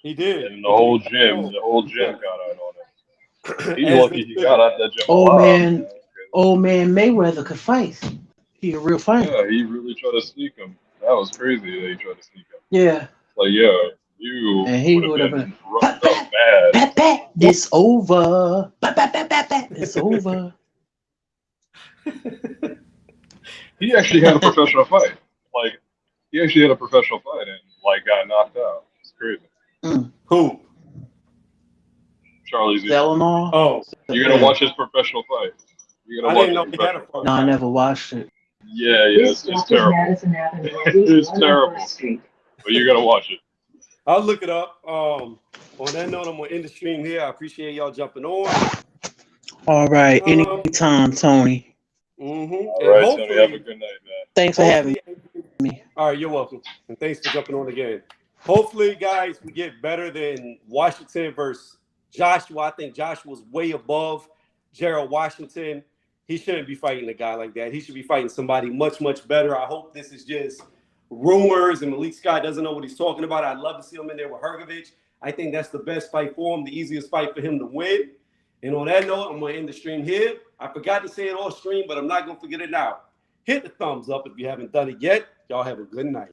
He did. And the whole gym got out on him. He's As lucky he got out that gym Old alive. man Mayweather could fight. He a real fighter. Yeah, he really tried to sneak him. That was crazy that he tried to sneak him. Yeah. Like, yo, you And he would have been been roughed up bad. bat. It's over. Bat. It's over. He actually had a professional fight. Like, he actually had a professional fight and like got knocked out. It's crazy. Who? Charlie Z. Delmar. Oh, You gotta watch his professional fight. You gotta I watch didn't know his he had a professional fight. No, I never watched it. Yeah, it's terrible. It's terrible. But you gotta watch it. I'll look it up. On that note, I'm gonna end the stream here. I appreciate y'all jumping on. All right. Anytime, Tony. All right, Tony, have a good night, man. Thanks for having me. All right, you're welcome. And thanks for jumping on again. Hopefully, guys, we get better than Washington versus Joshua. I think Joshua's way above Gerald Washington. He shouldn't be fighting a guy like that. He should be fighting somebody much, much better. I hope this is just rumors and Malik Scott doesn't know what he's talking about. I'd love to see him in there with Hergovich. I think that's the best fight for him, the easiest fight for him to win. And on that note, I'm going to end the stream here. I forgot to say it on stream, but I'm not going to forget it now. Hit the thumbs up if you haven't done it yet. Y'all have a good night.